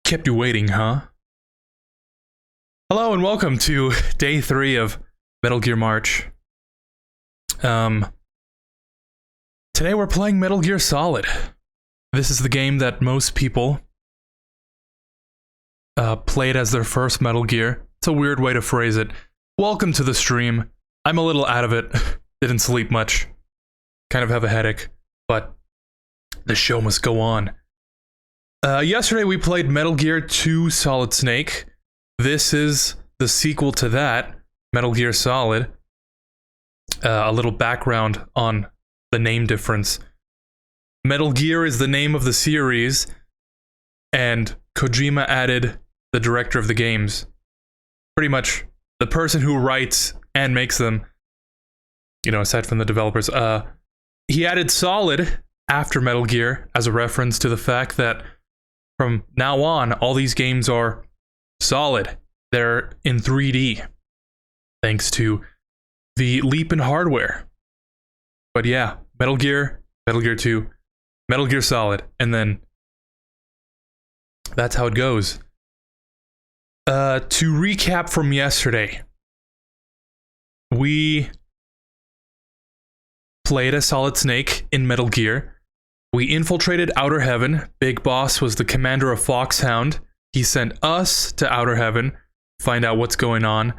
Kept you waiting, huh? Hello and welcome to day 3 of Metal Gear March. Today we're playing Metal Gear Solid. This is the game that most people played as their first Metal Gear. It's a weird way to phrase it. Welcome to the stream. I'm a little out of it. Didn't sleep much. Kind of have a headache, but the show must go on. Yesterday we played Metal Gear 2 Solid Snake. This is the sequel to that, Metal Gear Solid. A little background on the name difference. Metal Gear is the name of the series, and Kojima added the director of the games. Pretty much the person who writes and makes them, you know, aside from the developers. He added Solid after Metal Gear as a reference to the fact that from now on, all these games are solid. They're in 3D, thanks to the leap in hardware. But yeah, Metal Gear 2, Metal Gear Solid, and then that's how it goes. To recap from yesterday, we played as Solid Snake in Metal Gear. We infiltrated Outer Heaven. Big Boss was the commander of Foxhound. He sent us to Outer Heaven, find out what's going on.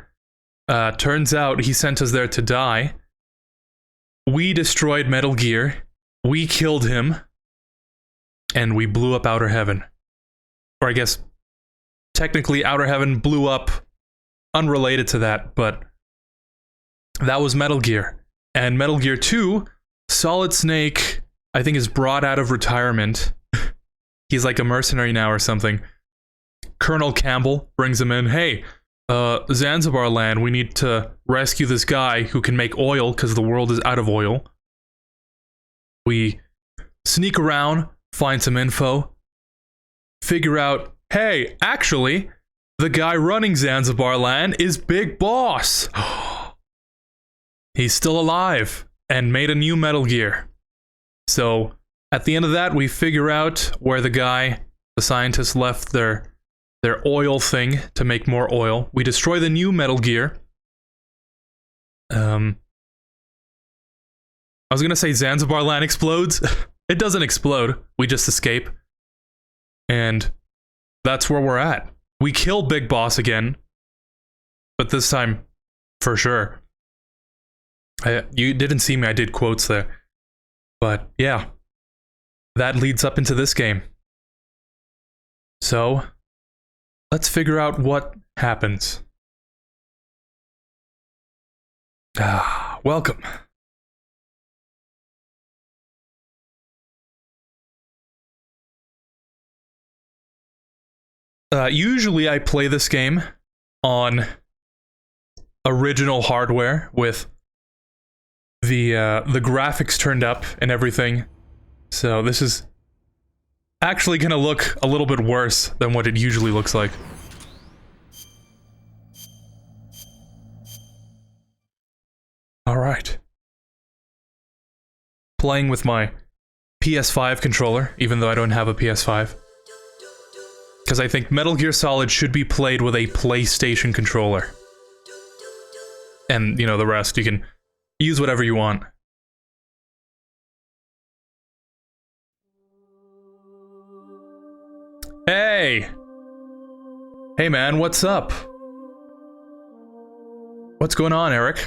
Turns out he sent us there to die. We destroyed Metal Gear. We killed him. And we blew up Outer Heaven. Or I guess, technically Outer Heaven blew up unrelated to that, but that was Metal Gear. And Metal Gear 2, Solid Snake, I think, is brought out of retirement. He's like a mercenary now or something. Colonel Campbell brings him in. Hey, Zanzibar land, we need to rescue this guy who can make oil because the world is out of oil. We sneak around, find some info, figure out, hey, actually, the guy running Zanzibar land is Big Boss. He's still alive and made a new Metal Gear. So, at the end of that, we figure out where the scientists left their oil thing to make more oil. We destroy the new Metal Gear. I was gonna say Zanzibar land explodes. It doesn't explode. We just escape. And that's where we're at. We kill Big Boss again. But this time, for sure. You didn't see me, I did quotes there. But yeah, that leads up into this game. So, let's figure out what happens. Welcome. Usually I play this game on original hardware with the graphics turned up and everything. So this is actually gonna look a little bit worse than what it usually looks like. Alright. Playing with my PS5 controller, even though I don't have a PS5. Because I think Metal Gear Solid should be played with a PlayStation controller. And, you know, the rest, you can use whatever you want. Hey! Hey man, what's up? What's going on, Eric?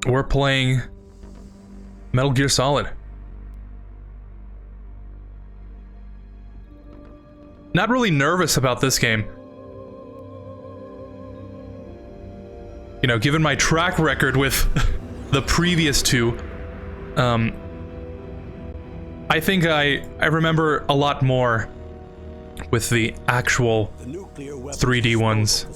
We're playing Metal Gear Solid. Not really nervous about this game. You know, given my track record with the previous two, I think I remember a lot more with the actual 3D ones.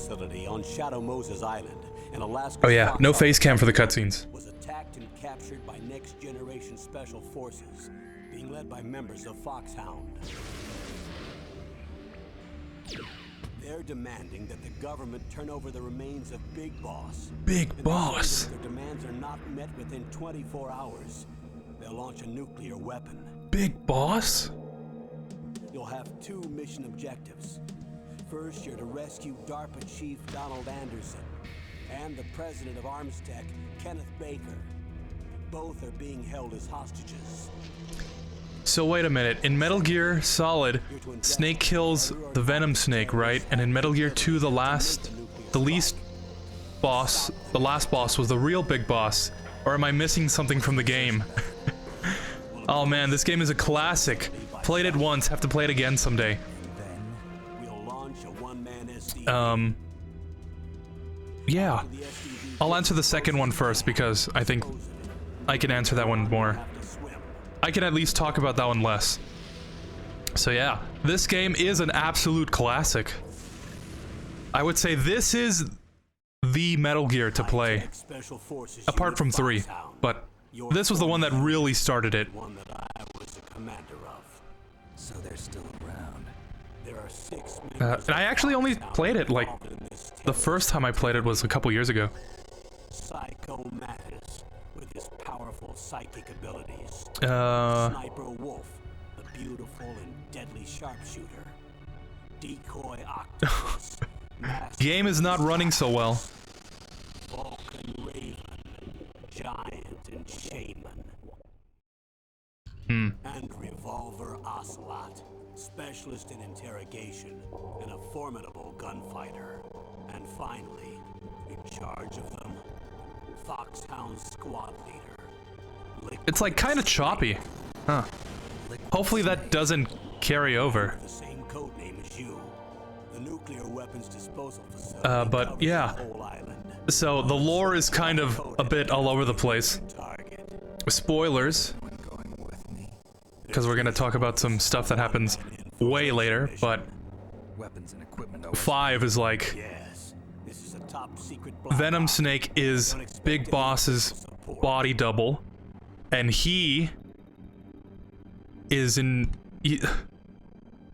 Oh yeah, no face cam for the cutscenes. Was attacked and captured by next generation special forces, being led by members of Foxhound. They're demanding that the government turn over the remains of Big Boss. Big Boss. If their demands are not met within 24 hours, they'll launch a nuclear weapon. Big Boss? mission objectives. First, you're to rescue DARPA Chief Donald Anderson and the president of Armstech, Kenneth Baker. Both are being held as hostages. So wait a minute, in Metal Gear Solid, Snake kills the Venom Snake, right? And in Metal Gear 2, the last boss was the real big boss. Or am I missing something from the game? Oh man, this game is a classic. Played it once, have to play it again someday. Yeah. I'll answer the second one first because I think I can answer that one more. I can at least talk about that one less. So yeah, this game is an absolute classic. I would say this is the Metal Gear to play, apart from 3, but this was the one that really started it. One that I was the commander of. So they're still around. There are 6 And I actually only played it, like, the first time I played it was a couple years ago. Psycho Mattis with his powerful psychic abilities. Sniper Wolf, the beautiful and deadly sharpshooter. Decoy Octopus. Game is not running so well. Vulcan Raven, Giant and Shaman. And Revolver Ocelot, specialist in interrogation and a formidable gunfighter. And finally, in charge of them, Foxhound Squad Leader. It's like kind of choppy. Huh. Hopefully that doesn't carry over. The same code name as you. The nuclear weapons disposal facility but yeah. the whole island. So the lore is kind of a bit all over the place. Spoilers, because we're gonna talk about some stuff that happens way later, but 5 is like Venom Snake is Big Boss's body double, and he is in... this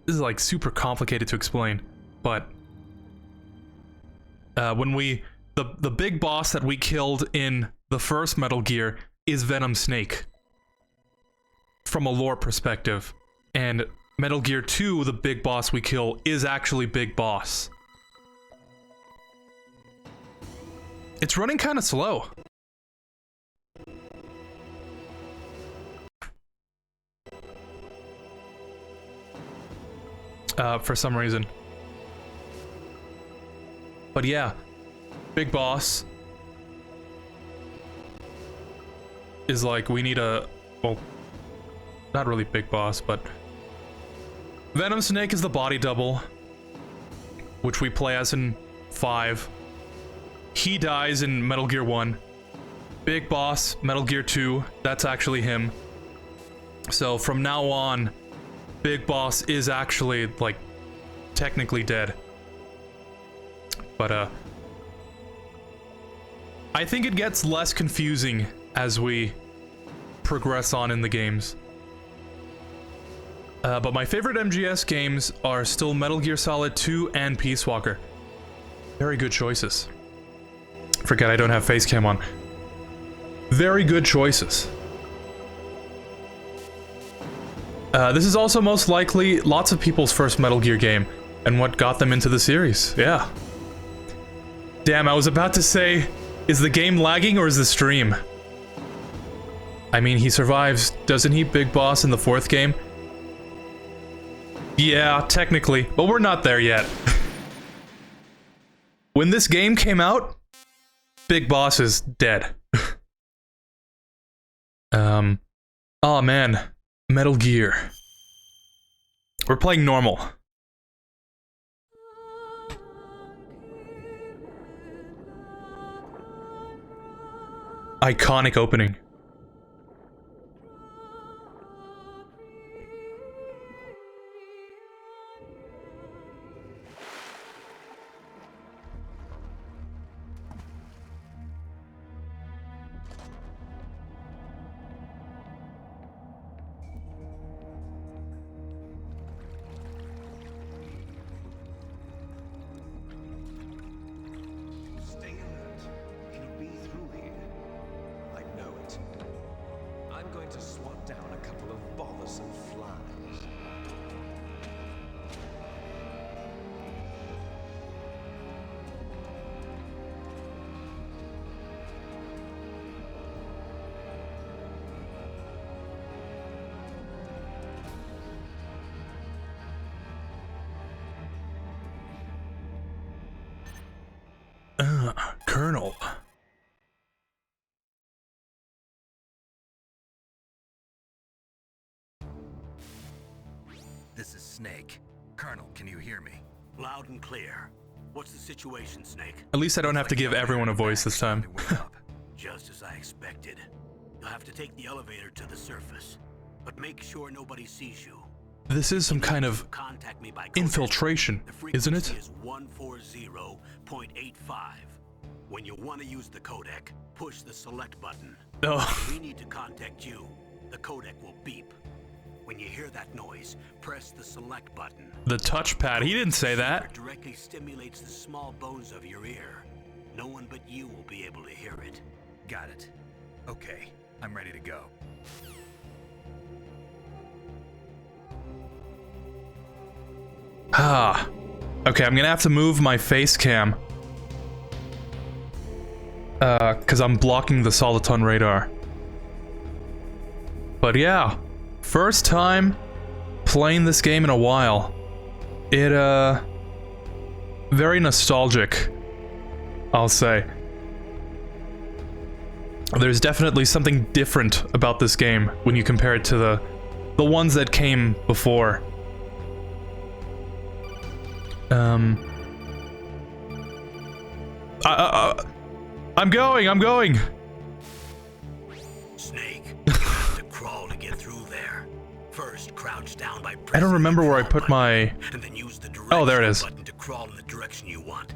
is like super complicated to explain, but when the big boss that we killed in the first Metal Gear is Venom Snake from a lore perspective, and Metal Gear 2, the big boss we kill, is actually Big Boss. It's running kind of slow. For some reason. But yeah, Big Boss is like, we need a, well, not really Big Boss, but Venom Snake is the body double, which we play as in 5. He dies in Metal Gear 1. Big Boss, Metal Gear 2, that's actually him. So from now on, Big Boss is actually, like, technically dead. But, I think it gets less confusing as we progress on in the games. But my favorite MGS games are still Metal Gear Solid 2 and Peace Walker. Very good choices. Forget I don't have face cam on. Very good choices. This is also most likely lots of people's first Metal Gear game, and what got them into the series. Yeah. Damn, I was about to say, is the game lagging or is the stream? I mean, he survives, doesn't he, Big Boss, in the 4th game? Yeah, technically, but we're not there yet. When this game came out, Big Boss is dead. Oh man, Metal Gear. We're playing normal. Iconic opening. Colonel. This is Snake. Colonel, can you hear me? Loud and clear. What's the situation, Snake? At least I don't have to give everyone a voice this time. Just as I expected. You'll have to take the elevator to the surface, but make sure nobody sees you. This is some kind of Contact me by infiltration, isn't it? The frequency is 140.85. When you want to use the codec, push the select button. Oh, We need to contact you. The codec will beep. When you hear that noise, press the select button. the touchpad. He didn't say that. It directly stimulates the small bones of your ear. No one but you will be able to hear it. Got it. Okay, I'm ready to go. Ah. Okay, I'm gonna have to move my face cam. Cause I'm blocking the soliton radar. But yeah, first time playing this game in a while. It, very nostalgic, I'll say. There's definitely something different about this game when you compare it to the ones that came before. I'm going! Snake, you have to crawl to get through there. First, crouch down by pressing I don't remember the where I crawl put my... button, and then use the Oh, there it direction is. button to crawl in the direction you want.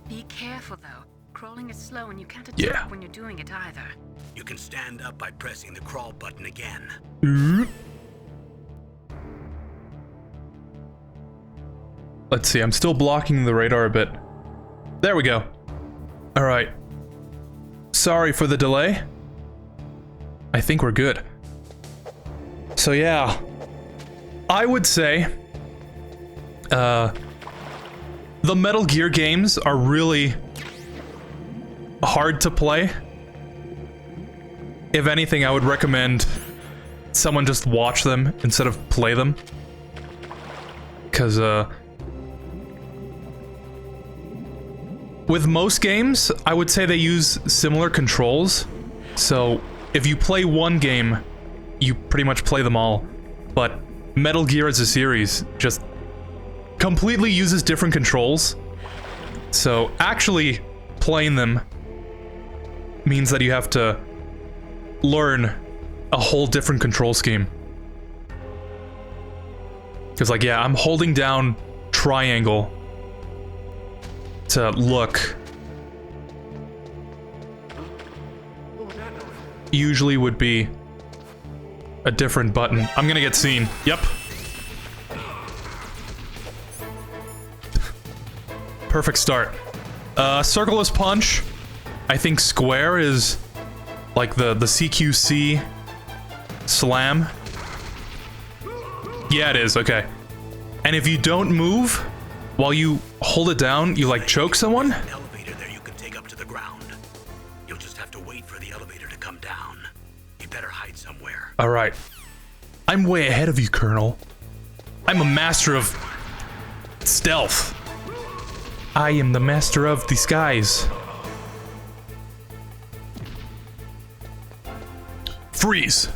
Be careful though. Crawling is slow and you can't attack Yeah. when you're doing it either. You can stand up by pressing the crawl button again. Let's see, I'm still blocking the radar a bit. There we go. Alright. Sorry for the delay. I think we're good. So yeah. I would say... the Metal Gear games are really... hard to play. If anything, I would recommend someone just watch them instead of play them. Because, with most games, I would say they use similar controls. So, if you play one game, you pretty much play them all. But Metal Gear as a series just completely uses different controls. So, actually playing them means that you have to learn a whole different control scheme. Because, like, yeah, I'm holding down triangle to look. Usually would be a different button. I'm gonna get seen. Yep. Perfect start. Circle is punch. I think square is like the CQC slam. Yeah, it is. Okay. And if you don't move while you hold it down, you like choke someone? There's an elevator there you can take up to the ground. You'll just have to wait for the elevator to come down. You better hide somewhere. All right. I'm way ahead of you, Colonel. I'm a master of stealth. I am the master of disguise. Freeze.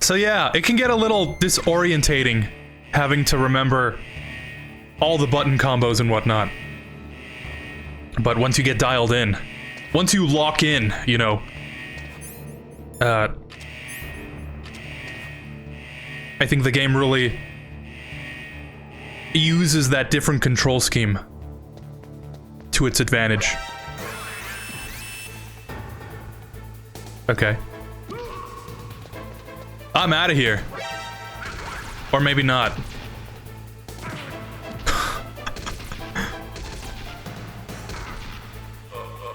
So yeah, it can get a little disorientating having to remember all the button combos and whatnot. But once you get dialed in, once you lock in, you know, I think the game really uses that different control scheme to its advantage. Okay. I'm out of here. Or maybe not.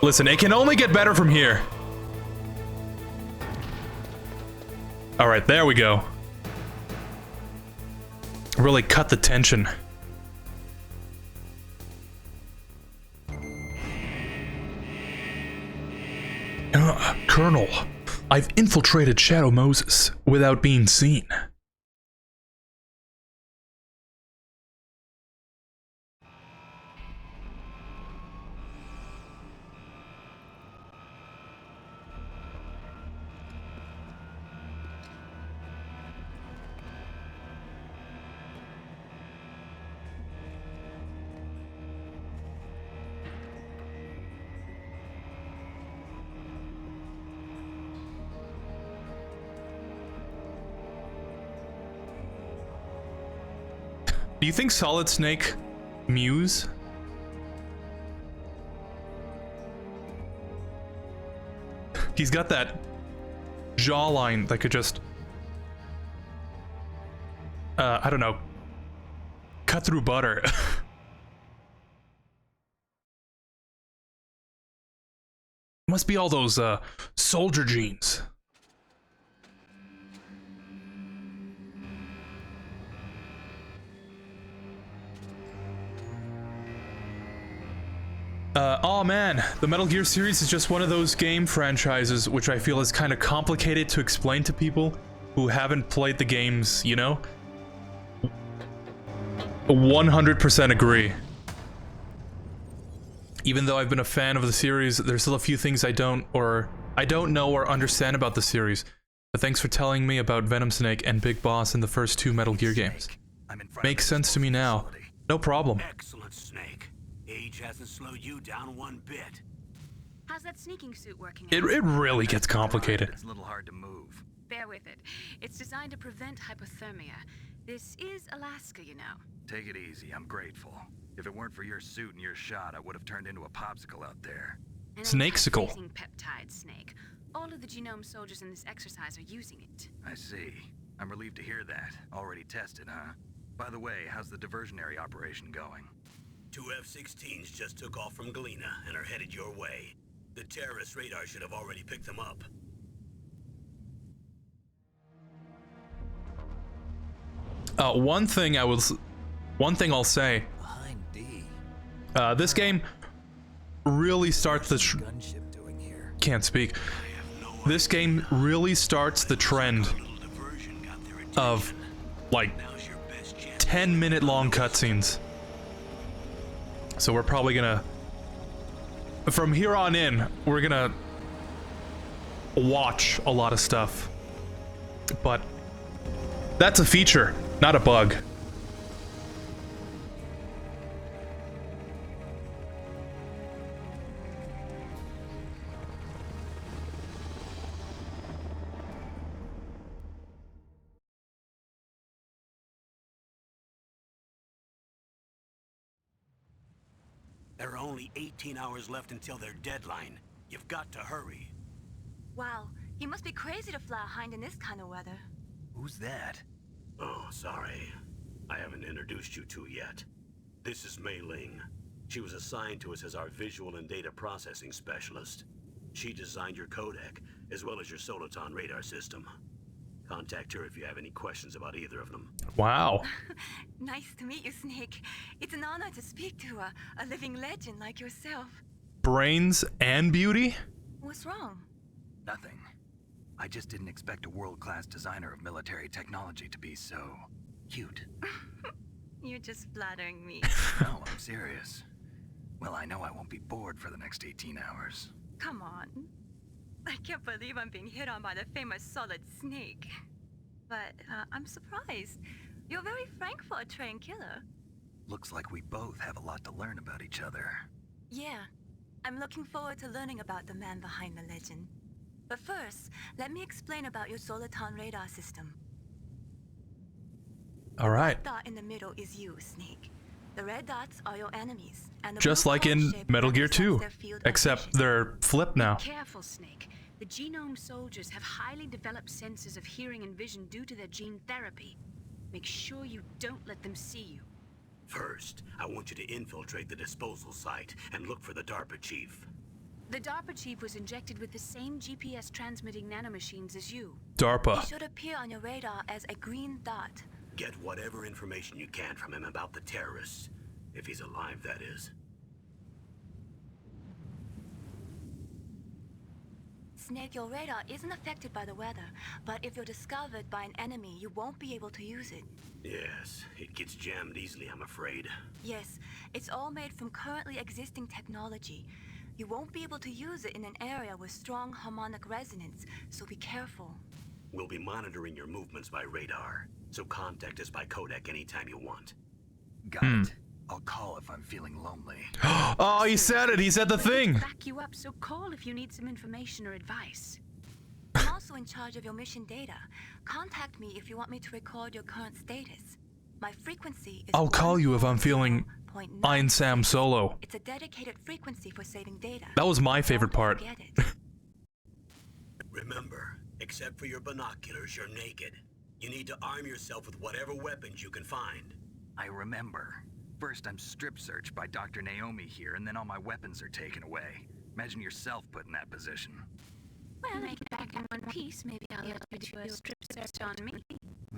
Listen, it can only get better from here. Alright, there we go. Really cut the tension. Colonel, I've infiltrated Shadow Moses without being seen. Do you think Solid Snake mews? He's got that jawline that could just, I don't know, cut through butter. Must be all those, soldier genes. Oh man, the Metal Gear series is just one of those game franchises which I feel is kind of complicated to explain to people who haven't played the games, you know? 100% agree. Even though I've been a fan of the series, there's still a few things I don't know or understand about the series. But thanks for telling me about Venom Snake and Big Boss in the first 2 Metal Gear games. Makes sense to me now. No problem. Excellent, Snake. Age hasn't slowed you down one bit. How's that sneaking suit working It out? really gets complicated. It's a little hard to move. Bear with it. It's designed to prevent hypothermia. This is Alaska, you know. Take it easy, I'm grateful. If it weren't for your suit and your shot, I would have turned into a popsicle out there. An Snakesicle. anti-phasing peptide, Snake. All of the genome soldiers in this exercise are using it. I see. I'm relieved to hear that. Already tested, huh? By the way, how's the diversionary operation going? 2 F-16s just took off from Galena and are headed your way. The terrorist radar should have already picked them up. One thing I'll say. Behind D. This game really starts the Gunship doing here. can't speak. This game really starts the trend of like 10-minute long cutscenes. So we're probably gonna, from here on in, we're gonna watch a lot of stuff. But that's a feature, not a bug. There are only 18 hours left until their deadline. You've got to hurry. Wow, you must be crazy to fly a hind in this kind of weather. Who's that? Oh, sorry. I haven't introduced you to yet. This is Mei Ling. She was assigned to us as our visual and data processing specialist. She designed your codec, as well as your Soliton radar system. Contact her if you have any questions about either of them. Wow. Nice to meet you, Snake. It's an honor to speak to a living legend like yourself. Brains and beauty? What's wrong? Nothing. I just didn't expect a world-class designer of military technology to be so cute. You're just flattering me. No, I'm serious. Well, I know I won't be bored for the next 18 hours. Come on. I can't believe I'm being hit on by the famous Solid Snake. But I'm surprised. You're very frank for a trained killer. Looks like we both have a lot to learn about each other. Yeah, I'm looking forward to learning about the man behind the legend. But first, let me explain about your Soliton radar system. All right. The dot in the middle is you, Snake. The red dots are your enemies, and the Just blue like heart in shape Metal Gear represents 2, their field of except vision. they're flipped now. Careful, Snake. The genome soldiers have highly developed senses of hearing and vision due to their gene therapy. Make sure you don't let them see you. First, I want you to infiltrate the disposal site and look for the DARPA chief. The DARPA chief was injected with the same GPS transmitting nanomachines as you. He DARPA. should appear on your radar as a green dot. Get whatever information you can from him about the terrorists. If he's alive, that is. Snake, your radar isn't affected by the weather, but if you're discovered by an enemy, you won't be able to use it. Yes, it gets jammed easily, I'm afraid. Yes, it's all made from currently existing technology. You won't be able to use it in an area with strong harmonic resonance, so be careful. We'll be monitoring your movements by radar, so contact us by codec anytime you want. Got it. I'll call if I'm feeling lonely. Oh, he said it. He said the thing. Back you up, so call if you need some information or advice. I'm also in charge of your mission data. Contact me if you want me to record your current status. My frequency is I'll call you if I'm feeling 140.9. einsam solo. It's a dedicated frequency for saving data. That was my favorite Don't part. forget it. Remember, except for your binoculars, you're naked. You need to arm yourself with whatever weapons you can find. I remember. First, I'm strip searched by Dr. Naomi here, and then all my weapons are taken away. Imagine yourself put in that position. Well, make it back in one piece. Maybe I'll let you do a strip search on me.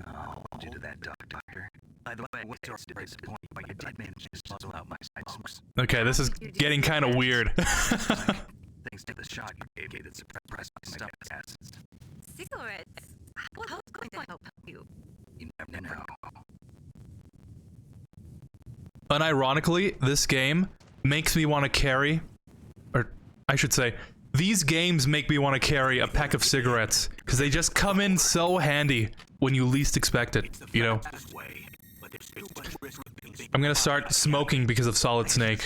I'll hold you to that, Doctor. By the way, what's your disappointing, but you did manage to puzzle out my smokes. Okay, this is getting kind of weird. Thanks to the shot you gave me that suppressed my stomach acids. Cigarettes? How's going to help you? You never know. Unironically, this game makes me want to carry, or I should say, these games make me want to carry a pack of cigarettes, because they just come in so handy when you least expect it, you know? I'm gonna start smoking because of Solid Snake.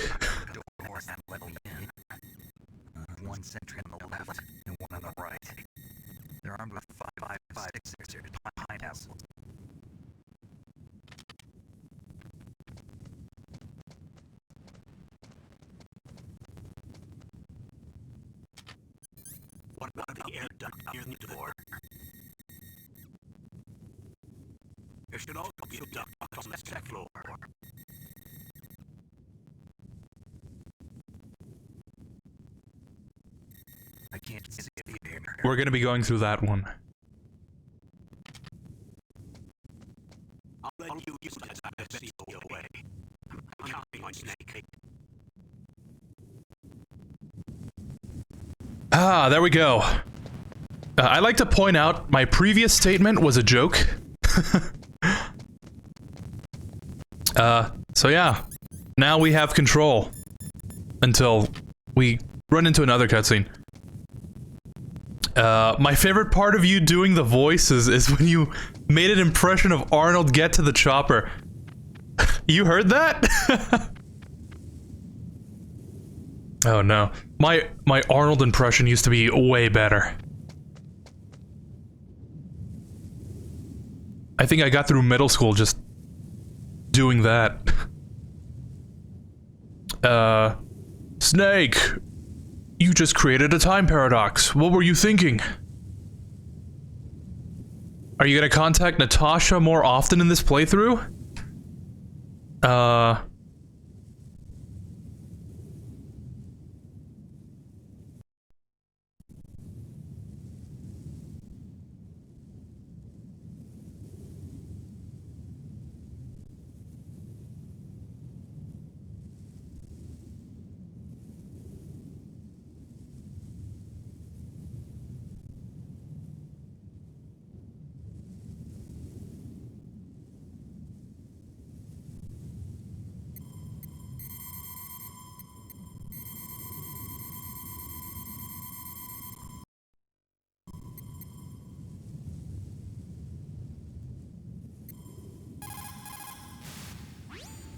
One sentry on the left and one on the right. They're armed with 5.56 pineapples. What about the air duct near the door? There should also be a duct on the second floor. I can't see it here. We're gonna be going through that one. I'll let you use that as I see your way. I'm counting on Snake. Ah, there we go. I'd like to point out my previous statement was a joke. So yeah. Now we have control. Until we run into another cutscene. My favorite part of you doing the voices is when you made an impression of Arnold get to the chopper. You heard that? Oh no. My Arnold impression used to be way better. I think I got through middle school just doing that. Snake, you just created a time paradox. What were you thinking? Are you gonna contact Natasha more often in this playthrough?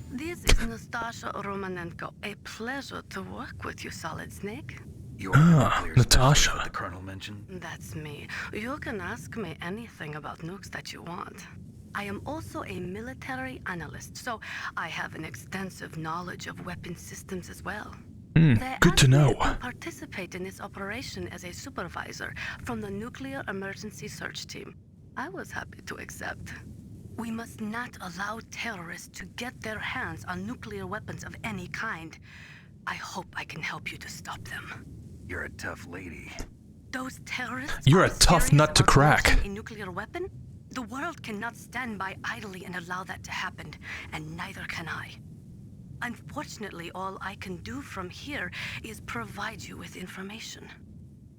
This is Nastasha Romanenko. A pleasure to work with you, Solid Snake. You're Natasha. the Colonel mentioned. That's me. You can ask me anything about nukes that you want. I am also a military analyst, so I have an extensive knowledge of weapon systems as well. They Good to asked me know. participate in this operation as a supervisor from the Nuclear Emergency Search Team. I was happy to accept. We must not allow terrorists to get their hands on nuclear weapons of any kind. I hope I can help you to stop them. You're a tough lady. Those terrorists You're are a tough serious nut to about crack. launching a nuclear weapon? The world cannot stand by idly and allow that to happen, and neither can I. Unfortunately, all I can do from here is provide you with information.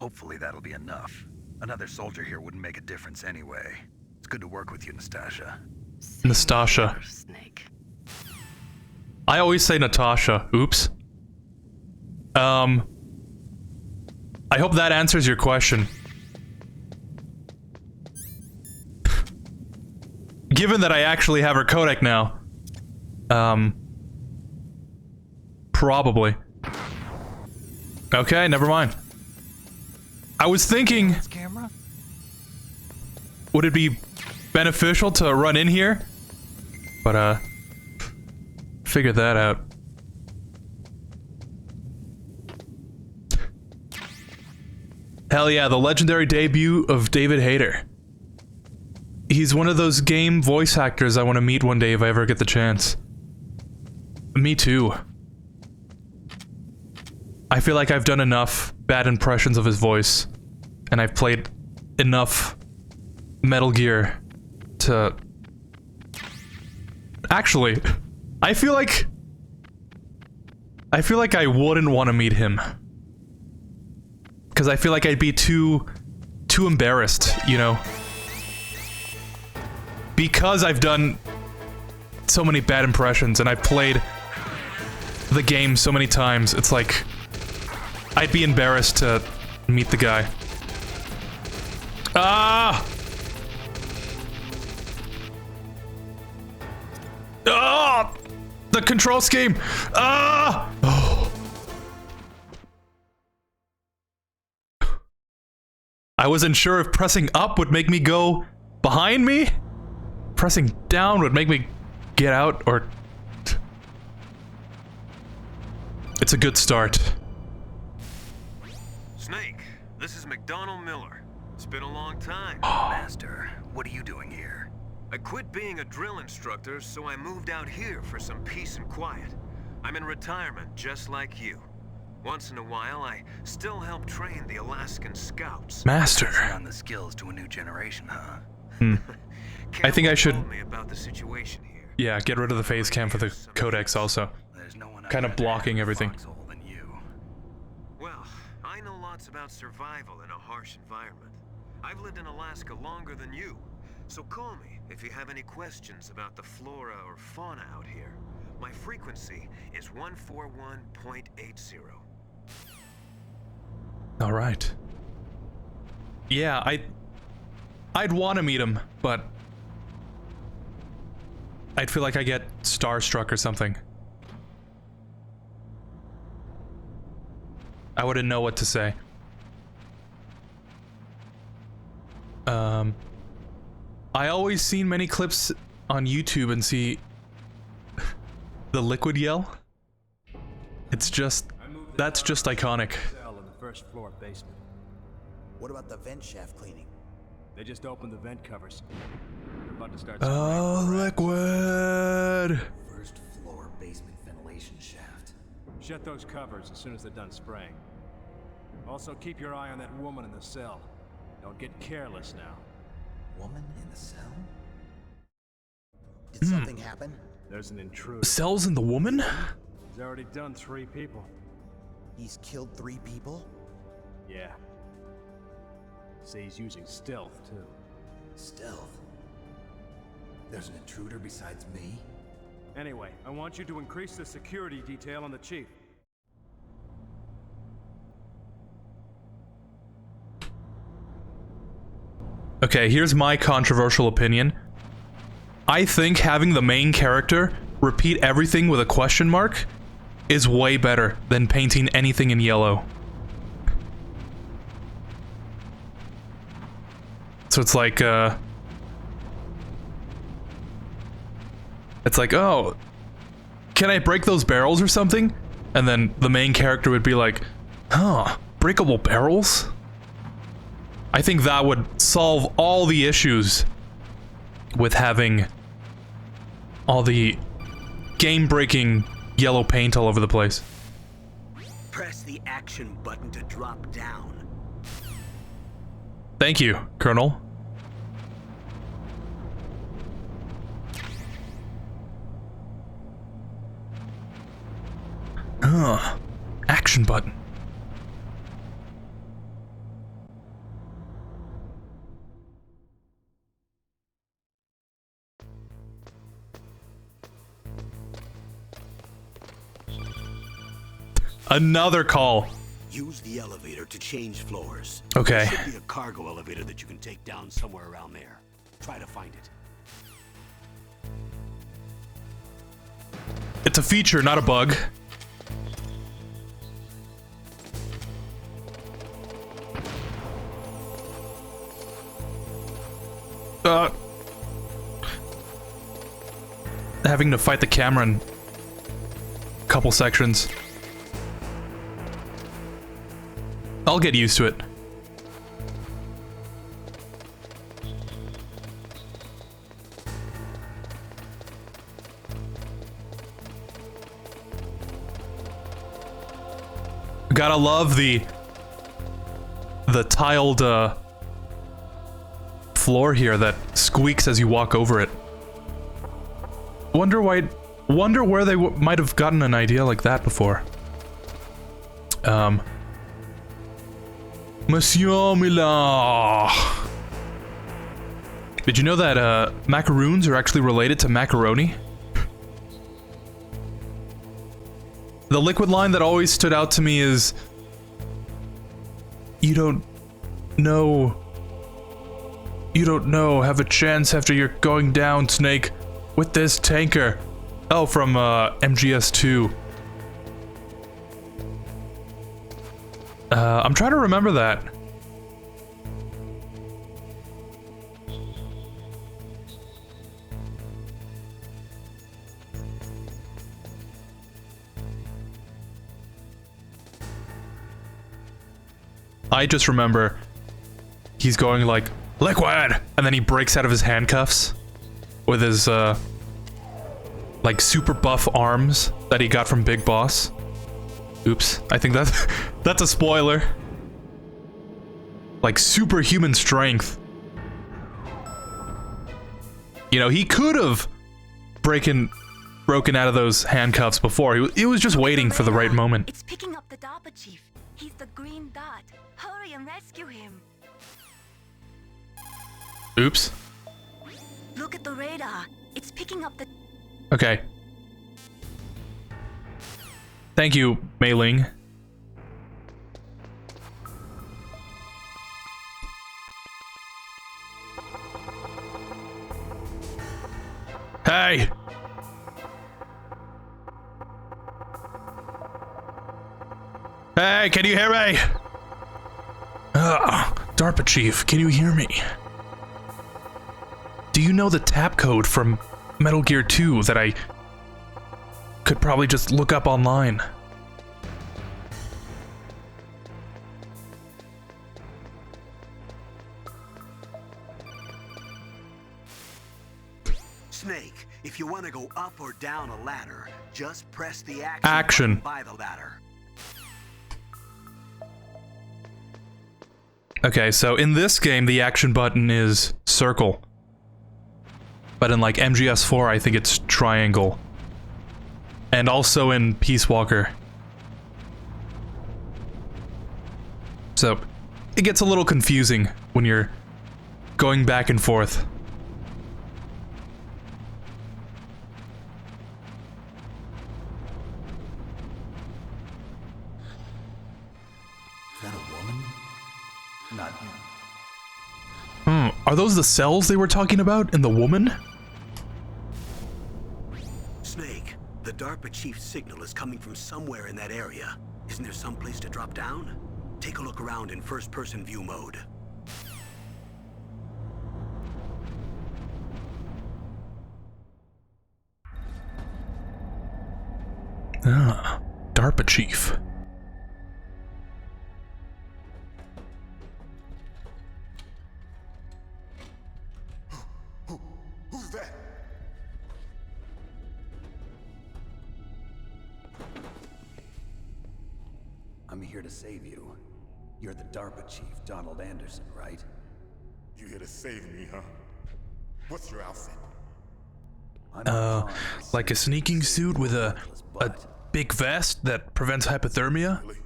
Hopefully that'll be enough. Another soldier here wouldn't make a difference anyway. It's good to work with you, Nastasha. Same Nastasha. here, Snake. I always say Natasha. Oops. I hope that answers your question. Given that I actually have her codec now. Probably. Okay, never mind. I was thinking, Camera? would it be beneficial to run in here But, figure that out. Hell yeah, the legendary debut of David Hayter. He's one of those game voice actors I want to meet one day if I ever get the chance. Me too. I feel like I've done enough bad impressions of his voice, and I've played enough Metal Gear to... Actually, I feel like I wouldn't want to meet him. Because I feel like I'd be too embarrassed, you know? Because I've done so many bad impressions and I've played the game so many times, it's like I'd be embarrassed to meet the guy. Ah! Ah! The control scheme! Ah! Oh. I wasn't sure if pressing up would make me go behind me? Pressing down would make me get out, or... It's a good start. Snake, this is McDonald Miller. It's been a long time. Master, what are you doing here? I quit being a drill instructor, so I moved out here for some peace and quiet. I'm in retirement, just like you. Once in a while, I still help train the Alaskan Scouts. Master. Passing on the skills to a new generation, huh? I think I should... told me about the situation here. Yeah, get rid of the phase cam for the codex also. There's no one Kind of blocking everything. than you. Well, I know lots about survival in a harsh environment. I've lived in Alaska longer than you, so call me if you have any questions about the flora or fauna out here. My frequency is 141.80. All right. Yeah, I'd want to meet him, but I'd feel like I get starstruck or something. I wouldn't know what to say. I always seen many clips on YouTube and see the liquid yell. It's just, that's just iconic. Cell in the first floor basement. What about the vent shaft cleaning? They just opened the vent covers. They're about to start. Oh, liquid! First floor basement ventilation shaft. Shut those covers as soon as they're done spraying. Also, keep your eye on that woman in the cell. Don't get careless now. Woman in the cell? Did something happen? There's an intruder. Cells in the woman? He's already done 3 people. He's killed 3 people? Yeah. Say he's using stealth, too. Stealth? There's an intruder besides me? Anyway, I want you to increase the security detail on the chief. Okay, here's my controversial opinion. I think having the main character repeat everything with a question mark is way better than painting anything in yellow. So it's like, oh, can I break those barrels or something? And then the main character would be like, huh, breakable barrels? I think that would solve all the issues with having all the game-breaking yellow paint all over the place. Press the action button to drop down. Thank you, Colonel. Action button. Another call. Use the elevator to change floors. Okay. There should be a cargo elevator that you can take down somewhere around there. Try to find it. It's a feature, not a bug. having to fight the camera in a couple sections. I'll get used to it. Gotta love the tiled floor here that squeaks as you walk over it. Wonder where they might have gotten an idea like that before. Monsieur Miller. Did you know that macaroons are actually related to macaroni? The liquid line that always stood out to me is, you don't know, have a chance after you're going down, Snake, with this tanker. Oh, from MGS2. I'm trying to remember that. I just remember he's going like, liquid! And then he breaks out of his handcuffs with his, like super buff arms that he got from Big Boss. Oops, I think that's a spoiler. Like superhuman strength. You know, he could have broken out of those handcuffs before. He was just waiting for the right moment. It's picking up the DARPA chief. He's the green dot. Hurry and rescue him. Oops. Look at the radar. It's picking up the... Okay. Thank you, Mei Ling. Hey! Hey, can you hear me? DARPA Chief, can you hear me? Do you know the tap code from Metal Gear 2 that I could probably just look up online? Snake, if you want to go up or down a ladder, just press the Action button by the ladder. Okay, so in this game, the action button is circle. But in like MGS4, I think it's triangle. And also in Peace Walker. So, it gets a little confusing when you're going back and forth. Is that a woman? Not him. Are those the cells they were talking about in the woman? Snake, the DARPA chief's signal is coming from somewhere in that area. Isn't there some place to drop down? Take a look around in first-person view mode. DARPA Chief. Who's that? I'm here to save you. You're the DARPA chief, Donald Anderson, right? You here to save me, huh? What's your outfit? Like a sneaking suit with a big vest that prevents hypothermia? Really?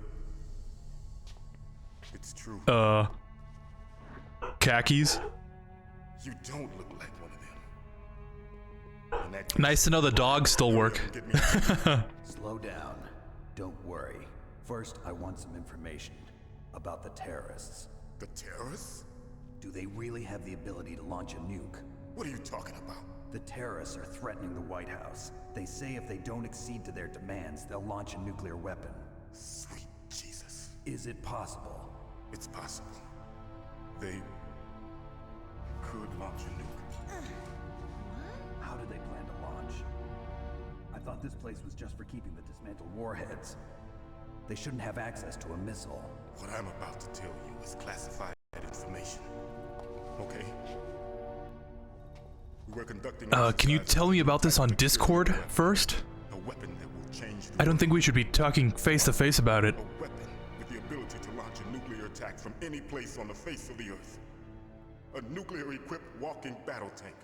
It's true. Khakis? You don't look like one of them. And that Nice to know the dogs still work. get me. Slow down. Don't worry. First, I want some information about the terrorists. The terrorists? Do they really have the ability to launch a nuke? What are you talking about? The terrorists are threatening the White House. They say if they don't accede to their demands, they'll launch a nuclear weapon. Sweet Jesus. Is it possible? It's possible. They could launch a nuke. How do they plan to launch? thought this place was just for keeping the dismantled warheads. They shouldn't have access to a missile. What I'm about to tell you is classified information. Okay? We were conducting Can you tell me about this on Discord first? a weapon that will change the I don't think we should be talking face to face about it. A weapon with the ability to launch a nuclear attack from any place on the face of the Earth. A nuclear-equipped walking battle tank.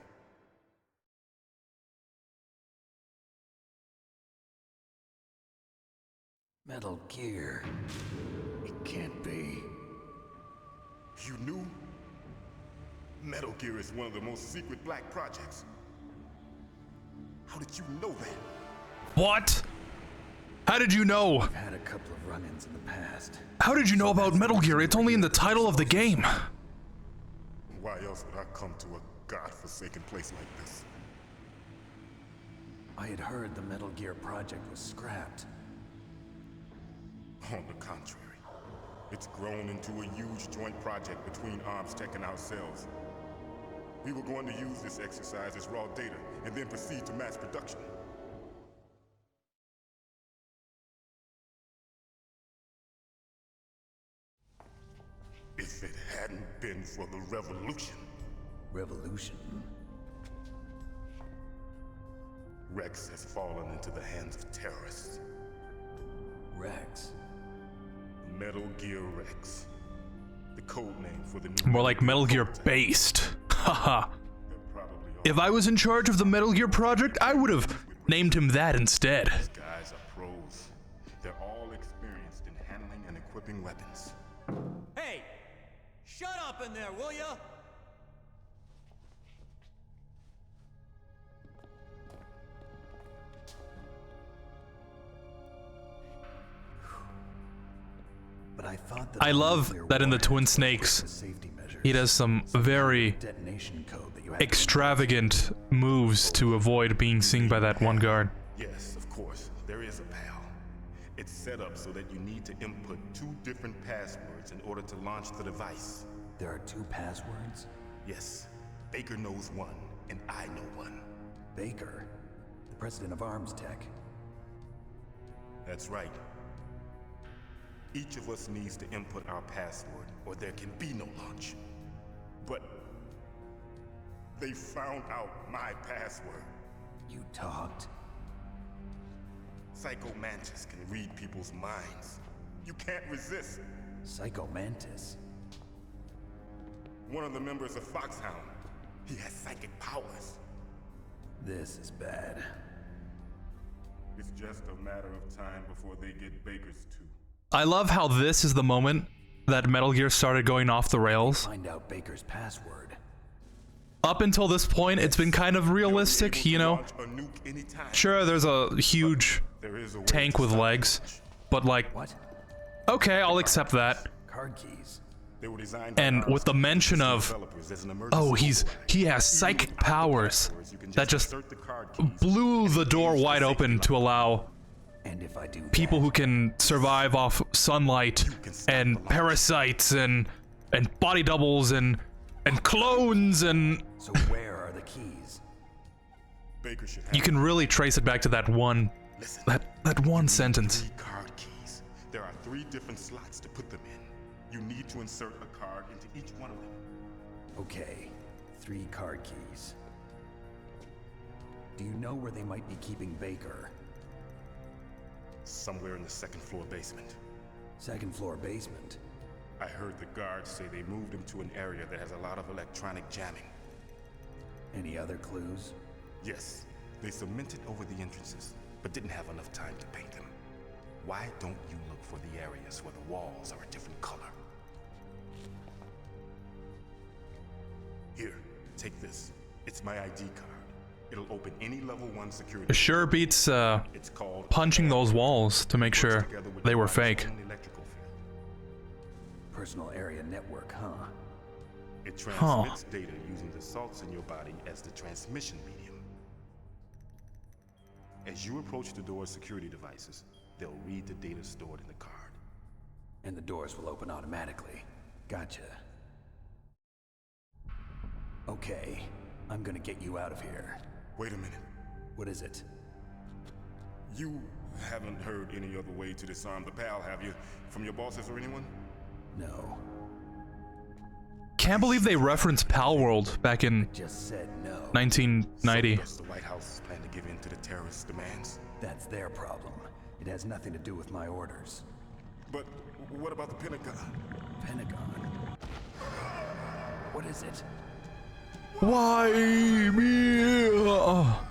Metal Gear. It can't be. You knew? Metal Gear is one of the most secret black projects. How did you know that? What? How did you know? I've had a couple of run-ins in the past. How did you know about Metal Gear? It's only in the title of the game. Why else would I come to a godforsaken place like this? I had heard the Metal Gear project was scrapped. On the contrary, it's grown into a huge joint project between Arms Tech and ourselves. We were going to use this exercise as raw data and then proceed to mass production. If it hadn't been for the revolution. Revolution? Rex has fallen into the hands of terrorists. Rex? Metal Gear Rex. The code name for the new More like Metal Gear based. Haha. If I was in charge of the Metal Gear project, I would have named him that instead. These guys are pros. They're all experienced in handling and equipping weapons. Hey! Shut up in there, will ya? But I thought that I love that in the Twin warheads Snakes, were safety measures. he does some very Detonation code that you had to extravagant moves to avoid being seen by that one guard. Yes, of course, there is a PAL. It's set up so that you need to input 2 different passwords in order to launch the device. There are 2 passwords? Yes, Baker knows one, and I know one. Baker, the president of Arms Tech. That's right. Each of us needs to input our password, or there can be no launch. But they found out my password. You talked? Psycho Mantis can read people's minds. You can't resist. Psycho Mantis? One of the members of Foxhound. He has psychic powers. This is bad. It's just a matter of time before they get Baker's too. I love how this is the moment that Metal Gear started going off the rails. Find out Baker's password. Up until this point, it's been kind of realistic, you know? Sure, there's a huge tank with legs, but like, What? okay, I'll accept that. Card keys. They were designed And with the mention of, oh, he has psychic powers, that just blew the door wide open to allow And if I do people that, who can survive off sunlight and parasites and body doubles and clones and So where are the keys? Baker should have you can really trace it back to that one Listen, that one sentence. 3 card keys. There are 3 different slots to put them in. You need to insert a card into each one of them. Okay, 3 card keys. Do you know where they might be keeping Baker? Somewhere in the 2nd floor basement. 2nd floor basement. I heard the guards say they moved him to an area that has a lot of electronic jamming. Any other clues? Yes, they cemented over the entrances, but didn't have enough time to paint them. Why don't you look for the areas where the walls are a different color? Here, take this. It's my ID card. It'll open any level 1 security. Sure beats It's called punching those walls to make sure they were fake. Electrical field. Personal area network, huh? It transmits data using the salts in your body as the transmission medium. As you approach the door's security devices, they'll read the data stored in the card. And the doors will open automatically. Gotcha. Okay, I'm gonna get you out of here. Wait a minute. What is it? You haven't heard any other way to disarm the PAL, have you? From your bosses or anyone? No. Can't believe they referenced Pal World back in Just said no. 1990. So does the White House plan to give in to the terrorists' demands? That's their problem. It has nothing to do with my orders. But what about the Pentagon? Pentagon? What is it? Why me? Oh.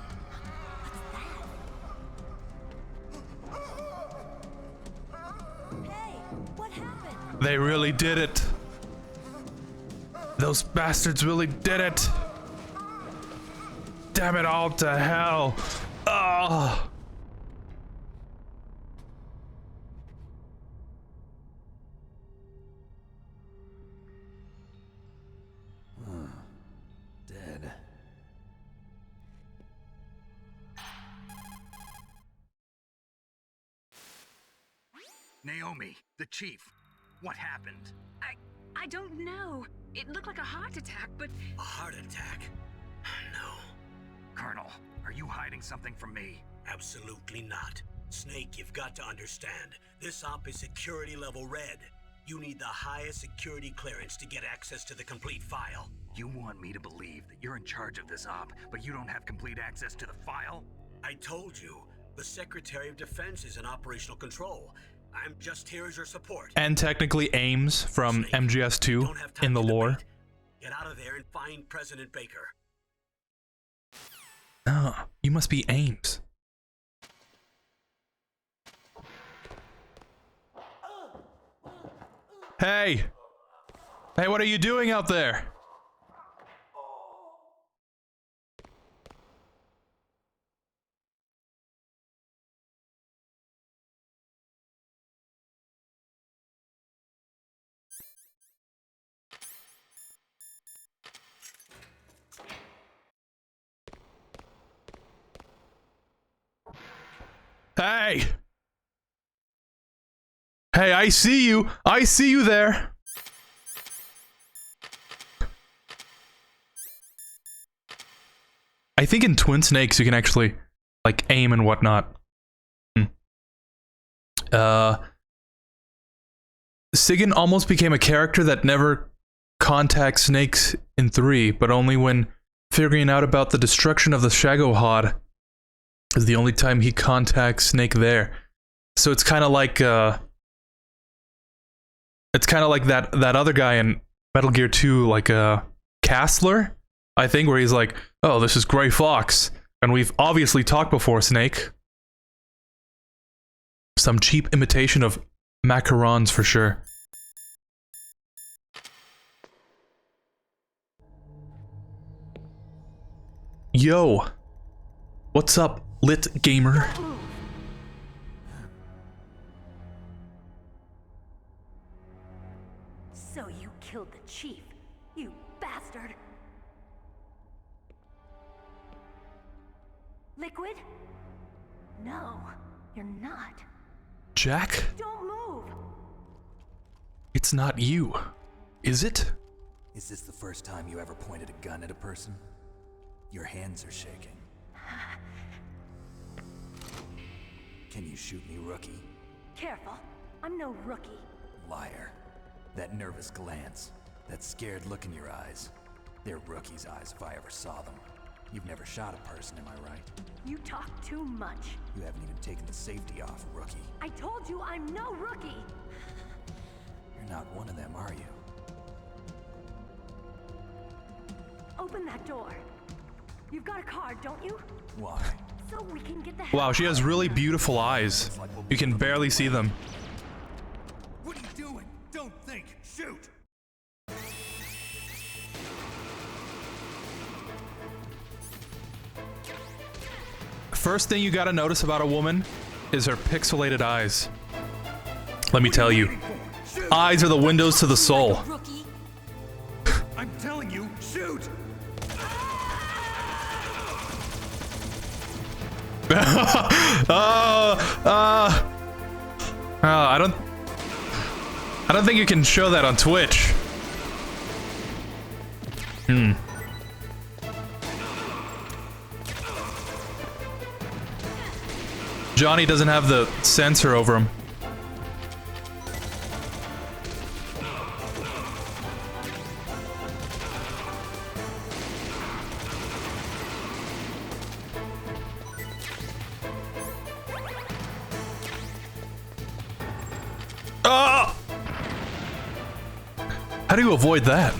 Hey, what happened? They really did it. Those bastards really did it. Damn it all to hell. Oh. Dead. Naomi, the chief. What happened? I don't know. It looked like a heart attack, but A heart attack? No, Colonel, are you hiding something from me? absolutely not. Snake, you've got to understand. This op is security level red. You need the highest security clearance to get access to the complete file. You want me to believe that you're in charge of this op, but you don't have complete access to the file? I told you, the Secretary of Defense is in operational control. I'm just here as your support. And technically Ames from Snake, MGS2 don't have time in the to lore. debate. Get out of there and find President Baker. Oh, you must be Ames. Hey! Hey, what are you doing out there? Hey! Hey, I see you! I see you there! I think in Twin Snakes you can actually, like, aim and whatnot. Sigyn almost became a character that never contacts Snakes in 3, but only when figuring out about the destruction of the Shagohod is the only time he contacts Snake there. So it's kind of like that other guy in Metal Gear 2, like Castler, I think, where he's like, "Oh, this is Gray Fox," and we've obviously talked before, Snake. Some cheap imitation of macarons for sure. Yo, what's up, lit gamer? So you killed the chief, you bastard! Liquid? No, you're not. Jack? Don't move! It's not you, is it? Is this the first time you ever pointed a gun at a person? Your hands are shaking. Can you shoot me, rookie? Careful, I'm no rookie. Liar. That nervous glance, that scared look in your eyes. They're rookie's eyes if I ever saw them. You've never shot a person, am I right? You talk too much. You haven't even taken the safety off, rookie. I told you I'm no rookie! You're not one of them, are you? Open that door. You've got a card, don't you? Why? So we can get the hell Wow, she has really beautiful eyes. You can barely see them. What are you doing? Don't think. Shoot! First thing you gotta notice about a woman is her pixelated eyes. Let me tell you, eyes are the windows to the soul. rookie. I'm telling you, shoot! I don't think you can show that on Twitch. Johnny doesn't have the sensor over him. Ah! How do you avoid that?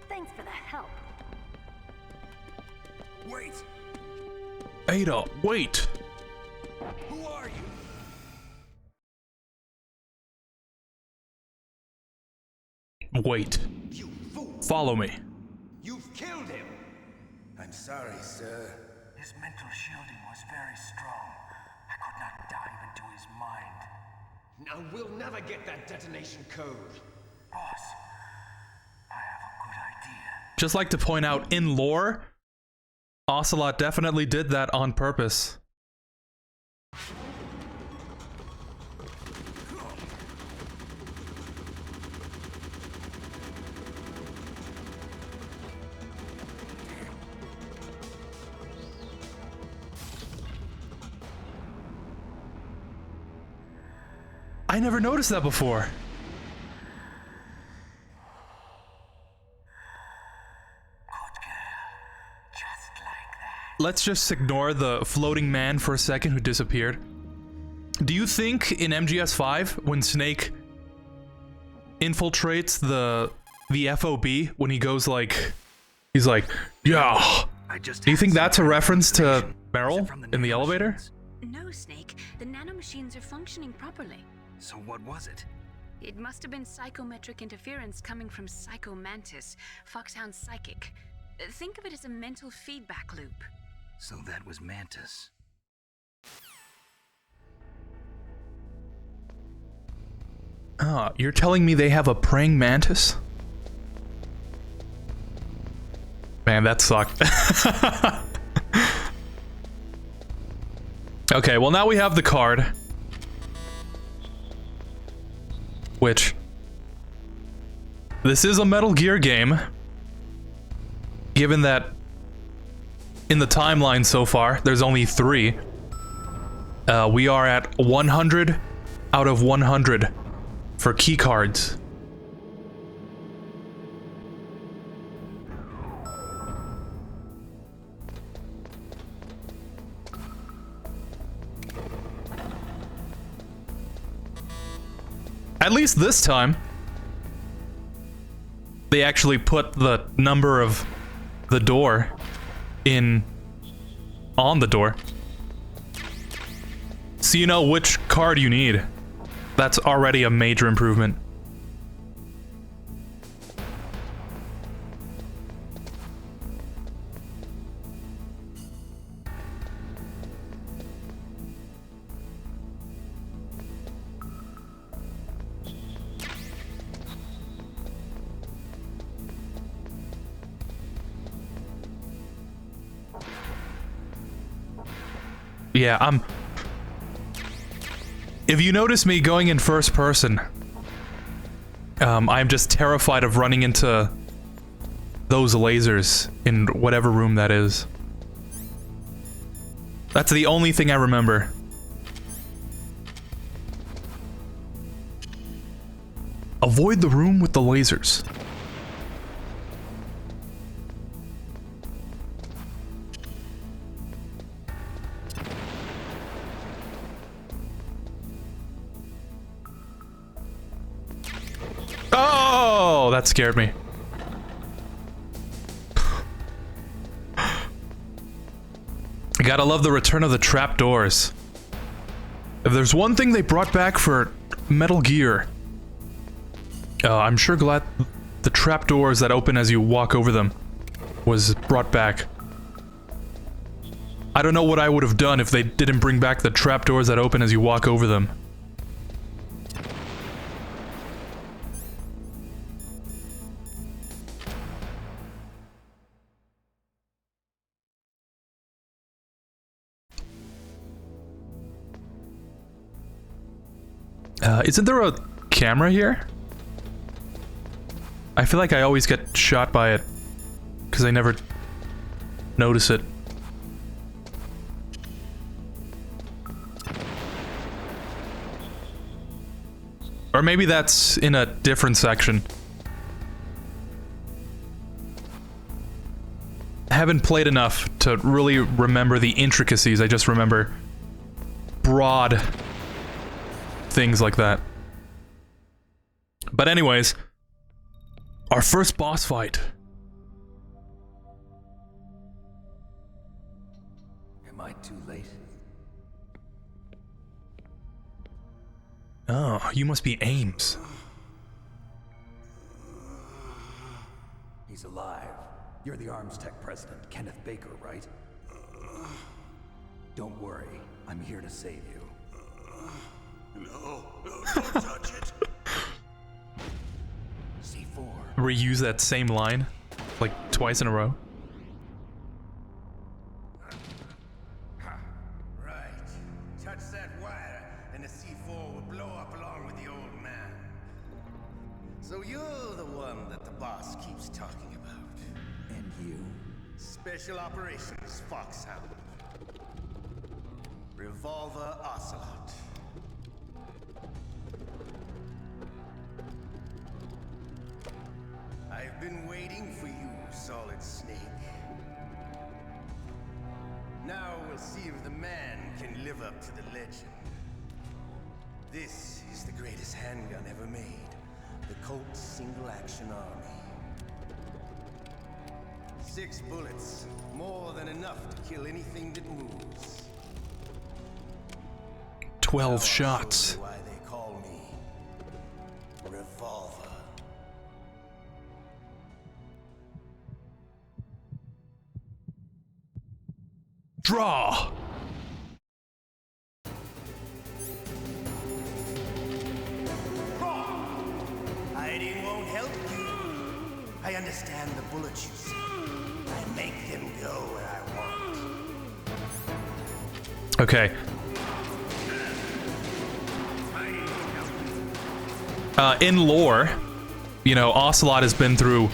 Thanks for the help. Wait! Ada, wait! Who are you? Wait. You fool! Follow me. You've killed him! I'm sorry, sir. His mental shielding was very strong. I could not dive into his mind. Now we'll never get that detonation code. Boss, I have a good idea. Just like to point out, in lore, Ocelot definitely did that on purpose. I never noticed that before. Let's just ignore the floating man for a second who disappeared. Do you think in MGS5, when Snake infiltrates the FOB, when he goes like, he's like, yeah. Do you think that's a reference to Meryl in the elevator? No, Snake. The nanomachines are functioning properly. So what was it? It must have been psychometric interference coming from Psycho Mantis, Foxhound's psychic. Think of it as a mental feedback loop. So that was Mantis. Ah, you're telling me they have a praying mantis? Man, that sucked. Okay, well now we have the card. Which... this is a Metal Gear game. Given that in the timeline so far, there's only 3. We are at 100 out of 100 for key cards. At least this time, they actually put the number of the door on the door. So you know which card you need. That's already a major improvement. Yeah, if you notice me going in first person, I'm just terrified of running into those lasers in whatever room that is. That's the only thing I remember. Avoid the room with the lasers. Oh, that scared me. I gotta love the return of the trapdoors. If there's one thing they brought back for Metal Gear, I'm sure glad the trapdoors that open as you walk over them was brought back. I don't know what I would have done if they didn't bring back the trapdoors that open as you walk over them. Isn't there a camera here? I feel like I always get shot by it because I never notice it. Or maybe that's in a different section. I haven't played enough to really remember the intricacies. I just remember broad things like that. But anyways, our first boss fight. Am I too late? Oh, you must be Ames. He's alive. You're the Arms Tech president, Kenneth Baker, right? Don't worry, I'm here to save you. No, don't touch it. C4. Reuse that same line, like twice in a row. Right. Touch that wire, and the C4 will blow up along with the old man. So you're the one that the boss keeps talking about. And you? Special Operations Foxhound. Revolver Ocelot. I've been waiting for you, Solid Snake. Now we'll see if the man can live up to the legend. This is the greatest handgun ever made. The Colt Single Action Army. 6 bullets, more than enough to kill anything that moves. 12 shots. Why they call me Revolver. Draw! Hiding won't help you. I understand the bullets you see. I make them go where I want. Okay. In lore, you know, Ocelot has been through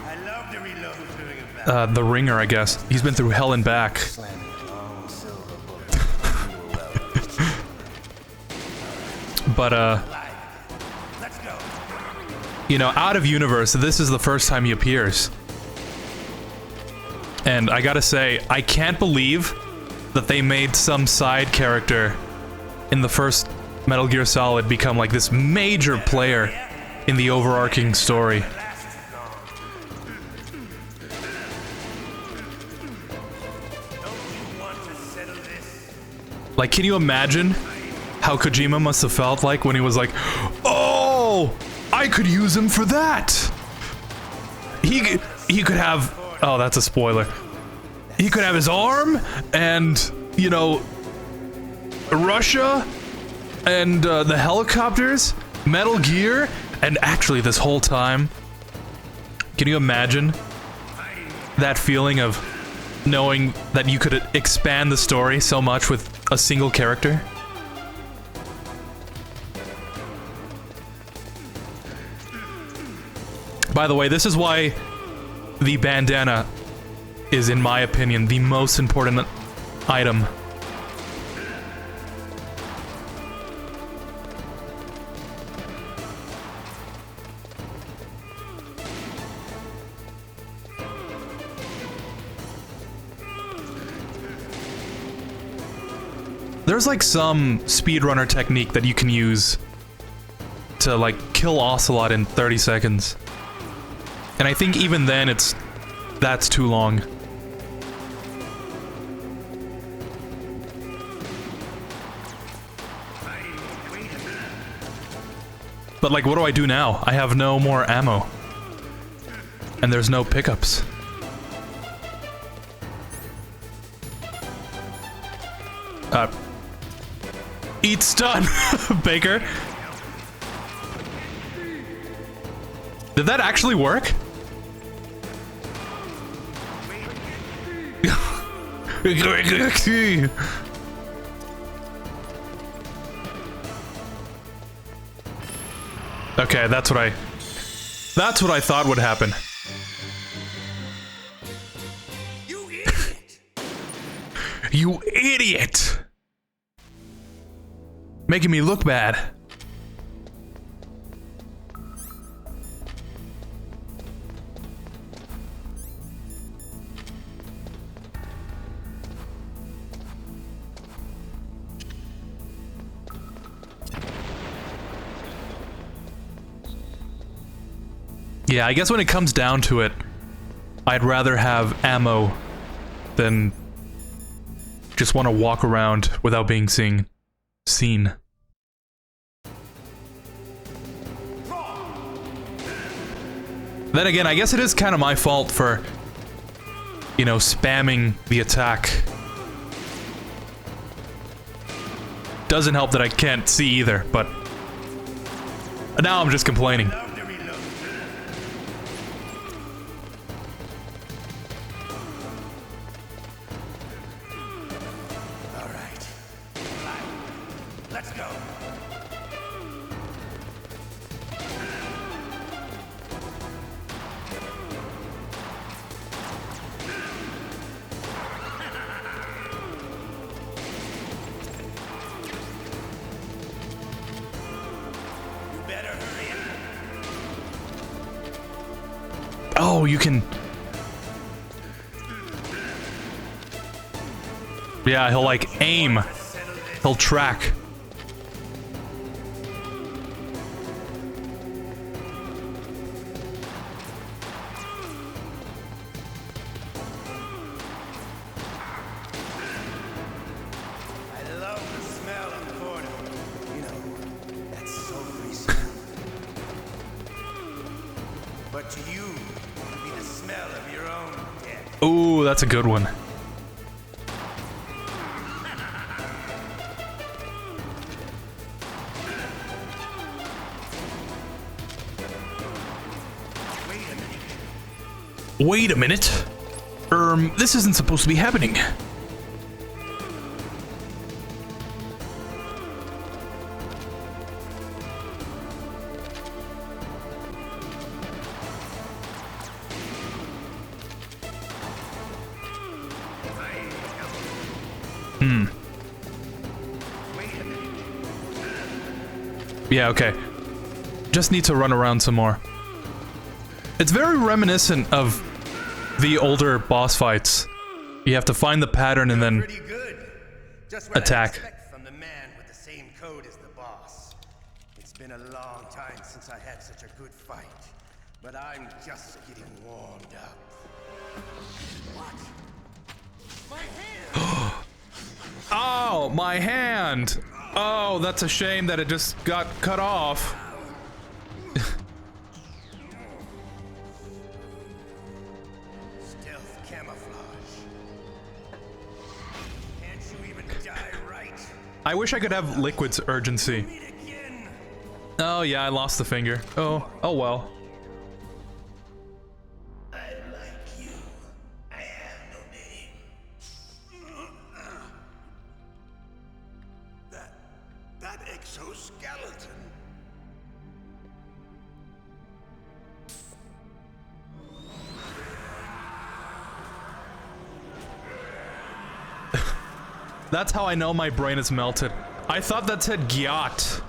I love to reload during a battle. the ringer, I guess. He's been through hell and back. Slamming a long silver bullet into a well. But, Let's go. you know, out of universe, this is the first time he appears. And I gotta say, I can't believe that they made some side character in the first Metal Gear Solid become like this major player in the overarching story. Like, can you imagine how Kojima must have felt like when he was like, oh, I could use him for that. He could have, oh, that's a spoiler. He could have his arm and, you know, Russia and the helicopters, Metal Gear, and actually this whole time, can you imagine that feeling of knowing that you could expand the story so much with a single character? By the way, this is why the bandana is, in my opinion, the most important item. There's like some speedrunner technique that you can use to like kill Ocelot in 30 seconds. And I think even then that's too long. But like, what do I do now? I have no more ammo. And there's no pickups. Eat stun, Baker. Did that actually work? Okay, that's what I thought would happen. You idiot! You idiot! Making me look bad. Yeah, I guess when it comes down to it, I'd rather have ammo than just want to walk around without being seen. Then again, I guess it is kind of my fault for, you know, spamming the attack. Doesn't help that I can't see either, but now I'm just complaining. Let's go. You better hurry up. Oh, you can... Yeah, he'll like aim. He'll track. But to you, it'll be the smell of your own death. Ooh, that's a good one. Wait a minute. This isn't supposed to be happening. Yeah, okay. Just need to run around some more. It's very reminiscent of the older boss fights. You have to find the pattern and then Just what attack. I expect from the man with the same code as the boss. It's been a long time since I had such a good fight, but I'm just getting warmed up. What? My hand! Oh, my hand! Oh, that's a shame that it just got cut off. Stealth camouflage. Can't you even die right? I wish I could have Liquid's urgency. Oh yeah, I lost the finger. Oh well. I like you. I have no name. That exoskeleton. That's how I know my brain is melted. I thought that said Gyat.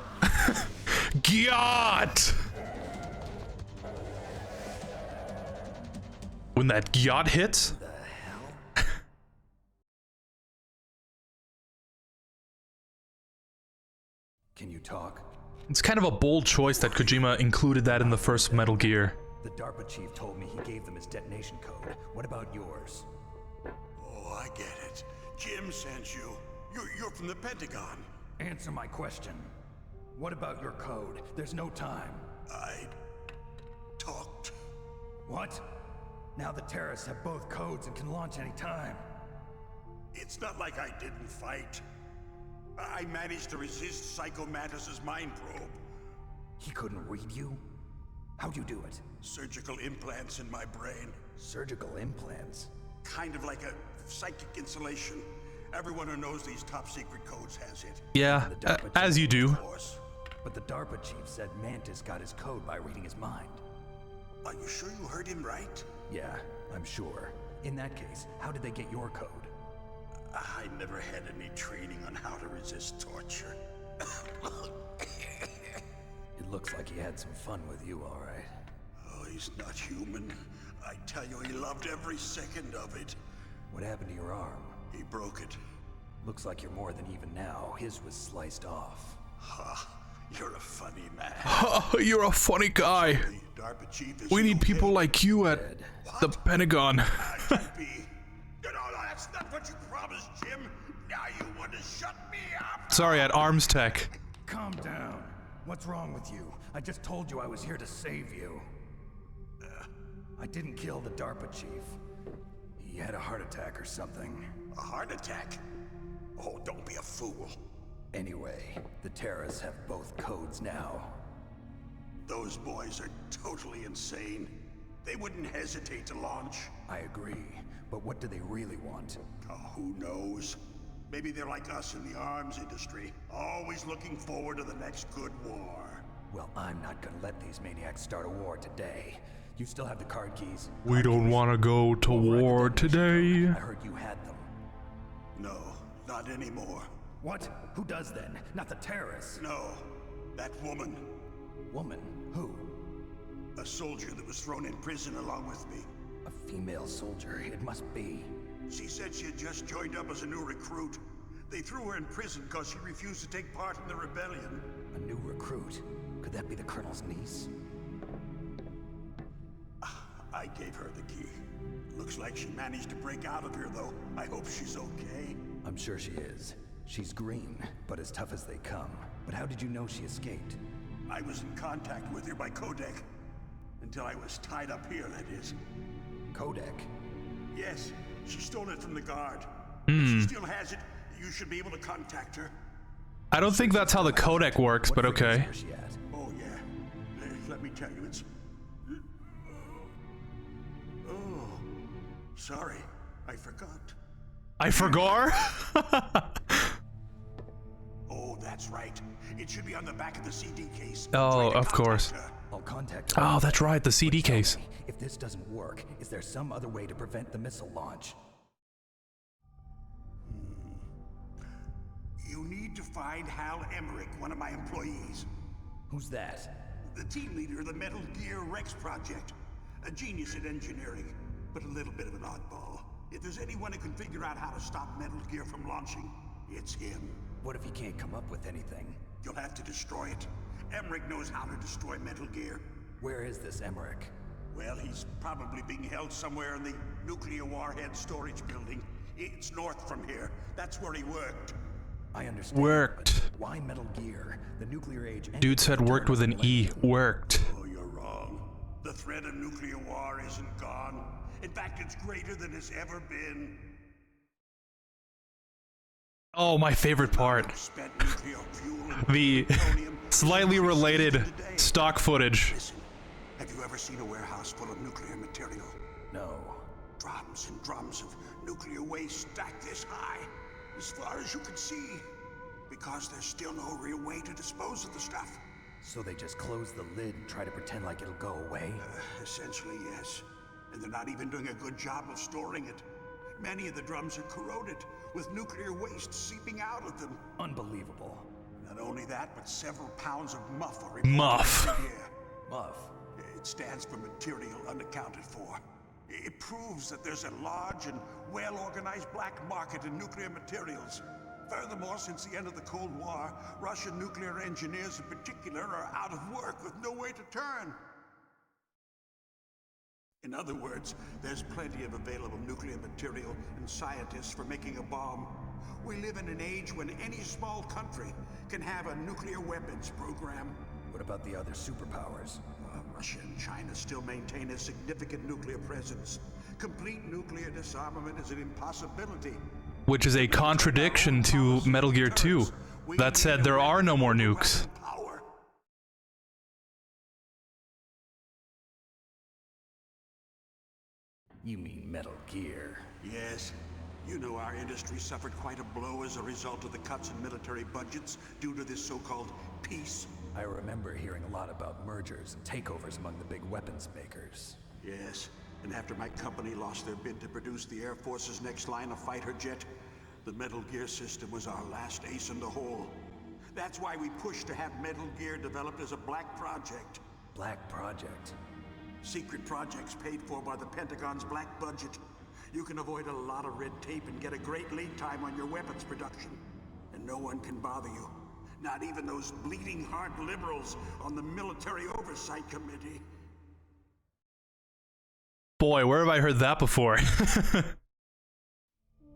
Gyat! When that Gyat hits? Can you talk? It's kind of a bold choice that Kojima included that in the first Metal Gear. The DARPA chief told me he gave them his detonation code. What about yours? Oh, I get it. Jim sent you. You're from the Pentagon. Answer my question. What about your code? There's no time. I talked. What? Now the terrorists have both codes and can launch any time. It's not like I didn't fight. I managed to resist Psycho Mantis's mind probe. He couldn't read you? How'd you do it? Surgical implants in my brain. Surgical implants? Kind of like a psychic insulation. Everyone who knows these top secret codes has it. Yeah, as you do. but the DARPA chief said Mantis got his code by reading his mind. Are you sure you heard him right? Yeah, I'm sure. In that case, how did they get your code? I never had any training on how to resist torture. It looks like he had some fun with you, all right. Oh, he's not human. I tell you, he loved every second of it. What happened to your arm? He broke it. Looks like you're more than even now. His was sliced off. Ha, you're a funny man. You're a funny guy. The DARPA chief is We need people like you at the Pentagon. I can be. No, that's not what you promised, Jim. Now you want to shut me up. Sorry, at Arms Tech. Calm down. What's wrong with you? I just told you I was here to save you. I didn't kill the DARPA chief. He had a heart attack or something. A heart attack? Oh, don't be a fool. Anyway, the terrorists have both codes now. Those boys are totally insane. They wouldn't hesitate to launch. I agree, but what do they really want? Oh, who knows? Maybe they're like us in the arms industry, always looking forward to the next good war. Well, I'm not gonna let these maniacs start a war today. You still have the card keys? We don't want to go to war today. I heard you had them. No, not anymore. What? Who does then? Not the terrorists. No, that woman. Woman? Who? A soldier that was thrown in prison along with me. A female soldier, it must be. She said she had just joined up as a new recruit. They threw her in prison because she refused to take part in the rebellion. A new recruit? Could that be the Colonel's niece? I gave her the key. Looks like she managed to break out of here, though. I hope she's okay. I'm sure she is. She's green, but as tough as they come. But how did you know she escaped? I was in contact with her by codec. Until I was tied up here, that is. Codec? Yes, she stole it from the guard. If she still has it, you should be able to contact her. I don't think that's how the codec works, but okay. Where's she at? Oh, yeah. Let me tell you, it's... Oh, sorry. I forgot. I forgot? Oh, that's right. It should be on the back of the CD case. Oh, of course. I'll contact her. Oh, that's right, the CD case. If this doesn't work, is there some other way to prevent the missile launch? You need to find Hal Emmerich, one of my employees. Who's that? The team leader of the Metal Gear Rex project. A genius at engineering, but a little bit of an oddball. If there's anyone who can figure out how to stop Metal Gear from launching, it's him. What if he can't come up with anything? You'll have to destroy it. Emmerich knows how to destroy Metal Gear. Where is this Emmerich? Well, he's probably being held somewhere in the nuclear warhead storage building. It's north from here. That's where he worked. I understand. Worked. Why Metal Gear? The nuclear age. Dude said worked with an E. Worked. Oh, you're wrong. The threat of nuclear war isn't gone. In fact, it's greater than it's ever been. Oh, my favorite part. Spent nuclear fuel and The plutonium slightly related today. stock footage. Listen, have you ever seen a warehouse full of nuclear material? No. Drums and drums of nuclear waste stacked this high, as far as you can see, because there's still no real way to dispose of the stuff. So they just close the lid and try to pretend like it'll go away? Essentially, yes. And they're not even doing a good job of storing it. Many of the drums are corroded, with nuclear waste seeping out of them. Unbelievable. Not only that, but several pounds of muff are reported Muff. every year. Muff? It stands for material unaccounted for. It proves that there's a large and well-organized black market in nuclear materials. Furthermore, since the end of the Cold War, Russian nuclear engineers in particular are out of work with no way to turn. In other words, there's plenty of available nuclear material and scientists for making a bomb. We live in an age when any small country can have a nuclear weapons program. What about the other superpowers? Russia and China still maintain a significant nuclear presence. Complete nuclear disarmament is an impossibility. Which is a contradiction to Metal Gear 2. That said, there are no more nukes. You mean Metal Gear? Yes. You know our industry suffered quite a blow as a result of the cuts in military budgets due to this so-called peace. I remember hearing a lot about mergers and takeovers among the big weapons makers. Yes, and after my company lost their bid to produce the Air Force's next line of fighter jet, the Metal Gear system was our last ace in the hole. That's why we pushed to have Metal Gear developed as a black project. Black project? Secret projects paid for by the Pentagon's black budget. You can avoid a lot of red tape and get a great lead time on your weapons production. And no one can bother you. Not even those bleeding heart liberals on the Military Oversight Committee. Boy, where have I heard that before?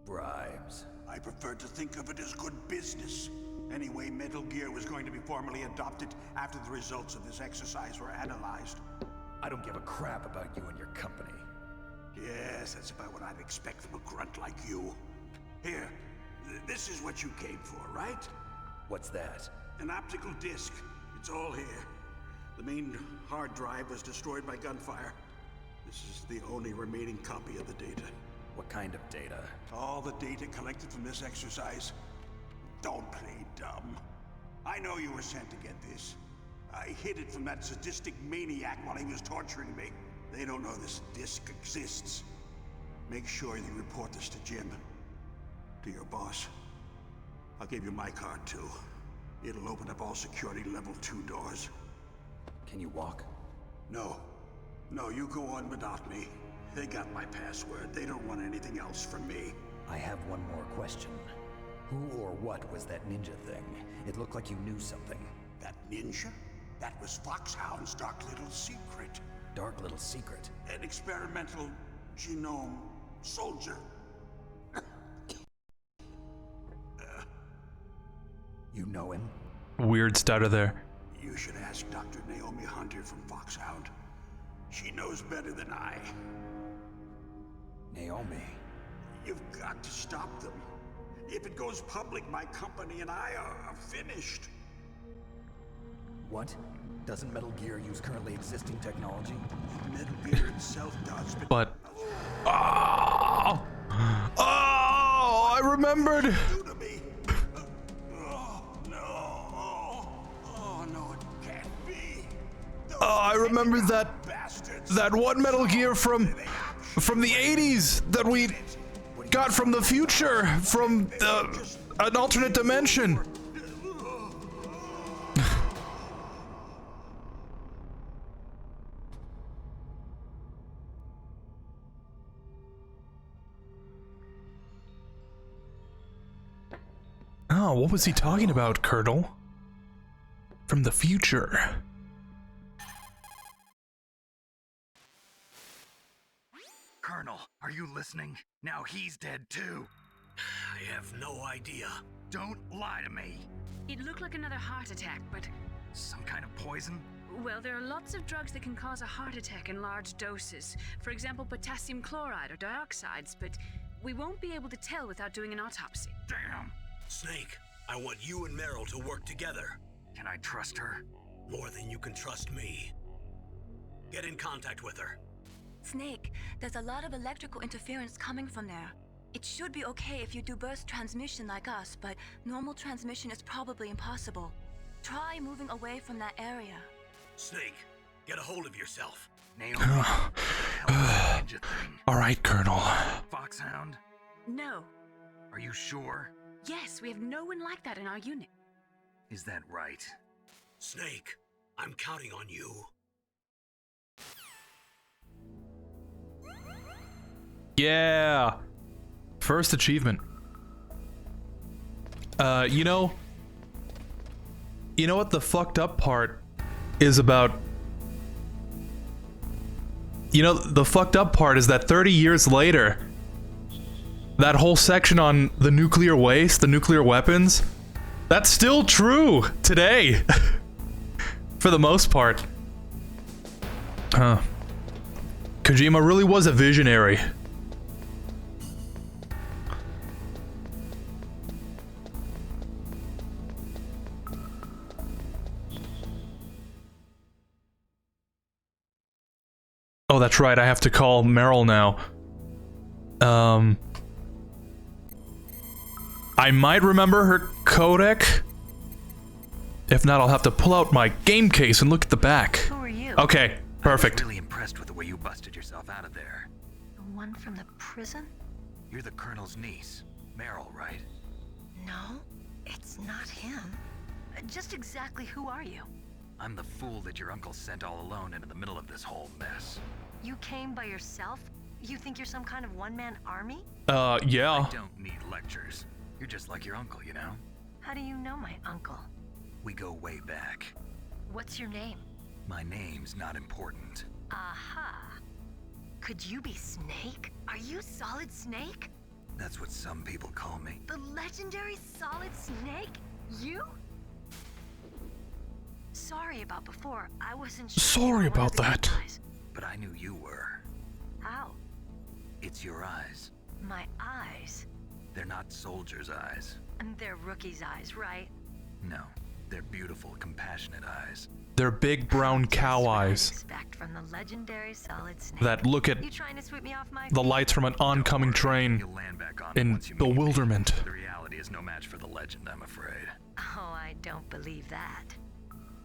Bribes. I prefer to think of it as good business. Anyway, Metal Gear was going to be formally adopted after the results of this exercise were analyzed. I don't give a crap about you and your company. Yes, that's about what I'd expect from a grunt like you. Here, this is what you came for, right? What's that? An optical disc. It's all here. The main hard drive was destroyed by gunfire. This is the only remaining copy of the data. What kind of data? All the data collected from this exercise. Don't play dumb. I know you were sent to get this. I hid it from that sadistic maniac while he was torturing me. They don't know this disc exists. Make sure you report this to Jim. To your boss. I'll give you my card too. It'll open up all security level 2 doors. Can you walk? No. No, you go on without me. They got my password. They don't want anything else from me. I have one more question. Who or what was that ninja thing? It looked like you knew something. That ninja? That was Foxhound's dark little secret. Dark little secret? An experimental genome soldier. You know him? Weird stutter there. You should ask Dr. Naomi Hunter from Foxhound. She knows better than I. Naomi? You've got to stop them. If it goes public, my company and I are finished. What? Doesn't Metal Gear use currently existing technology? Metal Gear itself does, but... Oh! Oh! I remembered! Oh, I remember that one Metal Gear from the 80s that we got from the future, from an alternate dimension. Oh, what was he talking about, Colonel? From the future. Colonel, are you listening? Now he's dead too. I have no idea. Don't lie to me. It looked like another heart attack, but... Some kind of poison? Well, there are lots of drugs that can cause a heart attack in large doses. For example, potassium chloride or dioxides, but we won't be able to tell without doing an autopsy. Damn. Snake, I want you and Meryl to work together. Can I trust her? More than you can trust me. Get in contact with her. Snake, there's a lot of electrical interference coming from there. It should be okay if you do burst transmission like us, but normal transmission is probably impossible. Try moving away from that area. Snake, get a hold of yourself. Naomi, what the hell is that ninja thing? All right, Colonel. Foxhound? No. Are you sure? Yes, we have no one like that in our unit. Is that right? Snake, I'm counting on you. Yeah. First achievement. You know what the fucked up part is about? You know, the fucked up part is that 30 years later, that whole section on the nuclear waste, the nuclear weapons, that's still true today. For the most part. Huh. Kojima really was a visionary. Oh, that's right, I have to call Meryl now. I might remember her codec. If not, I'll have to pull out my game case and look at the back. Who are you? Okay, perfect. I was really impressed with the way you busted yourself out of there. The one from the prison? You're the Colonel's niece, Meryl, right? No, it's not him. Just exactly who are you? I'm the fool that your uncle sent all alone into the middle of this whole mess. You came by yourself? You think you're some kind of one-man army? Yeah. I don't need lectures. You're just like your uncle, you know? How do you know my uncle? We go way back. What's your name? My name's not important. Aha. Could you be Snake? Are you Solid Snake? That's what some people call me. The legendary Solid Snake? You? Sorry about before. I wasn't sure. Sorry about that. But I knew you were. How? It's your eyes. My eyes? They're not soldiers' eyes. And they're rookies' eyes, right? No, they're beautiful, compassionate eyes. They're big brown cow eyes Expect from the legendary Solid Snake. that look at You trying to sweep me off my the lights from an oncoming train You'll land back on in once you meet me. bewilderment. The reality is no match for the legend, I'm afraid. Oh, I don't believe that.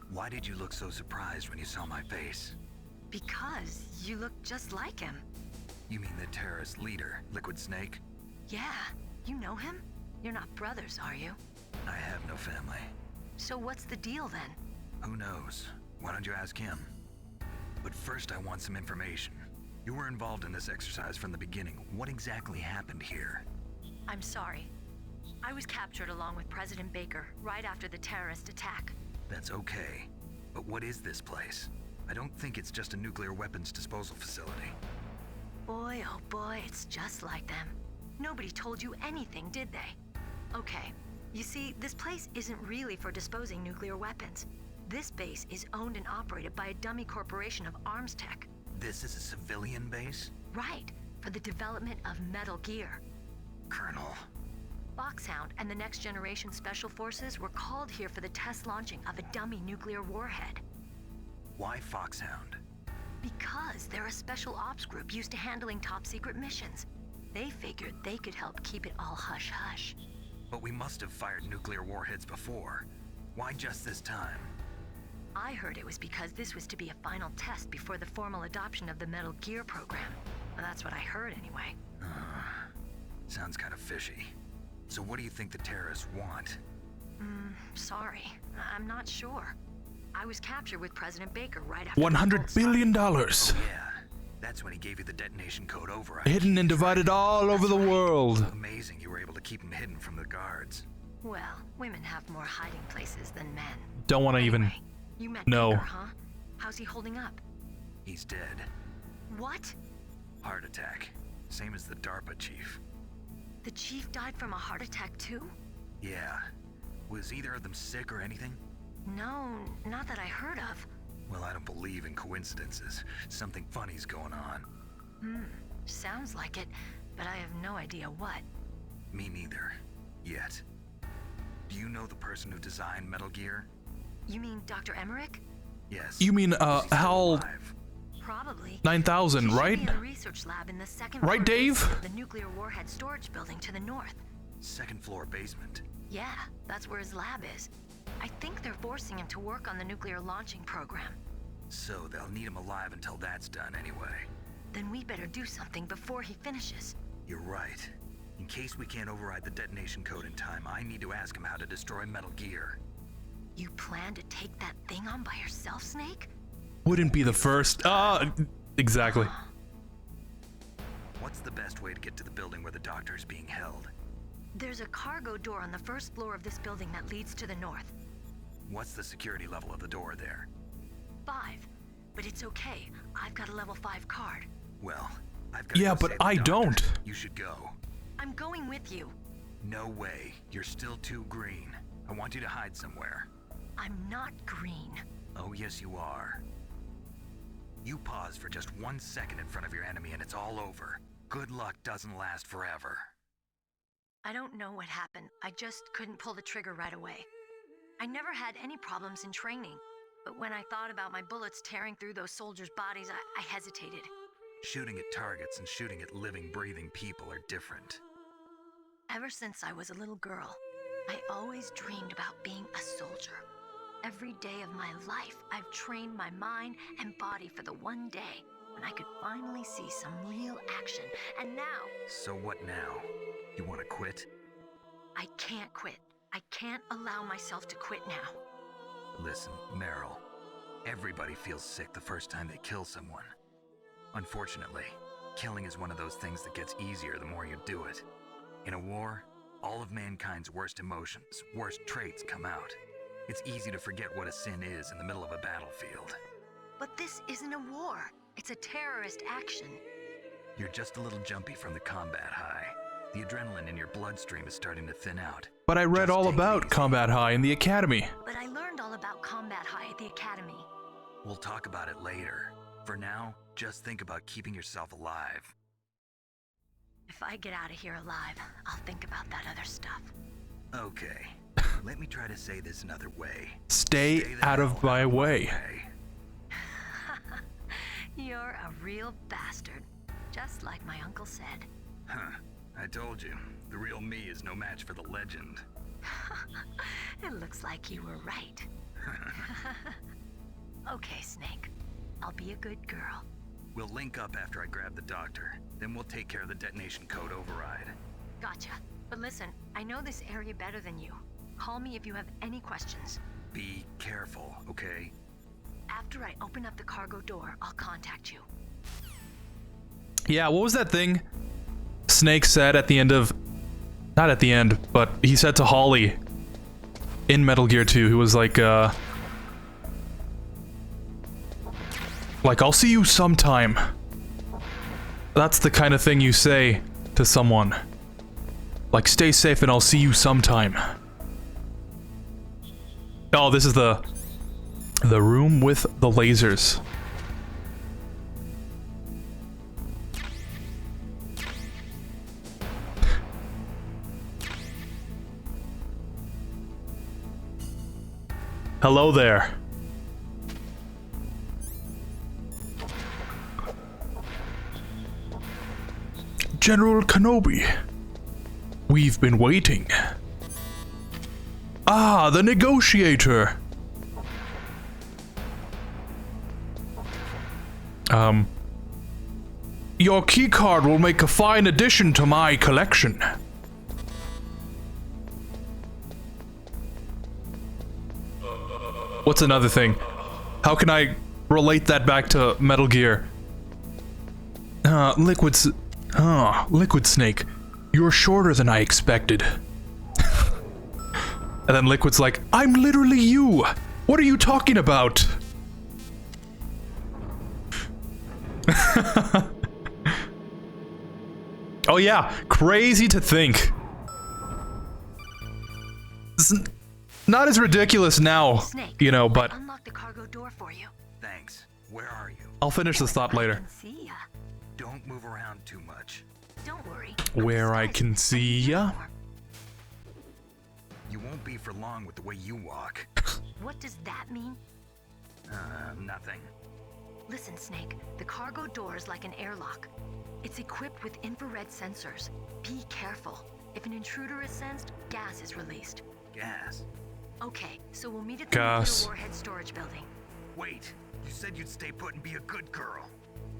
Why did you look so surprised when you saw my face? Because you look just like him. You mean the terrorist leader, Liquid Snake? Yeah, you know him? You're not brothers, are you? I have no family. So what's the deal then? Who knows? Why don't you ask him? But first I want some information. You were involved in this exercise from the beginning. What exactly happened here? I'm sorry. I was captured along with President Baker right after the terrorist attack. That's okay. But what is this place? I don't think it's just a nuclear weapons disposal facility. Boy, oh boy, it's just like them. Nobody told you anything, did they? Okay, you see, this place isn't really for disposing nuclear weapons. This base is owned and operated by a dummy corporation of arms tech. This is a civilian base? Right, for the development of Metal Gear. Colonel. Foxhound and the Next Generation Special Forces were called here for the test launching of a dummy nuclear warhead. Why Foxhound? Because they're a special ops group used to handling top secret missions. They figured they could help keep it all hush-hush. But we must have fired nuclear warheads before. Why just this time? I heard it was because this was to be a final test before the formal adoption of the Metal Gear program. Well, that's what I heard anyway. Sounds kind of fishy. So what do you think the terrorists want? Sorry. I'm not sure. I was captured with President Baker right after $100 billion. Oh yeah, that's when he gave you the detonation code override. Hidden and divided all over the world. Amazing you were able to keep him hidden from the guards. Well, women have more hiding places than men. Don't want to even You met know. Baker, huh? How's he holding up? He's dead. What? Heart attack. Same as the DARPA chief. The chief died from a heart attack too? Yeah. Was either of them sick or anything? No, not that I heard of. Well, I don't believe in coincidences. Something funny's going on. Sounds like it, but I have no idea what. Me neither. Yet. Do you know the person who designed Metal Gear? You mean Dr. Emmerich? Yes. You mean, Is he still HAL alive? Probably. 9000, She should right? be in the research lab in the second Right, floor Dave? basement of the nuclear warhead storage building to the north. Second floor basement. Yeah, that's where his lab is. I think they're forcing him to work on the nuclear launching program. So they'll need him alive until that's done anyway. Then we better do something before he finishes. You're right. In case we can't override the detonation code in time, I need to ask him how to destroy Metal Gear. You plan to take that thing on by yourself, Snake? Wouldn't be the first. Exactly. What's the best way to get to the building where the doctor is being held? There's a cargo door on the first floor of this building that leads to the north. What's the security level of the door there? 5. But it's okay. I've got a level 5 card. Well, I've got to Yeah, go but save the I doctor. don't. You should go. I'm going with you. No way. You're still too green. I want you to hide somewhere. I'm not green. Oh, yes, you are. You pause for just 1 second in front of your enemy and it's all over. Good luck doesn't last forever. I don't know what happened. I just couldn't pull the trigger right away. I never had any problems in training, but when I thought about my bullets tearing through those soldiers' bodies, I hesitated. Shooting at targets and shooting at living, breathing people are different. Ever since I was a little girl, I always dreamed about being a soldier. Every day of my life, I've trained my mind and body for the one day when I could finally see some real action. And now... So what now? You want to quit? I can't quit. I can't allow myself to quit now. Listen, Meryl. Everybody feels sick the first time they kill someone. Unfortunately, killing is one of those things that gets easier the more you do it. In a war, all of mankind's worst emotions, worst traits come out. It's easy to forget what a sin is in the middle of a battlefield. But this isn't a war. It's a terrorist action. You're just a little jumpy from the combat high. The adrenaline in your bloodstream is starting to thin out. But I read all about Combat High in the Academy. But I learned all about Combat High at the Academy. We'll talk about it later. For now, just think about keeping yourself alive. If I get out of here alive, I'll think about that other stuff. Okay. Let me try to say this another way. Stay out of my way. You're a real bastard. Just like my uncle said. Huh. I told you. The real me is no match for the legend. It looks like you were right. Okay, Snake. I'll be a good girl. We'll link up after I grab the doctor. Then we'll take care of the detonation code override. Gotcha. But listen, I know this area better than you. Call me if you have any questions. Be careful, okay? After I open up the cargo door, I'll contact you. Yeah, what was that thing Snake said at the end of... Not at the end, but he said to Holly in Metal Gear 2, he was like, I'll see you sometime. That's the kind of thing you say to someone. Like, stay safe and I'll see you sometime. Oh, this is the room with the lasers. Hello there. General Kenobi. We've been waiting. Ah, the negotiator. Your keycard will make a fine addition to my collection. What's another thing? How can I relate that back to Metal Gear? Liquid Snake. You're shorter than I expected. And then Liquid's like, I'm literally you! What are you talking about? Oh yeah, crazy to think. It's not as ridiculous now, Snake, you know, but... unlock the cargo door for you. Thanks. Where are you? I'll finish this thought later. See ya. Don't move around too much. Don't worry. Where I can see ya? You won't be for long with the way you walk. What does that mean? Nothing. Listen, Snake, the cargo door is like an airlock. It's equipped with infrared sensors. Be careful. If an intruder is sensed, gas is released. Gas? Okay, so we'll meet at the nuclear warhead storage building. Wait, you said you'd stay put and be a good girl.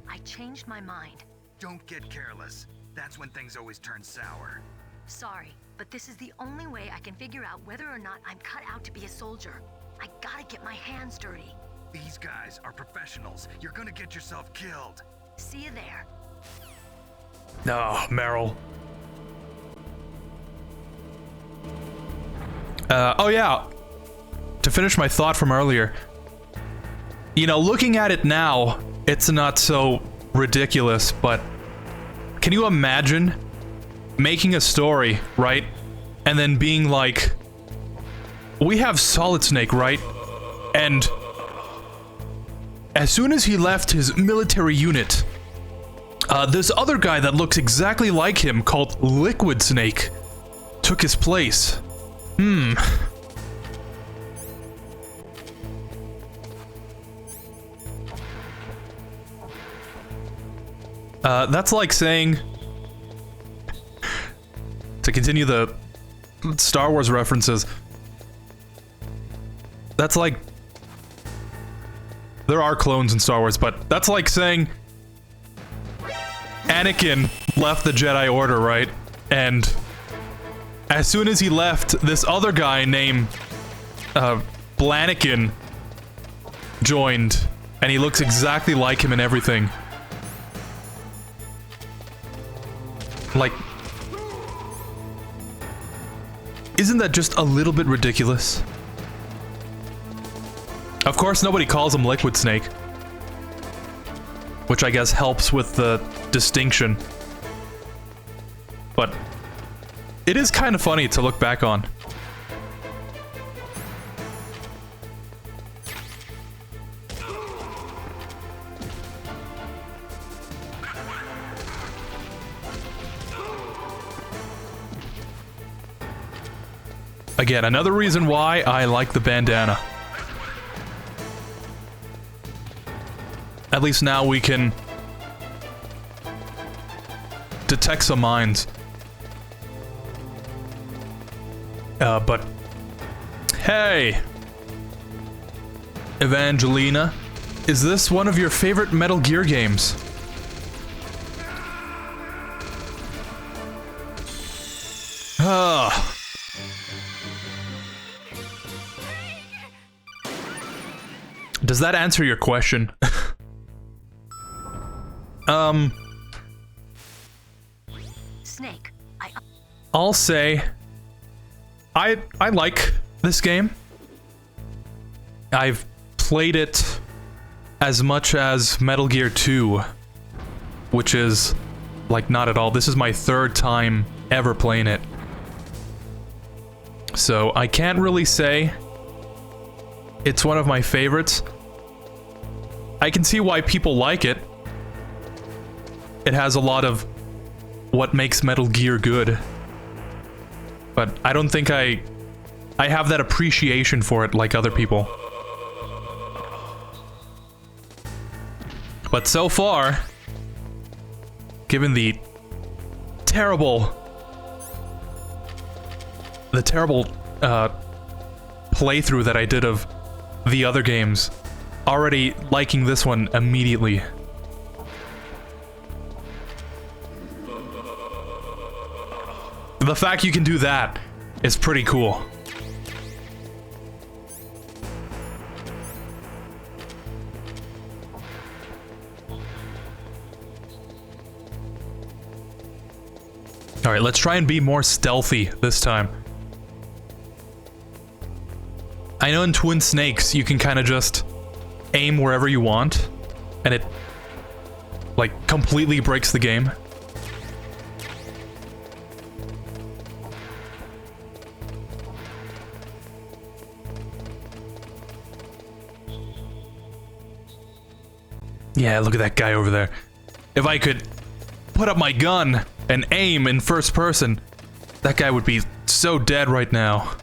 I changed my mind. Don't get careless. That's when things always turn sour. Sorry, but this is the only way I can figure out whether or not I'm cut out to be a soldier. I gotta get my hands dirty. These guys are professionals. You're gonna get yourself killed. See you there. Oh, Meryl. Oh yeah. To finish my thought from earlier. You know, looking at it now, it's not so ridiculous, but can you imagine making a story, right? And then being like, we have Solid Snake, right? And as soon as he left his military unit, this other guy that looks exactly like him, called Liquid Snake, took his place. That's like saying, to continue the Star Wars references, That's like... There are clones in Star Wars, but that's like saying... Anakin left the Jedi Order, right? And... as soon as he left, this other guy named... Blanikin... joined. And he looks exactly like him and everything. Like... Isn't that just a little bit ridiculous? Of course, nobody calls him Liquid Snake. Which I guess helps with the distinction. But it is kind of funny to look back on. Again, another reason why I like the bandana. At least now we can detect some minds. But hey, Evangelina, is this one of your favorite Metal Gear games? Does that answer your question? Snake, I'll say I like this game. I've played it as much as Metal Gear 2, which is like not at all. This is my third time ever playing it. So I can't really say it's one of my favorites. I can see why people like it. It has a lot of what makes Metal Gear good. But I don't think I have that appreciation for it like other people. But so far, given the terrible playthrough that I did of the other games, already liking this one immediately. The fact you can do that is pretty cool. Alright, let's try and be more stealthy this time. I know in Twin Snakes you can kind of just aim wherever you want, and it like completely breaks the game. Yeah, look at that guy over there. If I could put up my gun and aim in first person, that guy would be so dead right now.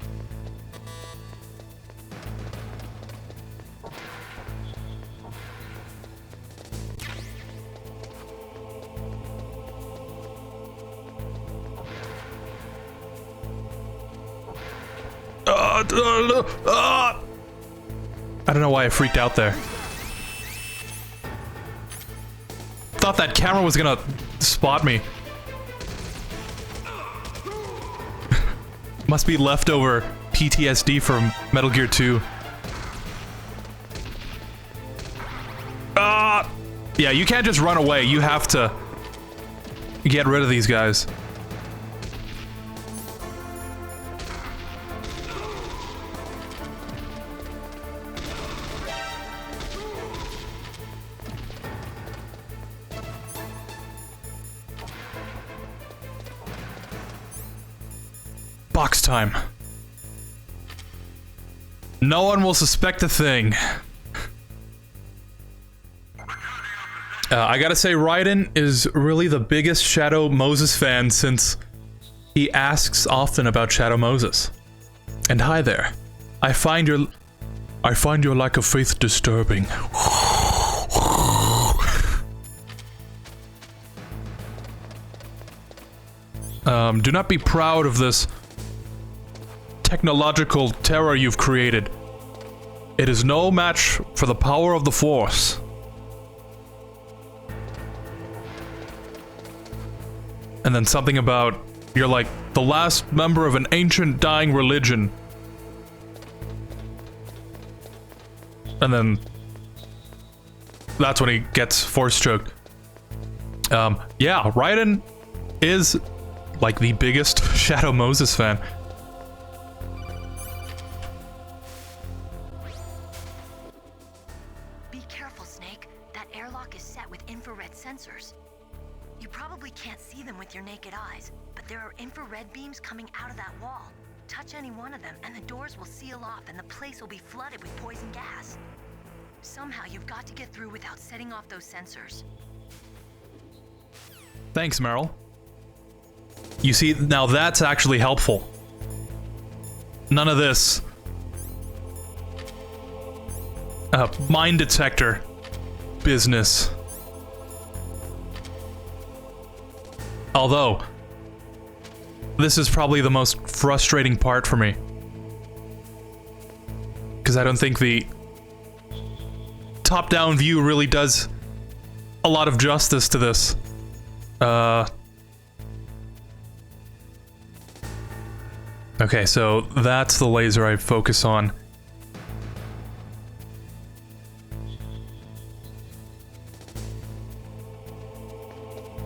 I don't know why I freaked out there. Thought that camera was gonna spot me. Must be leftover PTSD from Metal Gear 2. Yeah, you can't just run away. You have to get rid of these guys. Box time. No one will suspect a thing. I gotta say, Raiden is really the biggest Shadow Moses fan since he asks often about Shadow Moses. And hi there. I find your lack of faith disturbing. Do not be proud of this technological terror you've created. It is no match for the power of the Force. And then something about, you're like the last member of an ancient dying religion. And then that's when he gets force choked. Yeah, Raiden is like the biggest Shadow Moses fan. Be careful, Snake. That airlock is set with infrared sensors. You probably can't see them with your naked eyes, but there are infrared beams coming out of that wall. Touch any one of them, and the doors will seal off, and the place will be flooded with poison gas. Somehow, you've got to get through without setting off those sensors. Thanks, Meryl. You see, now that's actually helpful. None of this mine detector business. Although, this is probably the most frustrating part for me. Because I don't think the top-down view really does a lot of justice to this. Okay, so that's the laser I focus on.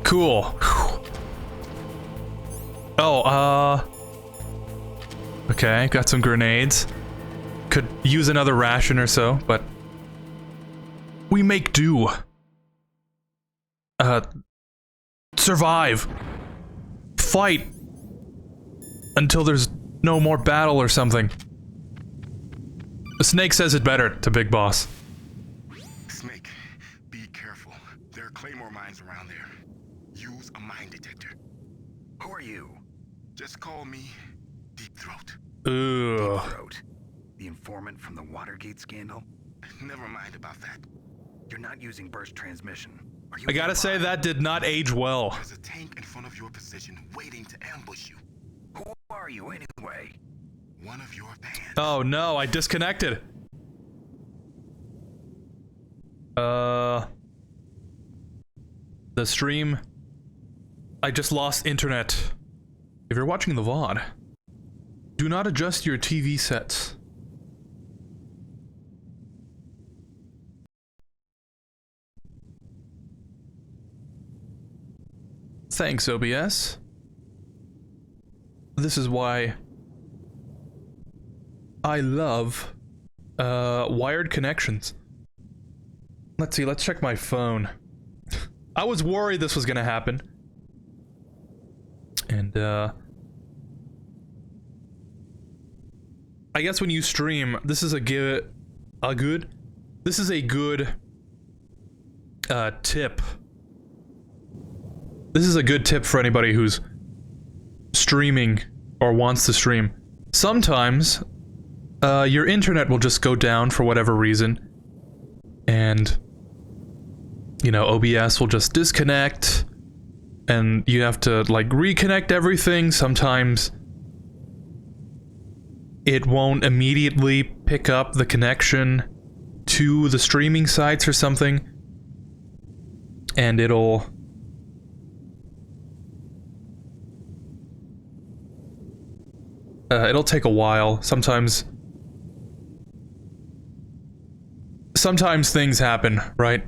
Cool. Whew. Oh, okay, got some grenades. Could use another ration or so, but we make do. Survive. Fight. Until there's no more battle or something. The Snake says it better to Big Boss. Snake, be careful. There are claymore mines around there. Use a mine detector. Who are you? Just call me Deep Throat. Ugh. Deep Throat? The informant from the Watergate scandal? Never mind about that. You're not using burst transmission. Are you I gotta say, that did not age well. There's a tank in front of your position waiting to ambush you. Who are you anyway? One of your fans. Oh no, I disconnected. The stream. I just lost internet. If you're watching the VOD, do not adjust your TV sets. Thanks, OBS. This is why I love wired connections. Let's see, let's check my phone. I was worried this was gonna happen. And I guess when you stream, this is a good tip. This is a good tip for anybody who's streaming or wants to stream. Sometimes your internet will just go down for whatever reason, and you know, OBS will just disconnect, and you have to like reconnect everything. Sometimes it won't immediately pick up the connection to the streaming sites or something, and it'll take a while. Sometimes things happen, right?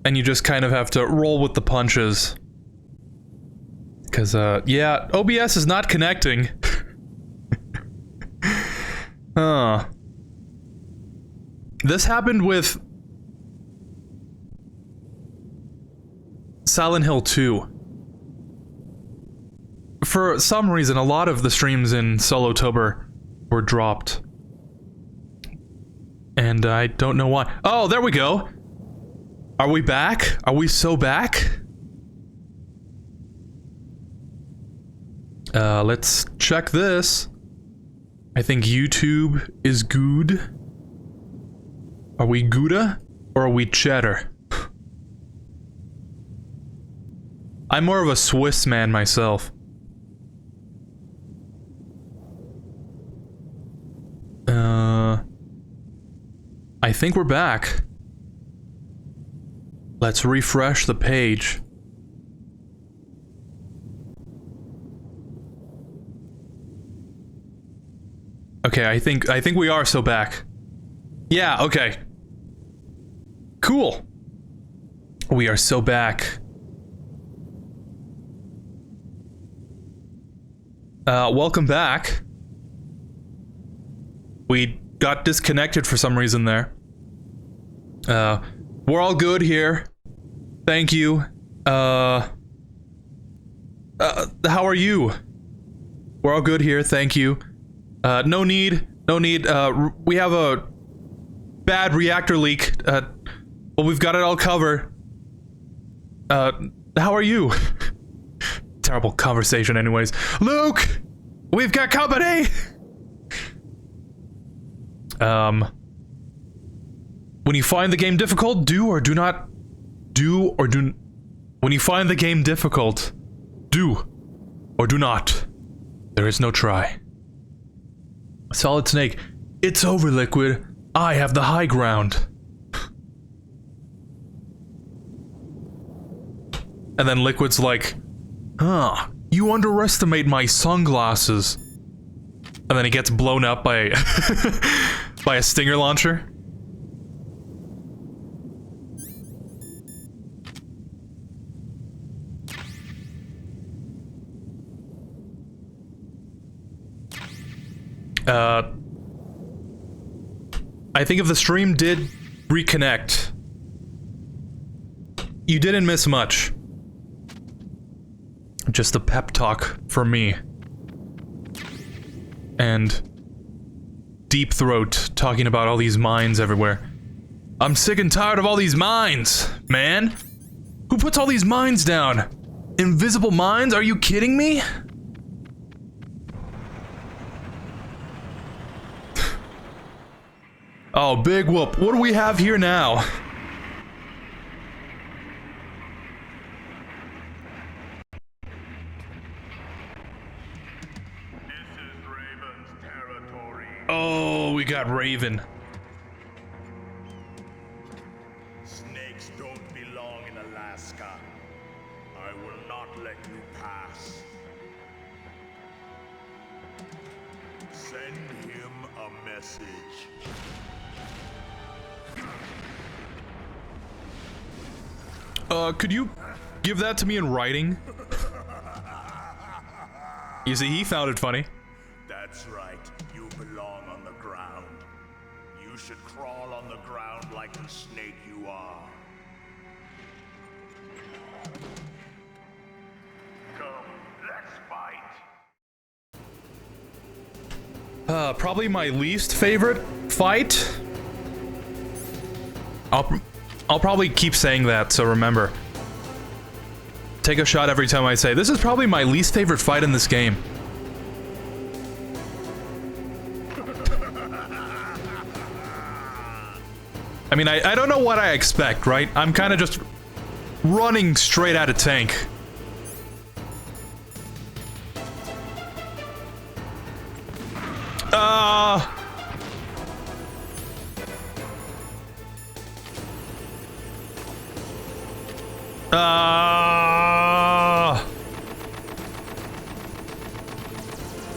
And you just kind of have to roll with the punches. Because, yeah, OBS is not connecting. Huh. This happened with Silent Hill 2. For some reason, a lot of the streams in Solotober were dropped. And I don't know why. Oh, there we go! Are we back? Are we so back? Let's check this. I think YouTube is good. Are we Gouda? Or are we cheddar? I'm more of a Swiss man myself. think we're back. Let's refresh the page. Okay, I think we are still back. Yeah, okay. Cool. We are so back. Welcome back. We got disconnected for some reason there. We're all good here. Thank you. How are you? We're all good here, thank you. No need. We have a bad reactor leak. Well, we've got it all covered. How are you? Terrible conversation anyways. Luke! We've got company! When you find the game difficult, when you find the game difficult, do or do not. There is no try. Solid Snake, it's over, Liquid. I have the high ground. And then Liquid's like, huh, you underestimate my sunglasses. And then he gets blown up by by a stinger launcher. I think if the stream did reconnect, you didn't miss much. Just a pep talk from me. And Deep Throat talking about all these mines everywhere. I'm sick and tired of all these mines, man. Who puts all these mines down? Invisible mines? Are you kidding me? Oh, big whoop. What do we have here now? Oh, we got Raven. Snakes don't belong in Alaska. I will not let you pass. Send him a message. Could you give that to me in writing? You see, he found it funny. That's right. You belong on the ground. You should crawl on the ground like the snake you are. Come, let's fight. Probably my least favorite fight. I'll probably keep saying that, so remember. Take a shot every time I say, this is probably my least favorite fight in this game. I mean, I don't know what I expect, right? I'm kind of just running straight at a tank.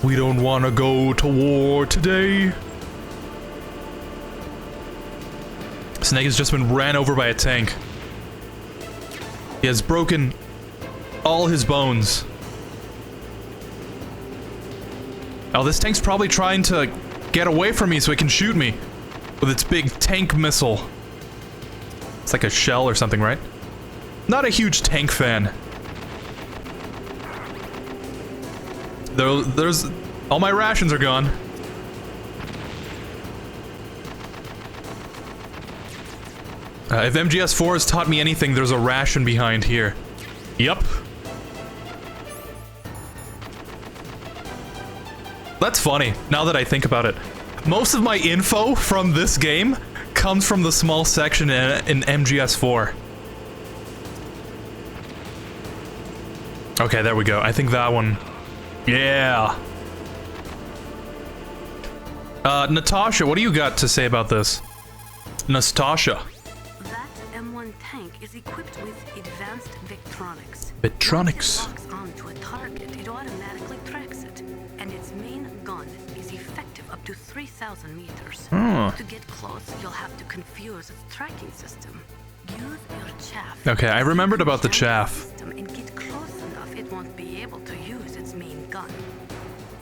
We don't want to go to war today. Snake has just been ran over by a tank. He has broken all his bones. Oh, this tank's probably trying to get away from me so it can shoot me with its big tank missile. It's like a shell or something, right? Not a huge tank fan. There's... all my rations are gone. If MGS4 has taught me anything, there's a ration behind here. Yup. That's funny, now that I think about it. Most of my info from this game comes from the small section in MGS4. Okay, there we go. I think that one... yeah. Natasha, what do you got to say about this? Nastasha. That M1 tank is equipped with advanced Victronics. Victronics. Once it locks onto a target, it automatically tracks it. And its main gun is effective up to 3,000 meters. To get close, you'll have to confuse its tracking system. Use your chaff. Okay, I remembered about the chaff. And get close enough, it won't be able to use its main gun.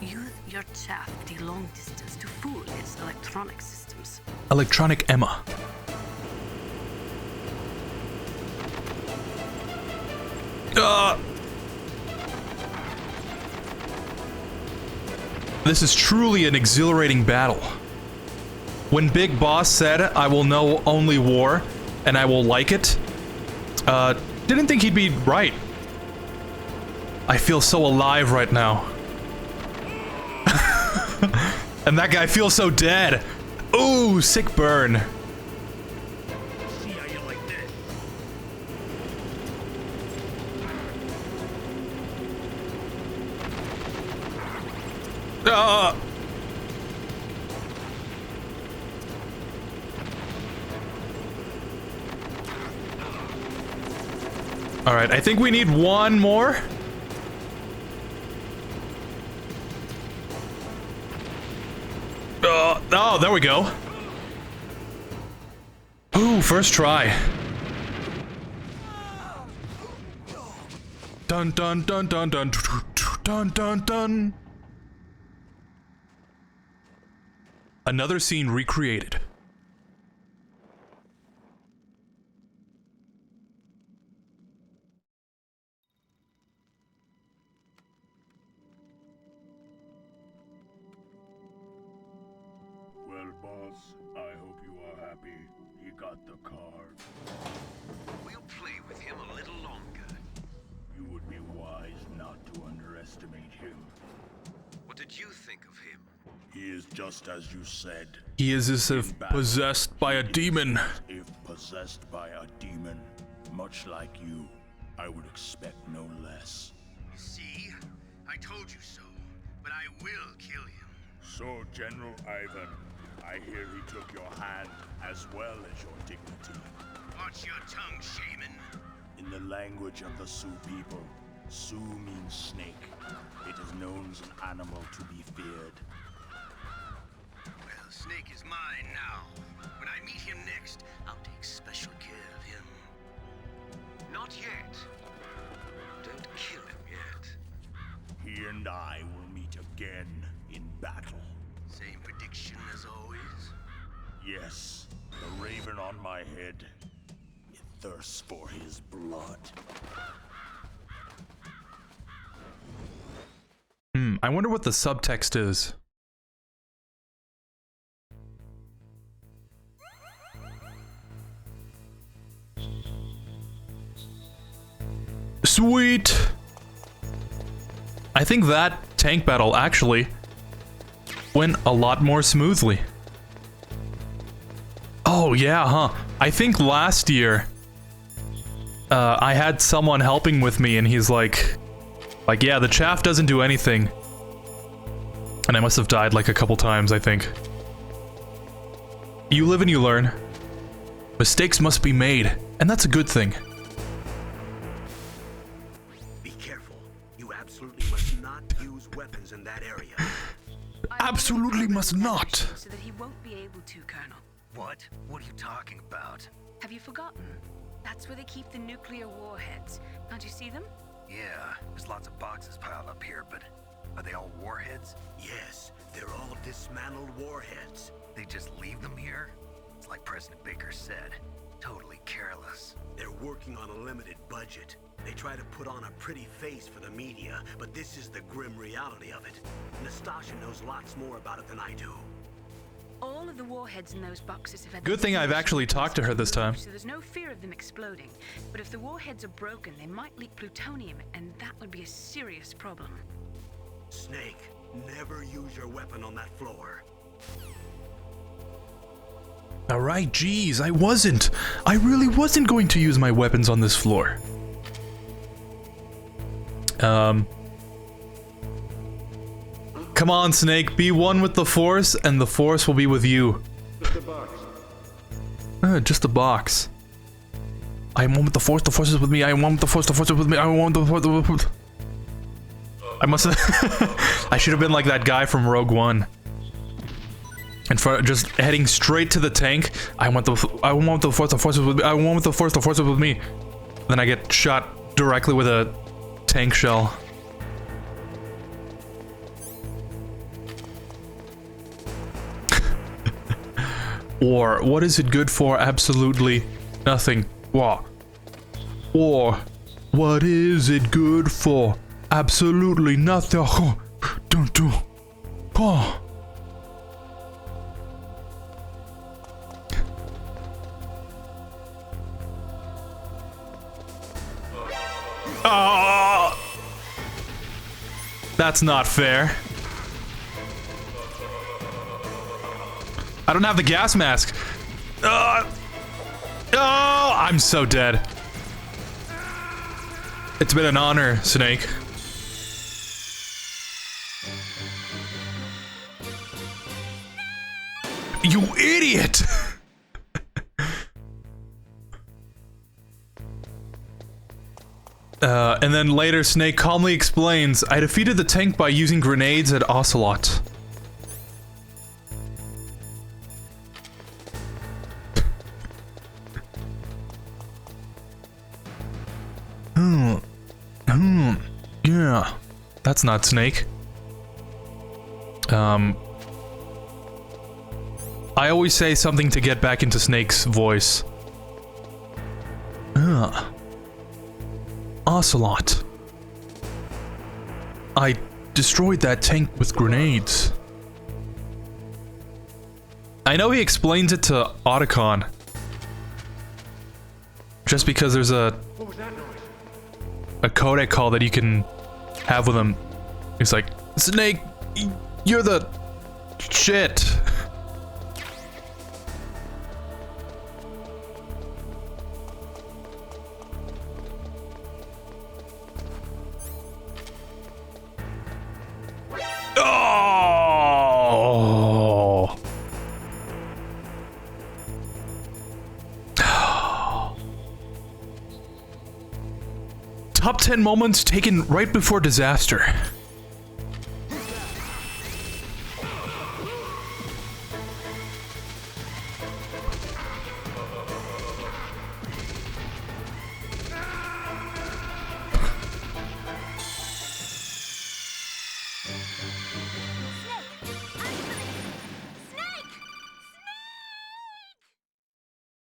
Use your chaff at a long distance to fool its electronic systems. Electronic Emma. This is truly an exhilarating battle. When Big Boss said, I will know only war, and I will like it, didn't think he'd be right. I feel so alive right now. And that guy feels so dead. Ooh, sick burn. See how you like this? Alright, I think we need one more. Oh, there we go. Ooh, first try. Dun dun dun dun dun dun dun dun. Another scene recreated. Well, boss, I hope you are happy. He got the card. We'll play with him a little longer. You would be wise not to underestimate him. What did you think of him? He is just as you said. He is as if possessed by a demon. If possessed by a demon, much like you, I would expect no less. See? I told you so, but I will kill him. So, General Ivan, I hear he took your hand as well as your dignity. Watch your tongue, shaman. In the language of the Sioux people, Sioux means snake. It is known as an animal to be feared. Well, Snake is mine now. When I meet him next, I'll take special care of him. Not yet. Don't kill him yet. He and I will meet again in battle. Same prediction as always? Yes, the raven on my head. It thirsts for his blood. I wonder what the subtext is. Sweet! I think that tank battle actually went a lot more smoothly. Oh yeah, huh. I think last year I had someone helping with me and he's like, yeah, the chaff doesn't do anything. And I must have died like a couple times, I think. You live and you learn. Mistakes must be made, and that's a good thing. Be careful. You absolutely must not use weapons in that area. Absolutely must not. So that he won't be able to, Colonel. What? What are you talking about? Have you forgotten? That's where they keep the nuclear warheads. Can't you see them? Yeah, there's lots of boxes piled up here, but are they all warheads? Yes, they're all dismantled warheads. They just leave them here? It's like President Baker said, totally careless. They're working on a limited budget. They try to put on a pretty face for the media, but this is the grim reality of it. Nastasha knows lots more about it than I do. All of the warheads in those boxes have had... Good thing I've actually talked to her this time. So there's no fear of them exploding. But if the warheads are broken, they might leak plutonium, and that would be a serious problem. Snake, never use your weapon on that floor. Alright, geez, I really wasn't going to use my weapons on this floor. Come on, Snake, be one with the Force, and the Force will be with you. The box. Just a box. I am one with the force is with me, I am one with the force is with me, I am one with the force. I must have... I should have been like that guy from Rogue One. In front, just heading straight to the tank. I want the force is with me, I want the force is with me. Then I get shot directly with a tank shell. War. What is it good for? Absolutely nothing. War. War. What is it good for? Absolutely nothing. Don't do. Oh. That's not fair. I don't have the gas mask. Oh, I'm so dead. It's been an honor, Snake. You idiot! And then later Snake calmly explains, I defeated the tank by using grenades at Ocelot. Yeah. That's not Snake. I always say something to get back into Snake's voice. Ocelot. I destroyed that tank with grenades. I know he explains it to Otacon. Just because there's a codec call that you can have with him. He's like, Snake, you're the shit. Oh. Top 10 moments taken right before disaster.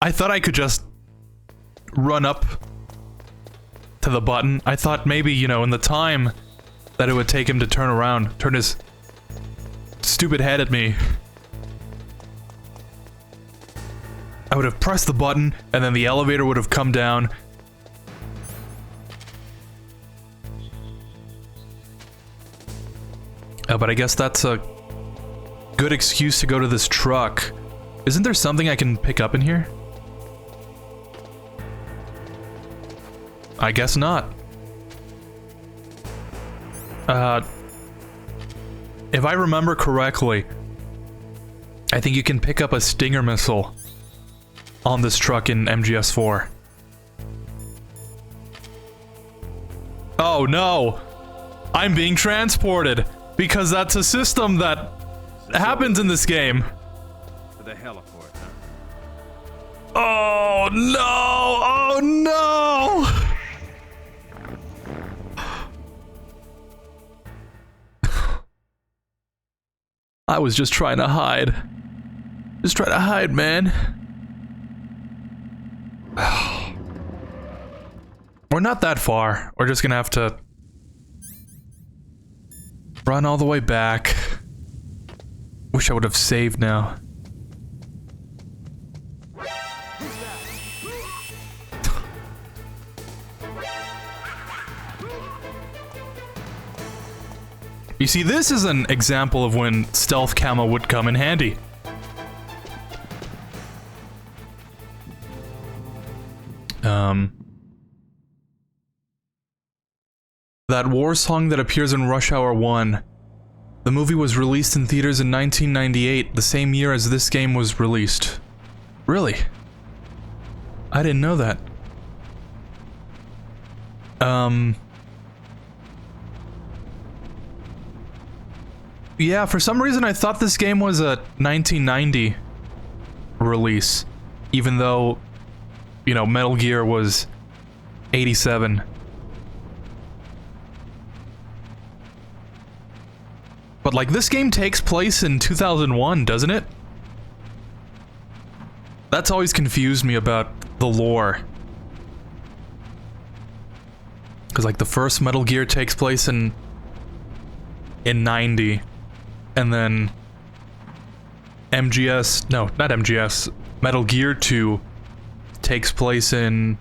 I thought I could just run up to the button. I thought maybe, you know, in the time that it would take him to turn around, turn his stupid head at me, I would have pressed the button and then the elevator would have come down. But I guess that's a good excuse to go to this truck. Isn't there something I can pick up in here? I guess not. If I remember correctly, I think you can pick up a Stinger missile on this truck in MGS4. Oh no! I'm being transported! Because that's a system that happens in this game. To the heliport, huh? Oh no! Oh no! I was just trying to hide. Just trying to hide, man. We're not that far. We're just gonna have to run all the way back. Wish I would have saved now. You see, this is an example of when stealth camo would come in handy. That war song that appears in Rush Hour 1. The movie was released in theaters in 1998, the same year as this game was released. Really? I didn't know that. Yeah, for some reason I thought this game was a 1990 release, even though, you know, Metal Gear was 87. But like, this game takes place in 2001, doesn't it? That's always confused me about the lore. Because like, the first Metal Gear takes place in 90. And then MGS, no, not MGS, Metal Gear 2 takes place in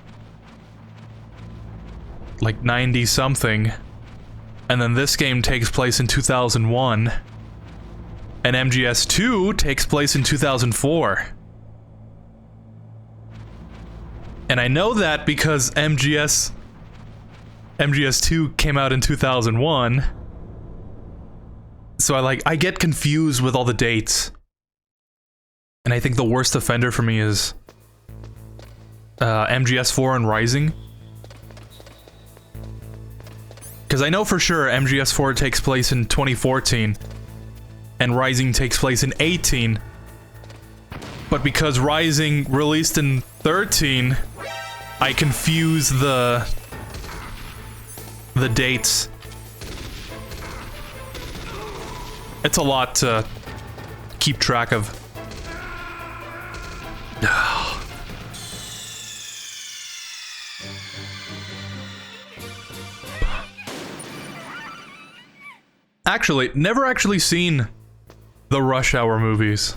like 90 something. And then this game takes place in 2001. And MGS 2 takes place in 2004. And I know that because MGS 2 came out in 2001. So I get confused with all the dates. And I think the worst offender for me is MGS 4 and Rising. Because I know for sure MGS 4 takes place in 2014 and Rising takes place in 18. But because Rising released in 13, I confuse the dates. It's a lot to keep track of. Actually, never actually seen the Rush Hour movies.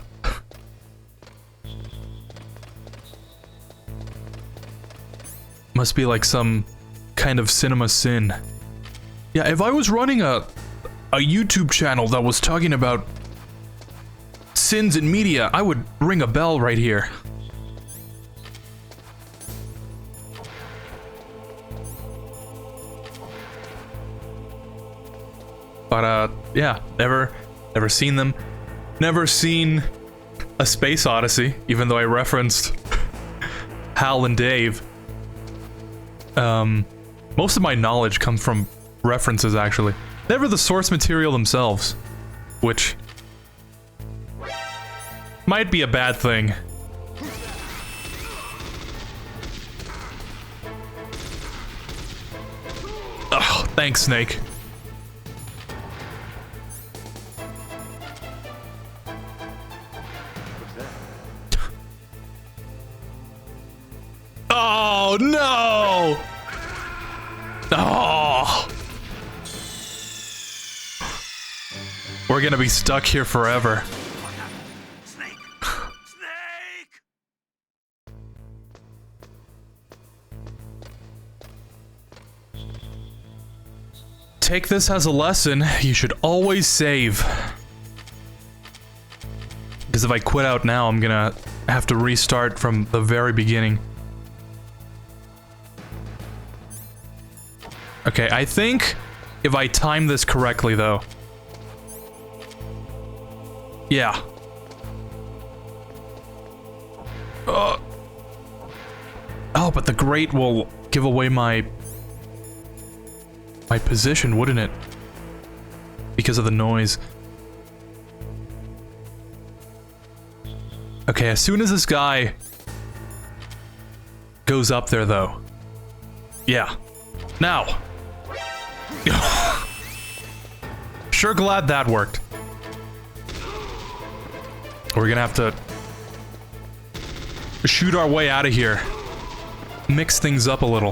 Must be like some kind of cinema sin. Yeah, if I was running a YouTube channel that was talking about sins in media, I would ring a bell right here. But yeah, never seen them. Never seen A Space Odyssey, even though I referenced Hal and Dave. Most of my knowledge comes from references, actually. Never the source material themselves, which might be a bad thing. Oh, thanks, Snake. Oh, no! Oh! We're gonna be stuck here forever. Snake! Snake! Take this as a lesson. You should always save. Because if I quit out now, I'm gonna have to restart from the very beginning. Okay, I think if I time this correctly, though. Yeah. Oh, but the grate will give away my position, wouldn't it? Because of the noise. Okay, as soon as this guy goes up there, though. Yeah. Now. Sure glad that worked. We're gonna have to shoot our way out of here. Mix things up a little.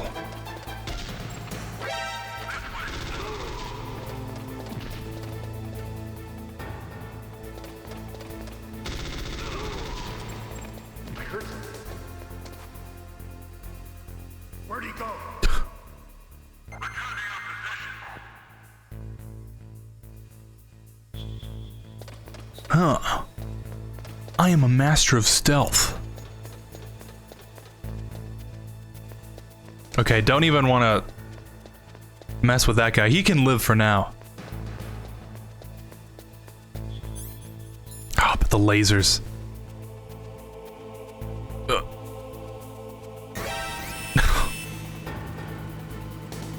Where'd he go? Huh. I am a master of stealth. Okay, don't even want to mess with that guy. He can live for now. Oh, but the lasers.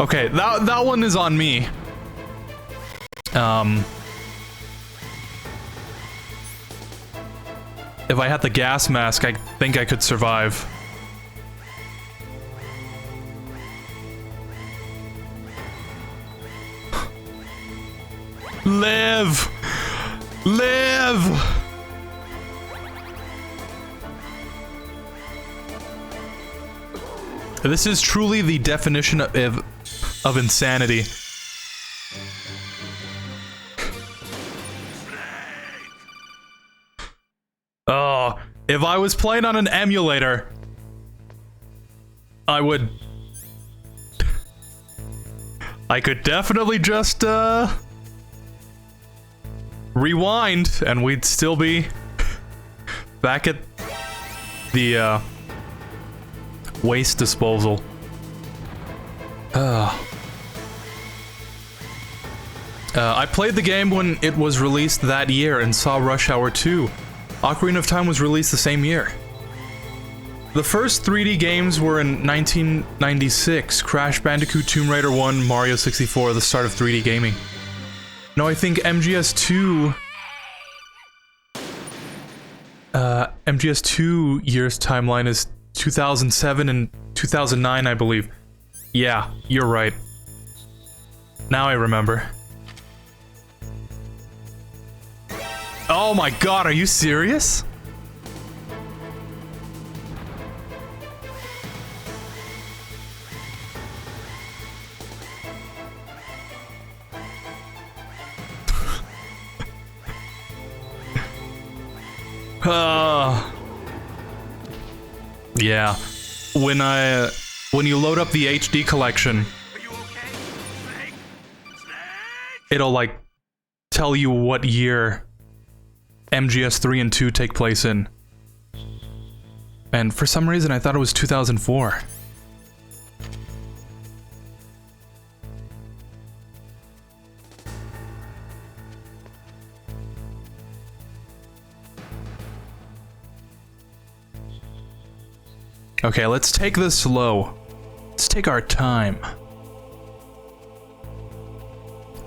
Okay, that one is on me. If I had the gas mask, I think I could survive. Live! Live! This is truly the definition of insanity. Oh, if I was playing on an emulator, I could definitely just, rewind, and we'd still be back at the, waste disposal. I played the game when it was released that year and saw Rush Hour 2. Ocarina of Time was released the same year. The first 3D games were in 1996, Crash Bandicoot, Tomb Raider 1, Mario 64, the start of 3D gaming. No, I think MGS2 years timeline is 2007 and 2009, I believe. Yeah, you're right. Now I remember. Oh my god, are you serious? Yeah. When you load up the HD collection, it'll like tell you what year MGS 3 and 2 take place in. And for some reason I thought it was 2004. Okay, let's take this slow. Let's take our time.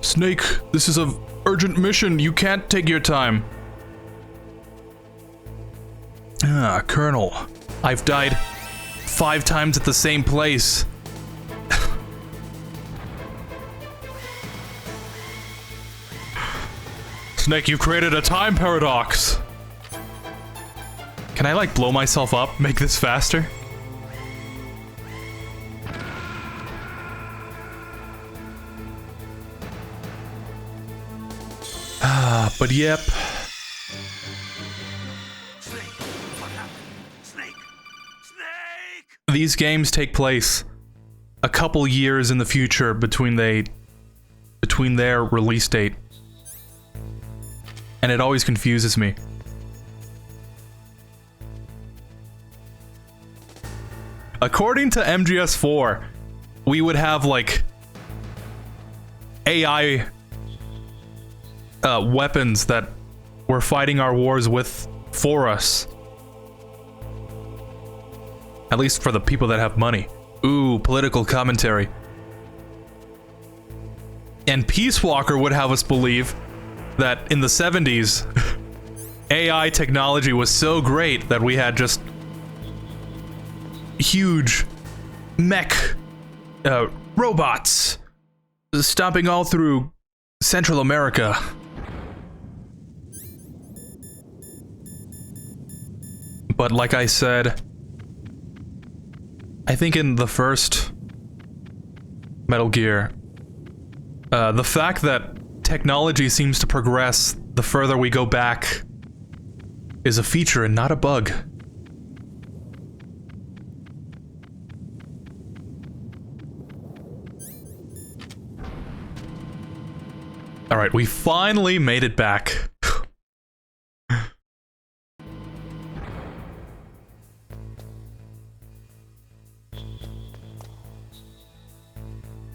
Snake, this is an urgent mission. You can't take your time. Ah, Colonel. I've died 5 times at the same place. Snake, you've created a time paradox. Can I, like, blow myself up? Make this faster? But yep. These games take place a couple years in the future between their release date. And it always confuses me. According to MGS4, we would have like AI weapons that we're fighting our wars with for us. At least for the people that have money. Ooh, political commentary. And Peace Walker would have us believe that in the 70s, AI technology was so great that we had just huge mech robots stomping all through Central America. But like I said, I think in the first Metal Gear, the fact that technology seems to progress the further we go back is a feature and not a bug. Alright, we finally made it back.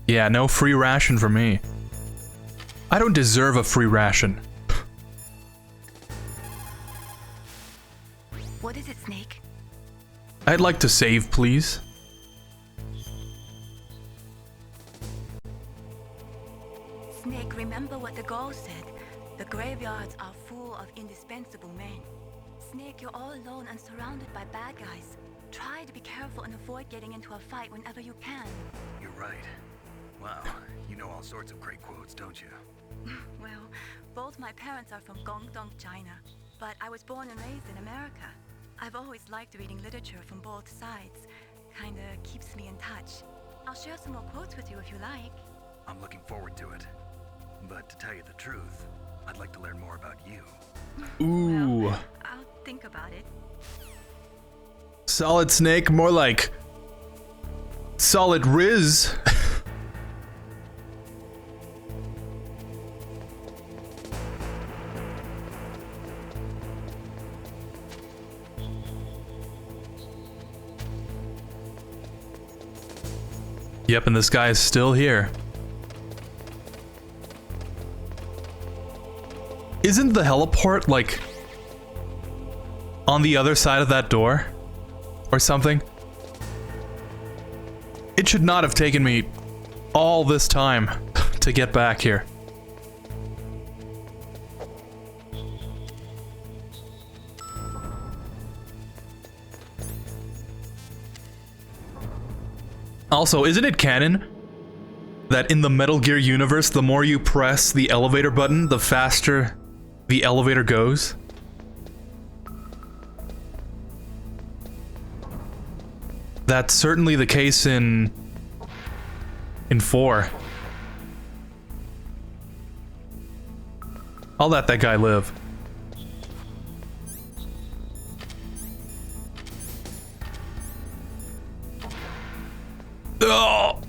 Yeah, no free ration for me. I don't deserve a free ration. What is it, Snake? I'd like to save, please. Snake, remember what the girl said. The graveyards are full of indispensable men. Snake, you're all alone and surrounded by bad guys. Try to be careful and avoid getting into a fight whenever you can. You're right. Wow, you know all sorts of great quotes, don't you? Well, both my parents are from Guangdong, China, but I was born and raised in America. I've always liked reading literature from both sides. Kinda keeps me in touch. I'll share some more quotes with you if you like. I'm looking forward to it. But to tell you the truth, I'd like to learn more about you. Ooh. Well, I'll think about it. Solid Snake, more like Solid Riz. Yep, and this guy is still here. Isn't the heliport, like, on the other side of that door? Or something? It should not have taken me all this time to get back here. Also, isn't it canon that in the Metal Gear universe, the more you press the elevator button, the faster the elevator goes? That's certainly the case in 4. I'll let that guy live. Oh!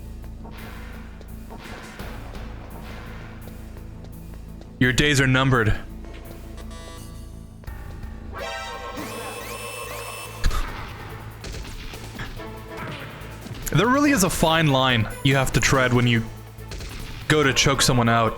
Your days are numbered. There really is a fine line you have to tread when you go to choke someone out.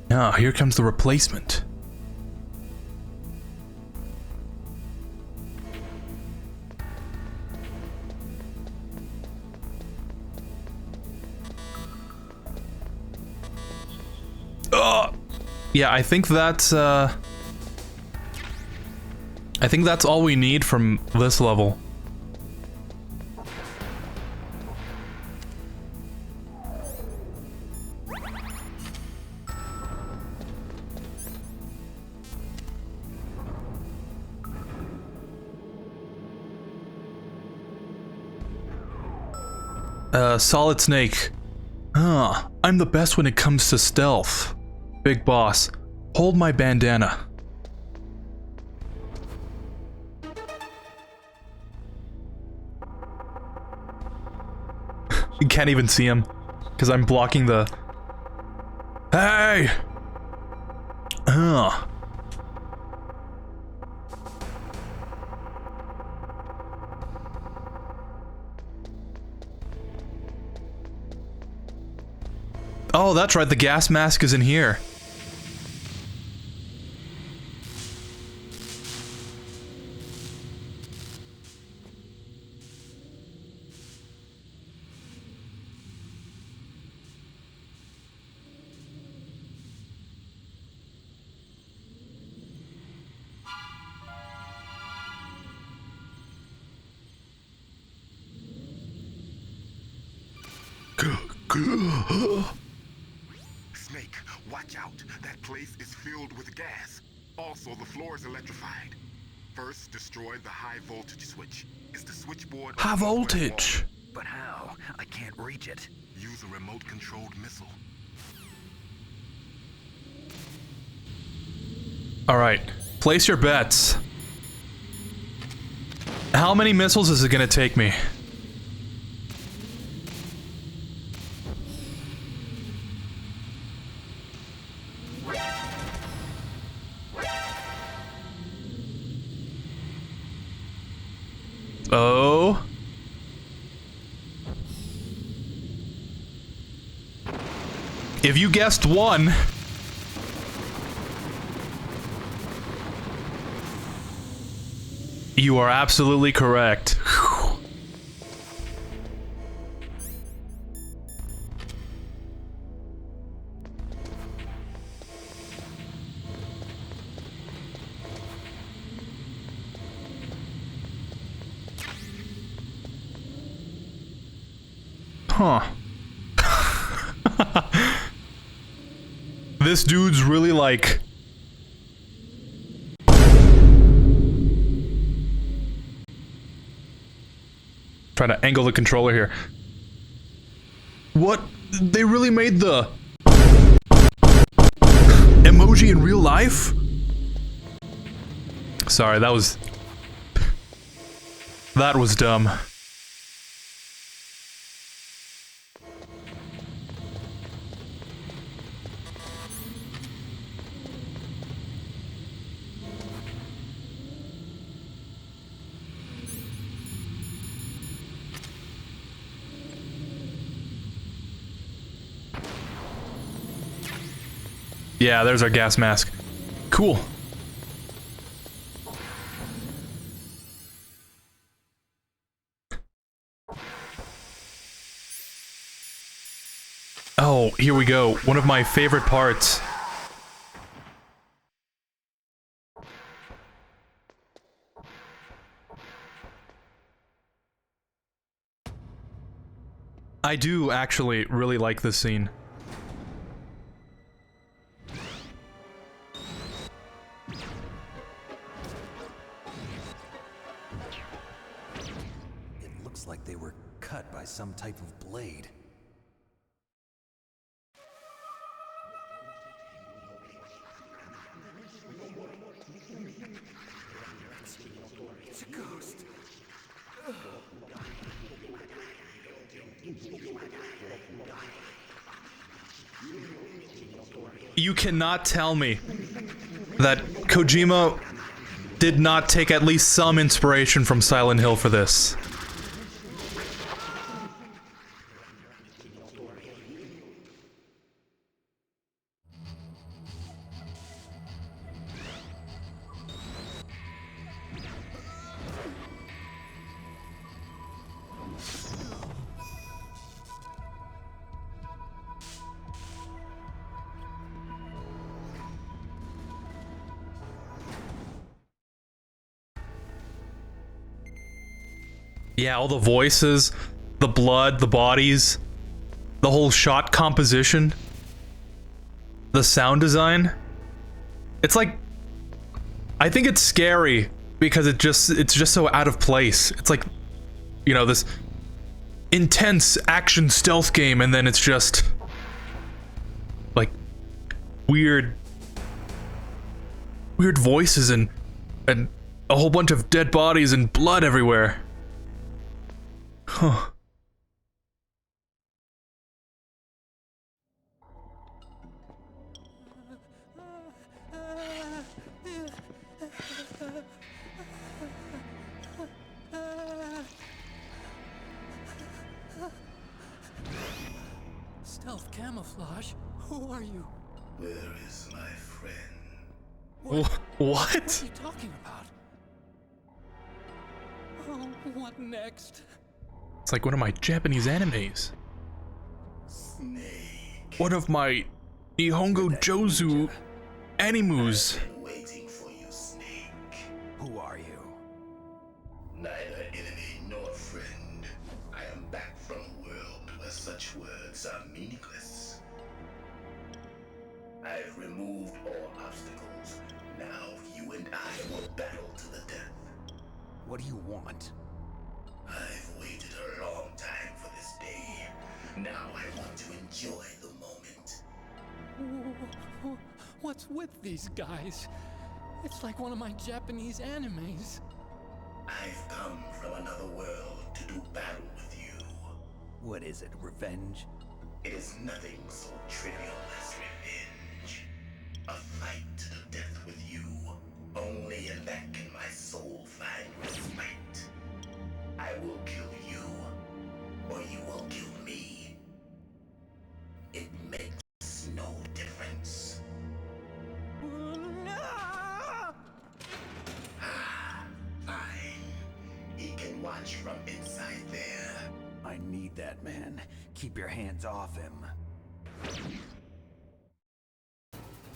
Ah, here comes the replacement. Yeah, I think that's all we need from this level. Solid Snake. I'm the best when it comes to stealth. Big boss, hold my bandana. You can't even see him, because I'm blocking the... Hey! Oh, that's right, the gas mask is in here. Snake, watch out. That place is filled with gas. Also, the floor is electrified. First, destroy the high voltage switch. It's the switchboard. High voltage. But how? I can't reach it. Use a remote-controlled missile. Alright, place your bets. How many missiles is it gonna take me? Oh. If you guessed 1... you are absolutely correct. Whew. Huh. This dude's really like... trying to angle the controller here. What? They really made the... emoji in real life? Sorry, that was... that was dumb. Yeah, there's our gas mask. Cool. Oh, here we go. One of my favorite parts. I do actually really like this scene. It looks like they were cut by some type of blade. It's a ghost. You cannot tell me that Kojima did not take at least some inspiration from Silent Hill for this. Yeah, all the voices, the blood, the bodies, the whole shot composition, the sound design. It's like, I think it's scary because it's just so out of place. It's like, you know, this intense action stealth game, and then it's just like weird voices and a whole bunch of dead bodies and blood everywhere. Huh. Stealth camouflage? Who are you? Where is my friend? What? What are you talking about? Oh, what next? It's like one of my Japanese animes. Snake. One of my Nihongo Jozu animus. I've been waiting for you, Snake. Who are you? Neither enemy nor friend. I am back from a world where such words are meaningless. I've removed all obstacles. Now you and I will battle to the death. What do you want? I've waited a long time for this day. Now I want to enjoy the moment. What's with these guys? It's like one of my Japanese animes. I've come from another world to do battle with you. What is it, revenge? It is nothing so trivial as revenge. A fight to the death with you. Only in that can my soul find respite. I will kill you, or you will kill me. It makes need that man. Keep your hands off him.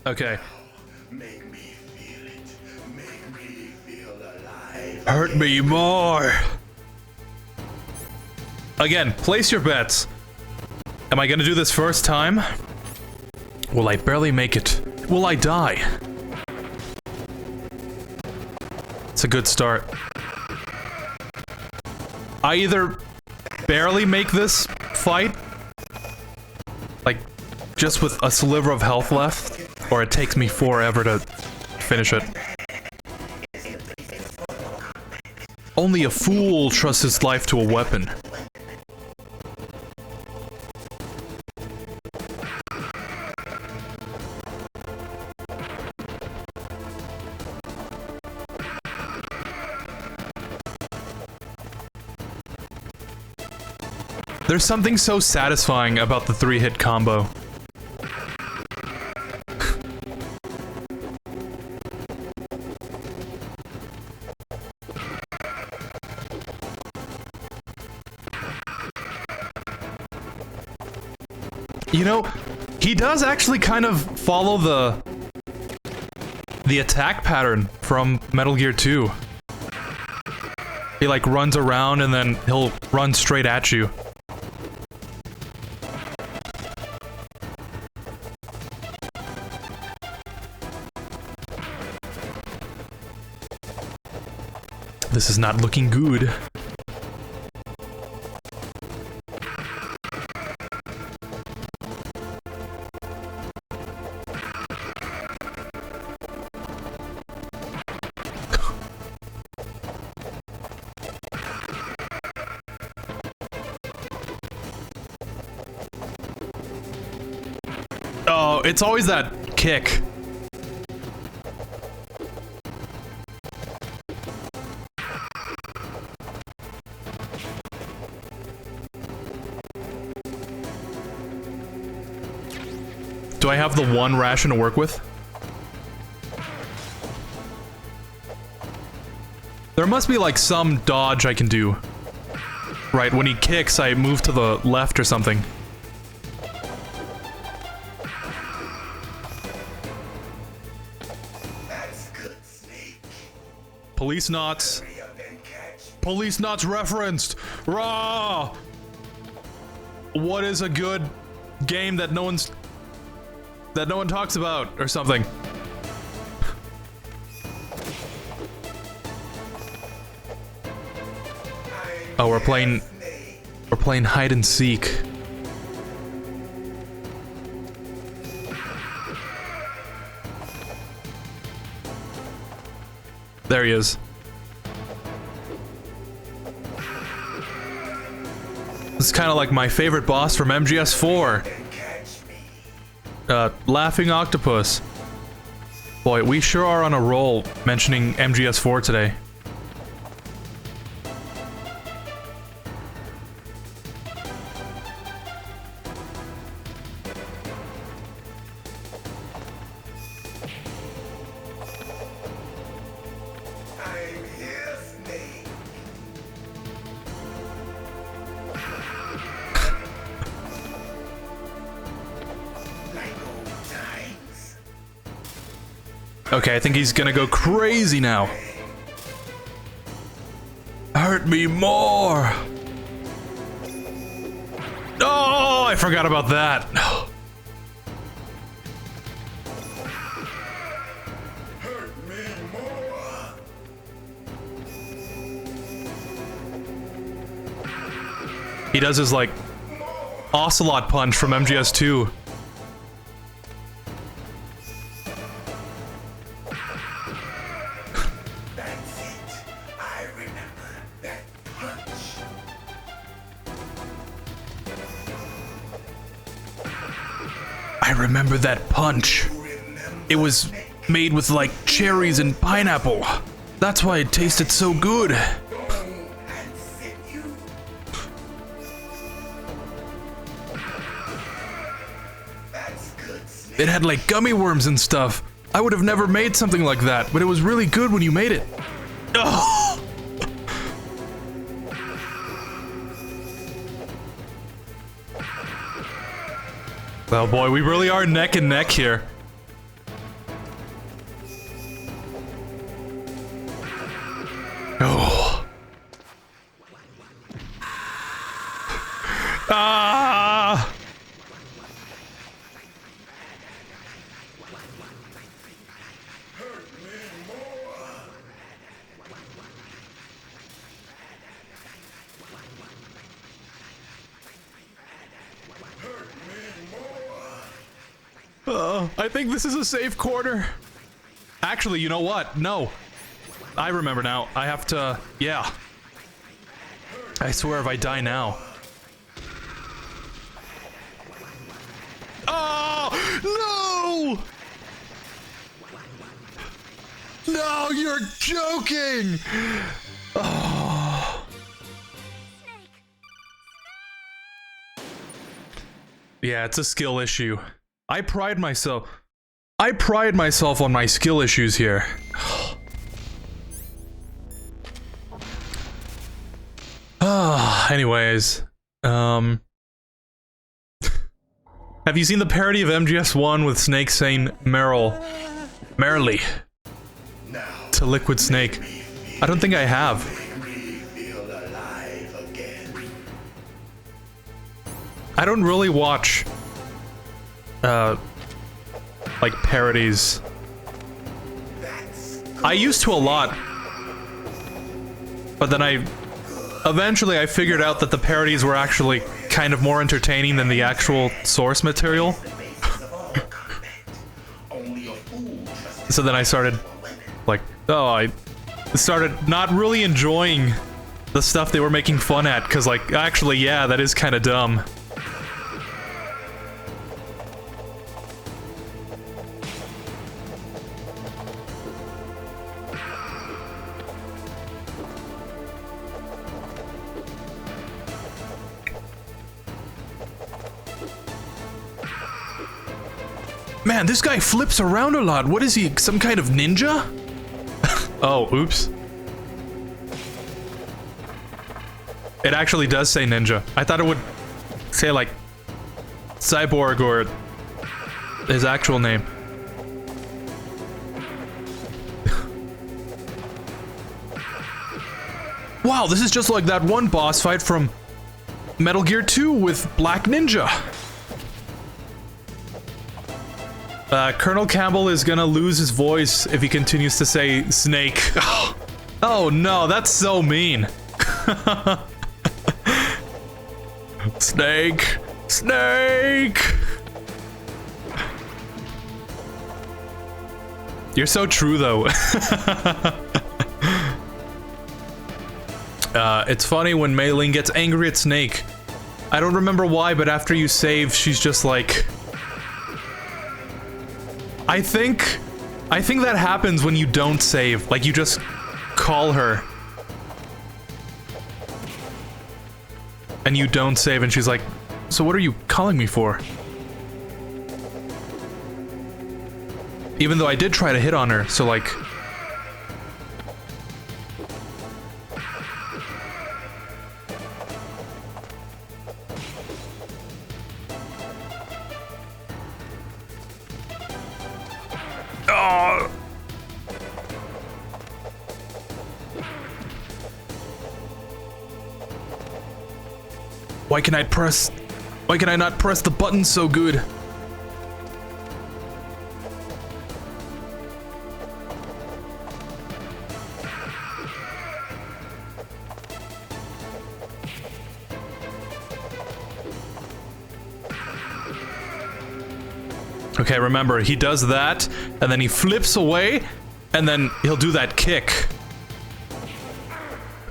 Okay. Make me feel it. Make me feel alive. Hurt me more. Again, place your bets. Am I gonna do this first time? Will I barely make it? Will I die? It's a good start. I either barely make this fight, like just with a sliver of health left, or it takes me forever to finish it. Only a fool trusts his life to a weapon. There's something so satisfying about the 3-hit combo. You know, he does actually kind of follow the attack pattern from Metal Gear 2. He like runs around and then he'll run straight at you. This is not looking good. Oh, it's always that kick. Do I have the one ration to work with? There must be like some dodge I can do. Right, when he kicks, I move to the left or something. That's good, Snake. Police knots. Police knots referenced. Raw. What is a good game that no one talks about or something? Oh, we're playing hide and seek. There he is. This is kind of like my favorite boss from MGS4. Laughing Octopus. Boy, we sure are on a roll mentioning MGS4 today. Okay, I think he's gonna go crazy now. Hurt me more. Oh, I forgot about that. Hurt me more. He does his like Ocelot punch from MGS2. I remember that punch. It was made with like cherries and pineapple. That's why it tasted so good. It had like gummy worms and stuff. I would have never made something like that, but it was really good when you made it. Oh! Oh boy, we really are neck and neck here. Oh. Ah! I think this is a safe corner. Actually, you know what? No. I remember now. I have to... Yeah. I swear if I die now... Oh! No! No, you're joking! Oh. Yeah, it's a skill issue. I pride myself on my skill issues here. Anyways, have you seen the parody of MGS1 with Snake saying Merrily to Liquid Snake? I don't think I have. I don't really watch like parodies. I used to a lot, but then eventually I figured out that the parodies were actually kind of more entertaining than the actual source material. So then I started like, I started not really enjoying the stuff they were making fun at, because like, actually, yeah, that is kind of dumb. Man, this guy flips around a lot. What is he, some kind of ninja? Oh, oops. It actually does say ninja. I thought it would say like cyborg or his actual name. Wow, this is just like that one boss fight from Metal Gear 2 with Black Ninja. Colonel Campbell is gonna lose his voice if he continues to say Snake. Oh no, that's so mean. Snake! Snake! You're so true though. It's funny when Mei Ling gets angry at Snake. I don't remember why, but after you save, she's just like... I think that happens when you don't save. Like, you just call her. And you don't save, and she's like, so what are you calling me for? Even though I did try to hit on her, so like... Oh! Why can I not press the button so good? Okay, remember, he does that, and then he flips away, and then he'll do that kick.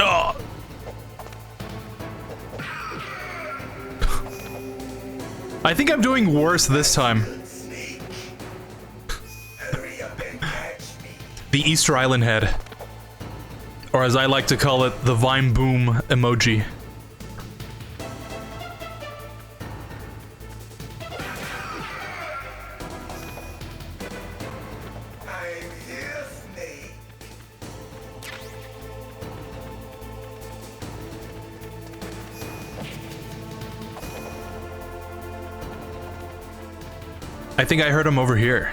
Oh. I think I'm doing worse this time. The Easter Island head. Or as I like to call it, the Vine Boom emoji. I think I heard him over here.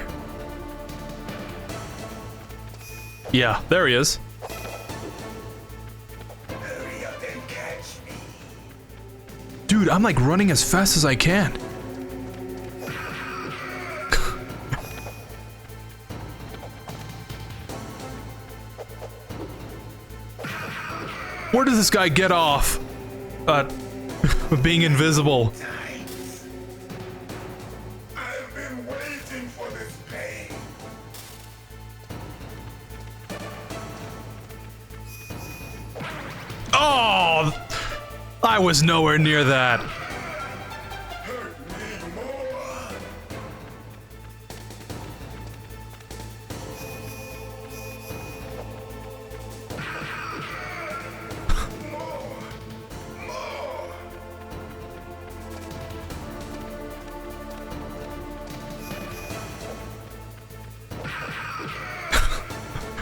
Yeah, there he is. Hurry up and catch me. Dude, I'm like running as fast as I can. Where does this guy get off? Being invisible. I've been waiting for this pain. Oh! I was nowhere near that. Hurt me more.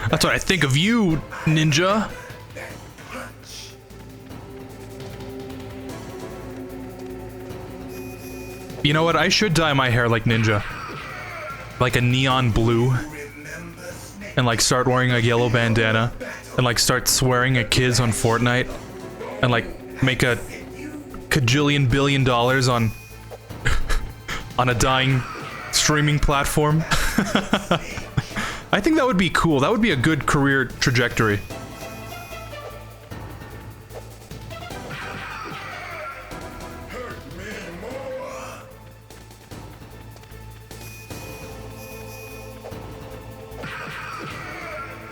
That's what I think of you, ninja. You know what? I should dye my hair like Ninja. Like a neon blue. And like start wearing a yellow bandana. And like start swearing at kids on Fortnite. And like make a cajillion billion dollars on on a dying streaming platform. I think that would be cool. That would be a good career trajectory.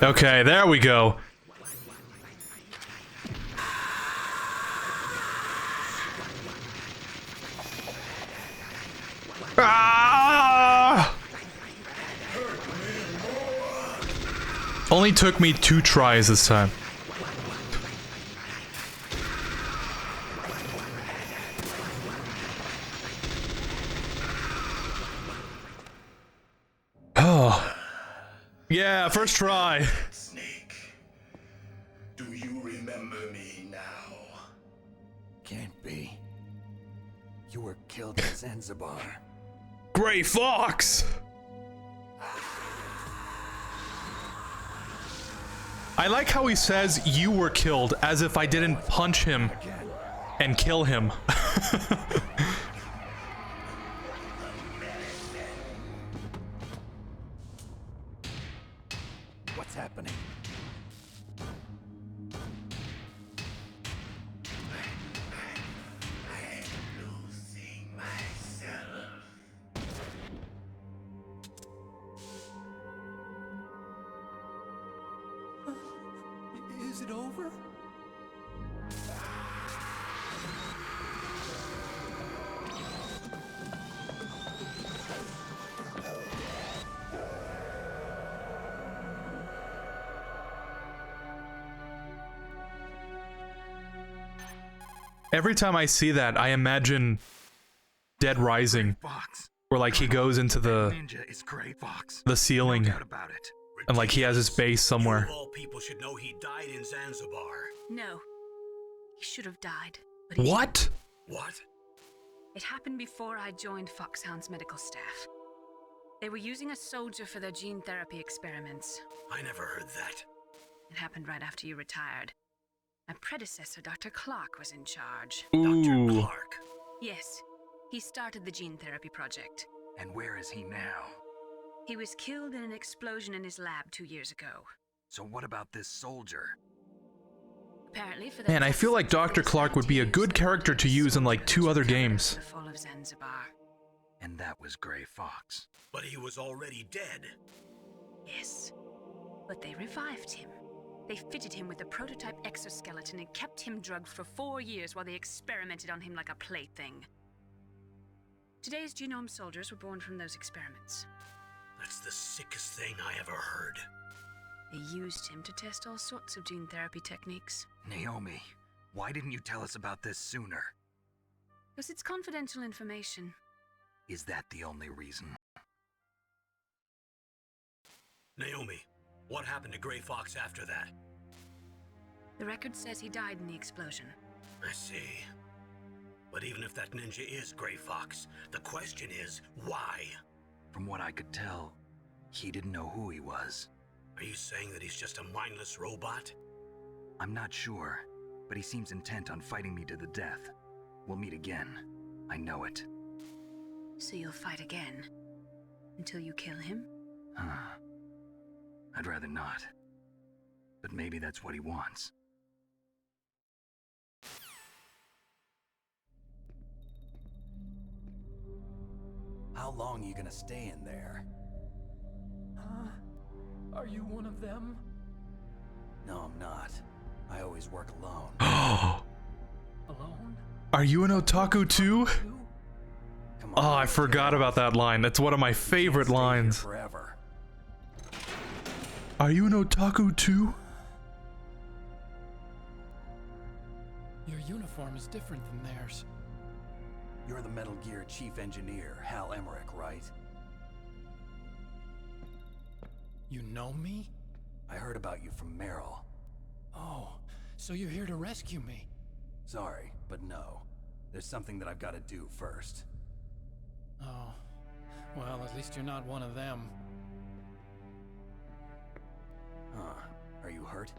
Okay, there we go. Ah! Only took me 2 tries this time. Oh. Yeah, first try. Snake, do you remember me now? Can't be. You were killed in Zanzibar. Gray Fox! I like how he says you were killed as if I didn't punch him and kill him. What's happening? Losing myself. Is it over? Every time I see that, I imagine Dead Rising, where like he goes into the ceiling, and like he has his base somewhere. All people should know he died in Zanzibar. No. He should have died. But What? What? It happened before I joined Foxhound's medical staff. They were using a soldier for their gene therapy experiments. I never heard that. It happened right after you retired. My predecessor, Dr. Clark, was in charge. Ooh. Dr. Clark? Yes. He started the gene therapy project. And where is he now? He was killed in an explosion in his lab 2 years ago. So what about this soldier? Apparently for Man, I feel like Dr. Clark would be a good character to use in like 2 other games. The fall of Zanzibar. And that was Gray Fox. But he was already dead. Yes. But they revived him. They fitted him with a prototype exoskeleton and kept him drugged for 4 years while they experimented on him like a plaything. Today's genome soldiers were born from those experiments. That's the sickest thing I ever heard. They used him to test all sorts of gene therapy techniques. Naomi, why didn't you tell us about this sooner? Because it's confidential information. Is that the only reason? Naomi, what happened to Gray Fox after that? The record says he died in the explosion. I see. But even if that ninja is Gray Fox, the question is, why? From what I could tell, he didn't know who he was. Are you saying that he's just a mindless robot? I'm not sure, but he seems intent on fighting me to the death. We'll meet again. I know it. So you'll fight again? Until you kill him? I'd rather not. But maybe that's what he wants. How long are you gonna stay in there? Are you one of them? No, I'm not. I always work alone. Alone? Are you an otaku too? Oh, I forgot about that line. That's one of my favorite lines. Forever. Are you an otaku too? Your uniform is different than theirs. You're the Metal Gear chief engineer, Hal Emmerich, right? You know me? I heard about you from Meryl. Oh, so you're here to rescue me? Sorry, but no. There's something that I've got to do first. Oh, well, at least you're not one of them. Are you hurt?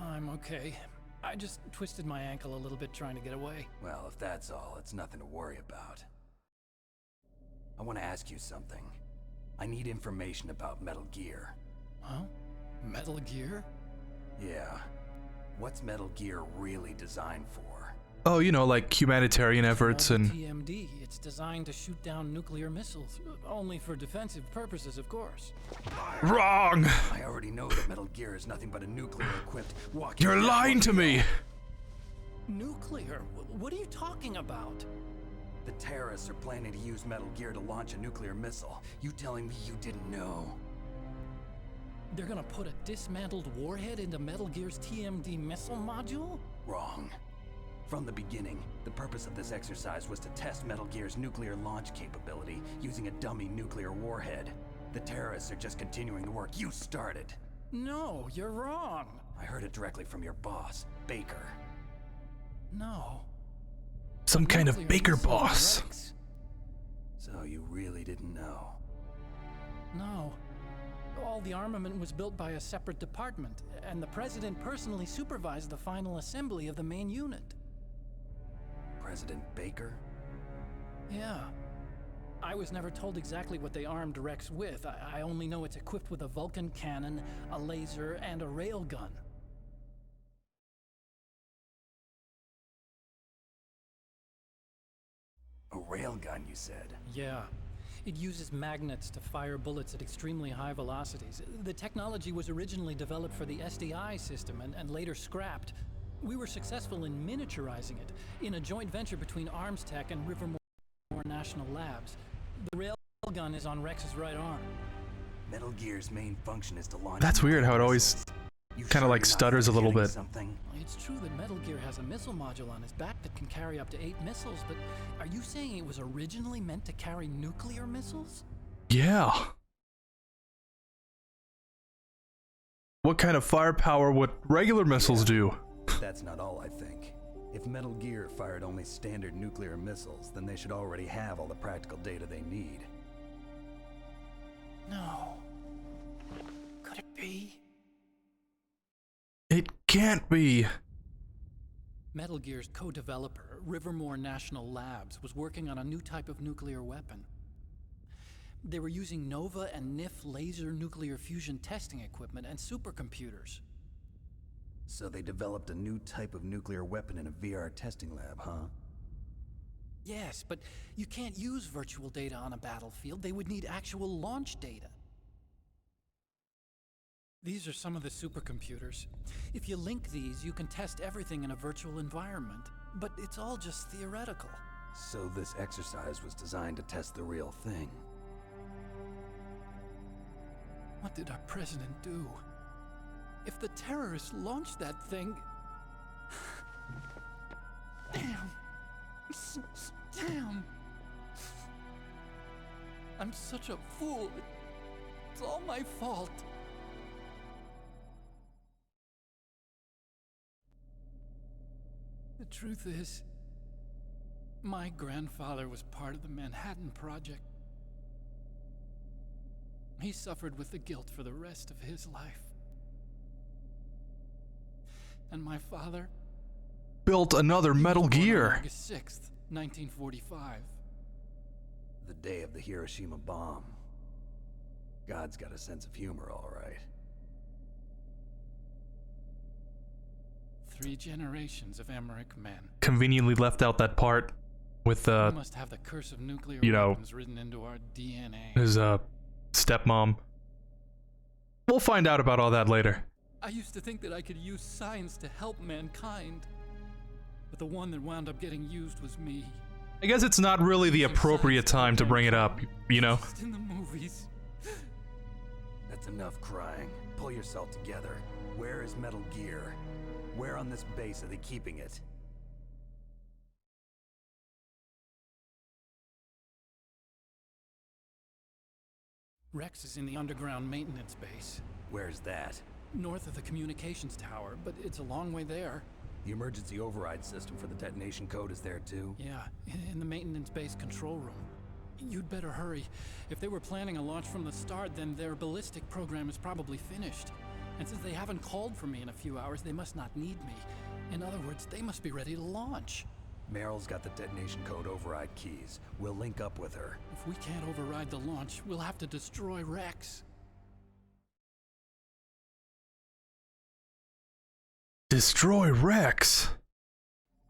I'm okay. I just twisted my ankle a little bit trying to get away. Well, if that's all, it's nothing to worry about. I want to ask you something. I need information about Metal Gear. Huh? Metal Gear? Yeah. What's Metal Gear really designed for? Oh, you know, like humanitarian efforts and... TMD. It's designed to shoot down nuclear missiles. Only for defensive purposes, of course. Wrong! I already know that Metal Gear is nothing but a nuclear-equipped walking... You're lying to me! Nuclear? What are you talking about? The terrorists are planning to use Metal Gear to launch a nuclear missile. You telling me you didn't know? They're gonna put a dismantled warhead into Metal Gear's TMD missile module? Wrong. From the beginning, the purpose of this exercise was to test Metal Gear's nuclear launch capability using a dummy nuclear warhead. The terrorists are just continuing the work you started. No, you're wrong. I heard it directly from your boss, Baker. No. Some kind of Baker boss. So you really didn't know? No. All the armament was built by a separate department, and the president personally supervised the final assembly of the main unit. President Baker? Yeah. I was never told exactly what they armed Rex with. I only know it's equipped with a Vulcan cannon, a laser, and a railgun. A railgun, you said? Yeah. It uses magnets to fire bullets at extremely high velocities. The technology was originally developed for the SDI system and later scrapped. We were successful in miniaturizing it in a joint venture between Arms Tech and Rivermore National Labs. The railgun is on Rex's right arm. Metal Gear's main function is to launch... That's weird how it always kind of like stutters a little bit. Something? It's true that Metal Gear has a missile module on his back that can carry up to 8 missiles, but are you saying it was originally meant to carry nuclear missiles? Yeah. What kind of firepower would regular missiles do? That's not all, I think. If Metal Gear fired only standard nuclear missiles, then they should already have all the practical data they need. No. Could it be? It can't be. Metal Gear's co-developer, Rivermore National Labs, was working on a new type of nuclear weapon. They were using Nova and NIF laser nuclear fusion testing equipment and supercomputers. So they developed a new type of nuclear weapon in a VR testing lab, huh? Yes, but you can't use virtual data on a battlefield. They would need actual launch data. These are some of the supercomputers. If you link these, you can test everything in a virtual environment. But it's all just theoretical. So this exercise was designed to test the real thing. What did our president do? If the terrorists launched that thing... Damn. Damn. I'm such a fool. It's all my fault. The truth is, My grandfather was part of the Manhattan Project. He suffered with the guilt for the rest of his life. And my father built another Metal Gear. August 6th, 1945. The day of the Hiroshima bomb. God's got a sense of humor, all right. 3 generations of Emmerich men. Conveniently left out that part with We must have the curse of nuclear weapons written into our DNA. His stepmom. We'll find out about all that later. I used to think that I could use science to help mankind, but the one that wound up getting used was me. I guess it's not really the appropriate time to bring it up, you know? Just in the movies. That's enough crying. Pull yourself together. Where is Metal Gear? Where on this base are they keeping it? Rex is in the underground maintenance base. Where's that? North of the communications tower, but it's a long way there. The emergency override system for the detonation code is there too? Yeah, in the maintenance base control room. You'd better hurry. If they were planning a launch from the start, then their ballistic program is probably finished. And since they haven't called for me in a few hours, they must not need me. In other words, they must be ready to launch. Meryl's got the detonation code override keys. We'll link up with her. If we can't override the launch, we'll have to destroy Rex. Destroy Rex?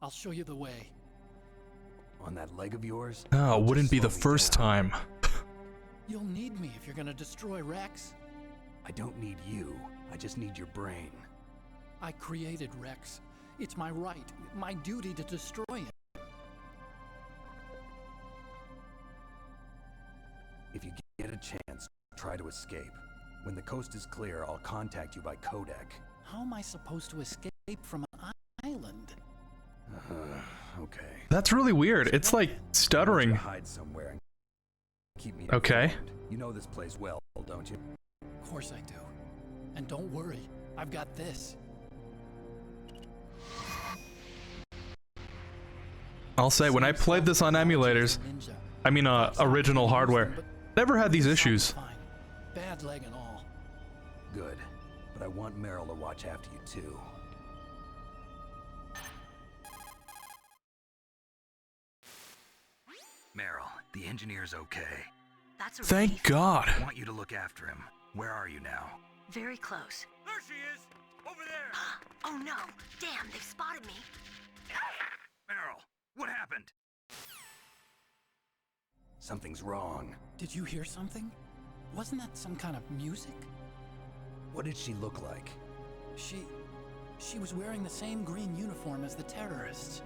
I'll show you the way. On that leg of yours? No, it wouldn't be the first time. You'll need me if you're gonna destroy Rex. I don't need you. I just need your brain. I created Rex. It's my right, my duty to destroy it. If you get a chance, try to escape. When the coast is clear, I'll contact you by codec. How am I supposed to escape from an island? Okay. That's really weird. It's like stuttering. Hide somewhere and keep me okay. informed. You know this place well, don't you? Of course I do. And don't worry, I've got this. I'll say, when I played this on emulators, I mean original hardware, never had these issues. Bad leg and all. Good. But I want Meryl to watch after you too. Meryl, the engineer's okay. That's a Thank relief. God. I want you to look after him. Where are you now? Very close. There she is! Over there! Oh no! Damn, they've spotted me. Meryl, what happened? Something's wrong. Did you hear something? Wasn't that some kind of music? What did she look like? She was wearing the same green uniform as the terrorists.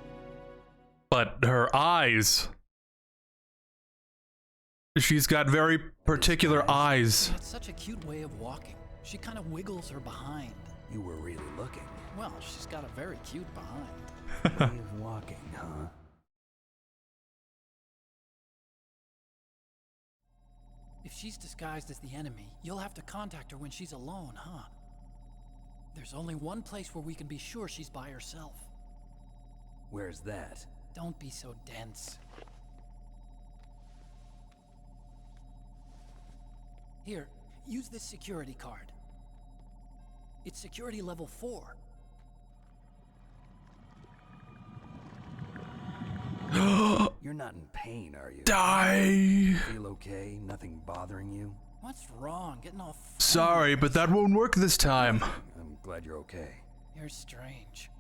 But her eyes. She's got very particular eyes. She had such a cute way of walking. She kind of wiggles her behind. You were really looking. Well, she's got a very cute behind. Way of walking, huh? If she's disguised as the enemy, you'll have to contact her when she's alone, huh? There's only one place where we can be sure she's by herself. Where's that? Don't be so dense. Here, use this security card. It's security level 4. You're not in pain, are you? Die! Feel okay? Nothing bothering you? What's wrong? Getting all Sorry, but that won't work this time. I'm glad you're okay. You're strange.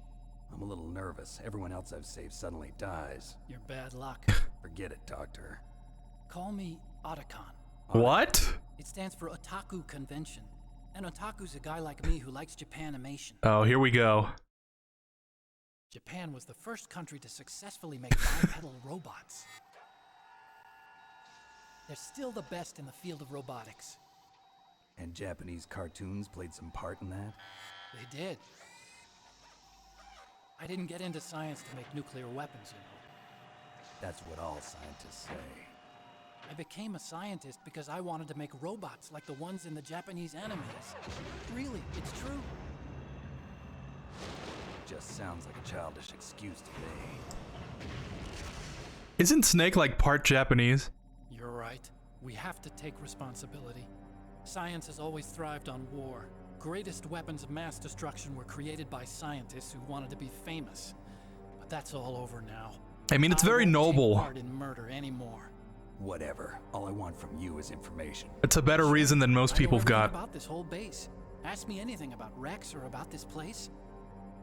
I'm a little nervous. Everyone else I've saved suddenly dies. You're bad luck. Forget it, Doctor. Call me Otacon. What? It stands for Otaku Convention. And Otaku's a guy like me who likes Japanimation. Oh, here we go. Japan was the first country to successfully make bipedal robots. They're still the best in the field of robotics. And Japanese cartoons played some part in that? They did. I didn't get into science to make nuclear weapons, you know. That's what all scientists say. I became a scientist because I wanted to make robots like the ones in the Japanese animes. Really, it's true. Just sounds like a childish excuse to me. Isn't Snake like part Japanese? You're right. We have to take responsibility. Science has always thrived on war. Greatest weapons of mass destruction were created by scientists who wanted to be famous. But that's all over now. I mean, it's very won't noble. take part in murder anymore. Whatever. All I want from you is information. It's a better reason than most people have I know got. everything about this whole base. Ask me anything about Rex or about this place.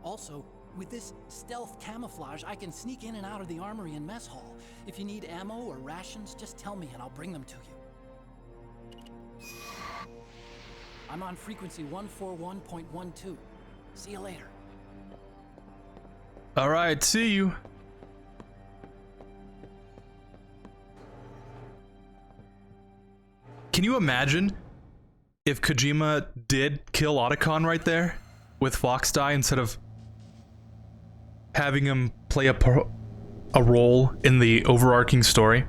Also, with this stealth camouflage, I can sneak in and out of the armory and mess hall. If you need ammo or rations, just tell me and I'll bring them to you. I'm on frequency 141.12. See you later. Alright, see you. Can you imagine if Kojima did kill Otacon right there with Fox Die instead of having him play a role in the overarching story?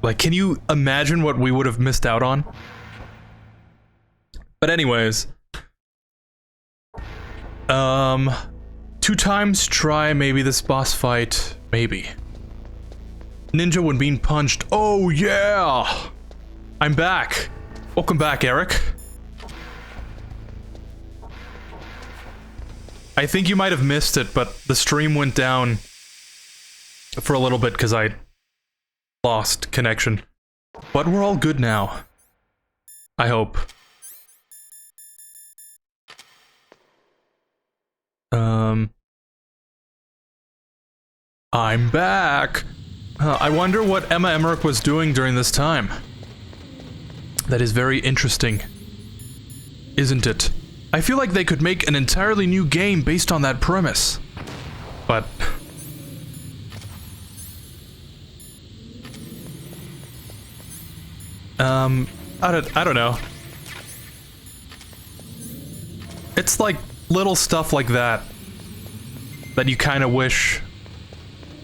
Like, can you imagine what we would have missed out on? But anyways, 2 times try maybe this boss fight, maybe. Ninja when being punched. Oh yeah! I'm back. Welcome back, Eric. I think you might have missed it, but the stream went down for a little bit because I lost connection. But we're all good now. I hope. I'm back. I wonder what Emma Emmerich was doing during this time. That is very interesting, isn't it? I feel like they could make an entirely new game based on that premise. But... I don't know. It's like little stuff like that that you kind of wish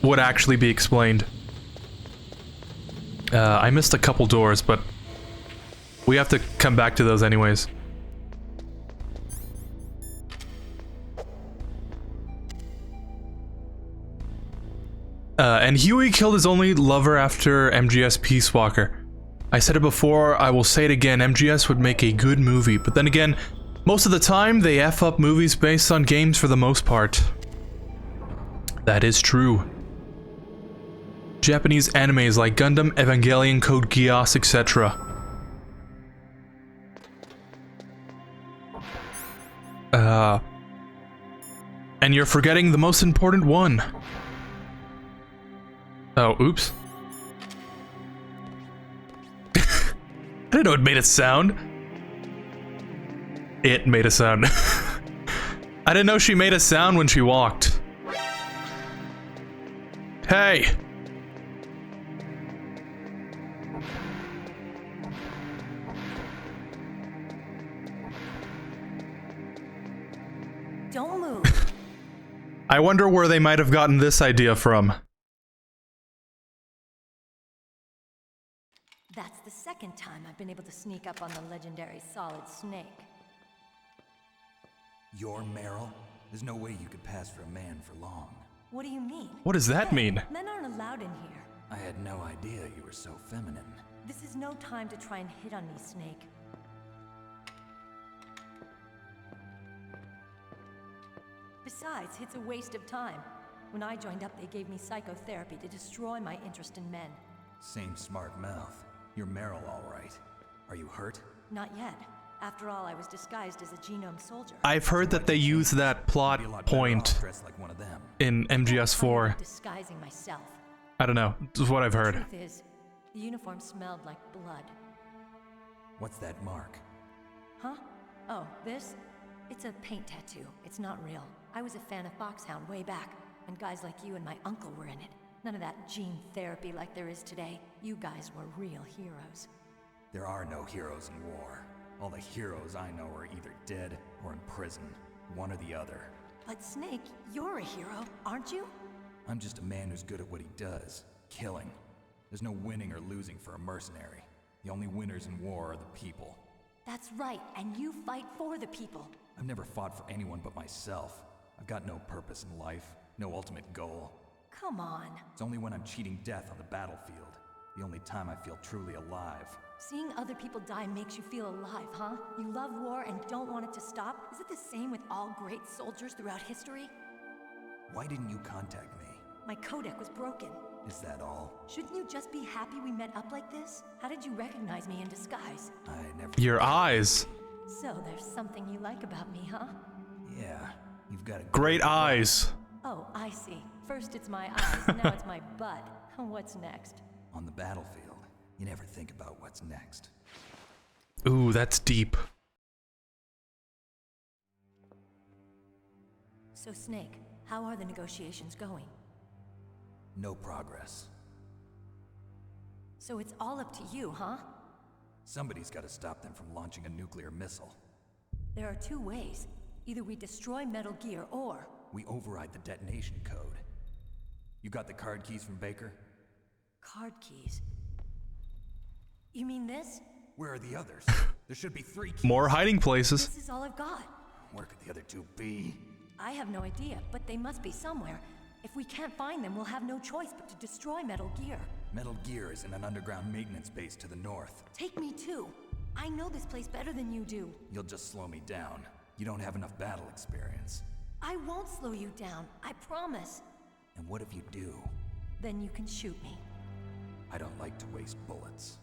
would actually be explained. I missed a couple doors, but we have to come back to those anyways. And Huey killed his only lover after MGS Peace Walker. I said it before, I will say it again, MGS would make a good movie, but then again, most of the time they F up movies based on games for the most part. That is true. Japanese animes like Gundam, Evangelion, Code Geass, etc. And you're forgetting the most important one. Oh, oops. I didn't know it made a sound. It made a sound. I didn't know she made a sound when she walked. Hey! Don't move. I wonder where they might have gotten this idea from. That's the second time I've been able to sneak up on the legendary Solid Snake. You're Meryl? There's no way you could pass for a man for long. What do you mean? What does that mean? Men aren't allowed in here. I had no idea you were so feminine. This is no time to try and hit on me, Snake. Besides, it's a waste of time. When I joined up, they gave me psychotherapy to destroy my interest in men. Same smart mouth. You're Meryl, all right. Are you hurt? Not yet. After all, I was disguised as a genome soldier. I've heard that they use that plot point in MGS4. Disguising myself. I don't know. This is what I've heard. The truth is, the uniform smelled like blood. What's that mark? Huh? Oh, this? It's a paint tattoo. It's not real. I was a fan of Foxhound way back, when guys like you and my uncle were in it. None of that gene therapy like there is today. You guys were real heroes. There are no heroes in war. All the heroes I know are either dead or in prison. One or the other. But Snake, you're a hero, aren't you? I'm just a man who's good at what he does. Killing. There's no winning or losing for a mercenary. The only winners in war are the people. That's right, and you fight for the people. I've never fought for anyone but myself. I've got no purpose in life. No ultimate goal. Come on. It's only when I'm cheating death on the battlefield. The only time I feel truly alive. Seeing other people die makes you feel alive, huh? You love war and don't want it to stop? Is it the same with all great soldiers throughout history? Why didn't you contact me? My codec was broken. Is that all? Shouldn't you just be happy we met up like this? How did you recognize me in disguise? I never... Your eyes. So there's something you like about me, huh? Yeah, you've got a great eyes. Oh, I see. First it's my eyes, now it's my butt. What's next? On the battlefield, you never think about what's next. Ooh, that's deep. So Snake, how are the negotiations going? No progress. So it's all up to you, huh? Somebody's got to stop them from launching a nuclear missile. There are two ways. Either we destroy Metal Gear, or... we override the detonation code. You got the card keys from Baker? Card keys? You mean this? Where are the others? There should be 3 keys. More hiding places. This is all I've got. Where could the other 2 be? I have no idea, but they must be somewhere. If we can't find them, we'll have no choice but to destroy Metal Gear. Metal Gear is in an underground maintenance base to the north. Take me too. I know this place better than you do. You'll just slow me down. You don't have enough battle experience. I won't slow you down, I promise. And what if you do? Then you can shoot me. I don't like to waste bullets.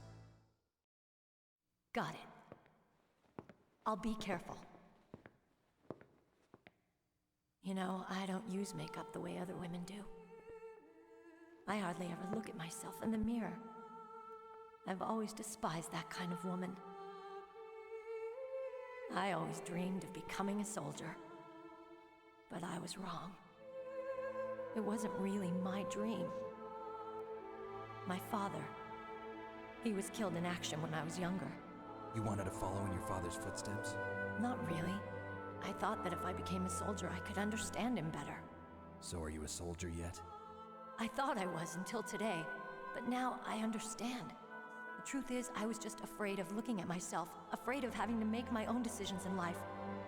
Got it. I'll be careful. You know, I don't use makeup the way other women do. I hardly ever look at myself in the mirror. I've always despised that kind of woman. I always dreamed of becoming a soldier. But I was wrong. It wasn't really my dream. My father, he was killed in action when I was younger. You wanted to follow in your father's footsteps? Not really. I thought that if I became a soldier, I could understand him better. So are you a soldier yet? I thought I was until today, but now I understand. The truth is, I was just afraid of looking at myself, afraid of having to make my own decisions in life.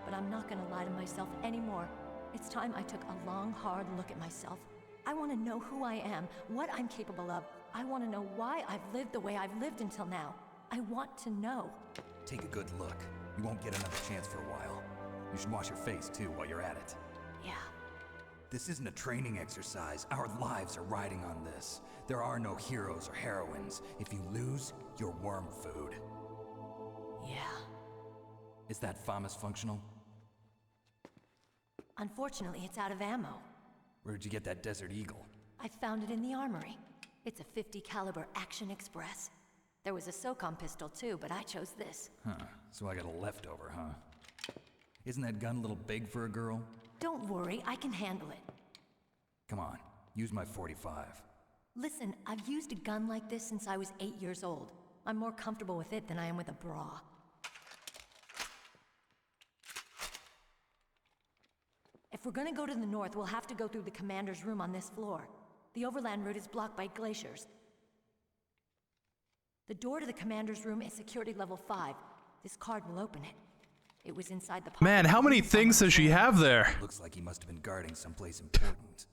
But I'm not gonna lie to myself anymore. It's time I took a long, hard look at myself. I want to know who I am, what I'm capable of. I want to know why I've lived the way I've lived until now. I want to know. Take a good look. You won't get another chance for a while. You should wash your face, too, while you're at it. Yeah. This isn't a training exercise. Our lives are riding on this. There are no heroes or heroines. If you lose, you're worm food. Yeah. Is that FAMAS functional? Unfortunately, it's out of ammo. Where'd you get that Desert Eagle? I found it in the armory. It's a .50 caliber Action Express. There was a SOCOM pistol too, but I chose this. Huh, so I got a leftover, huh? Isn't that gun a little big for a girl? Don't worry, I can handle it. Come on, use my .45. Listen, I've used a gun like this since I was 8 years old. I'm more comfortable with it than I am with a bra. If we're gonna go to the north, we'll have to go through the commander's room on this floor. The overland route is blocked by glaciers. The door to the commander's room is security level 5. This card will open it. It was inside the pocket. Man, how many things does she have there? Looks like he must have been guarding someplace important.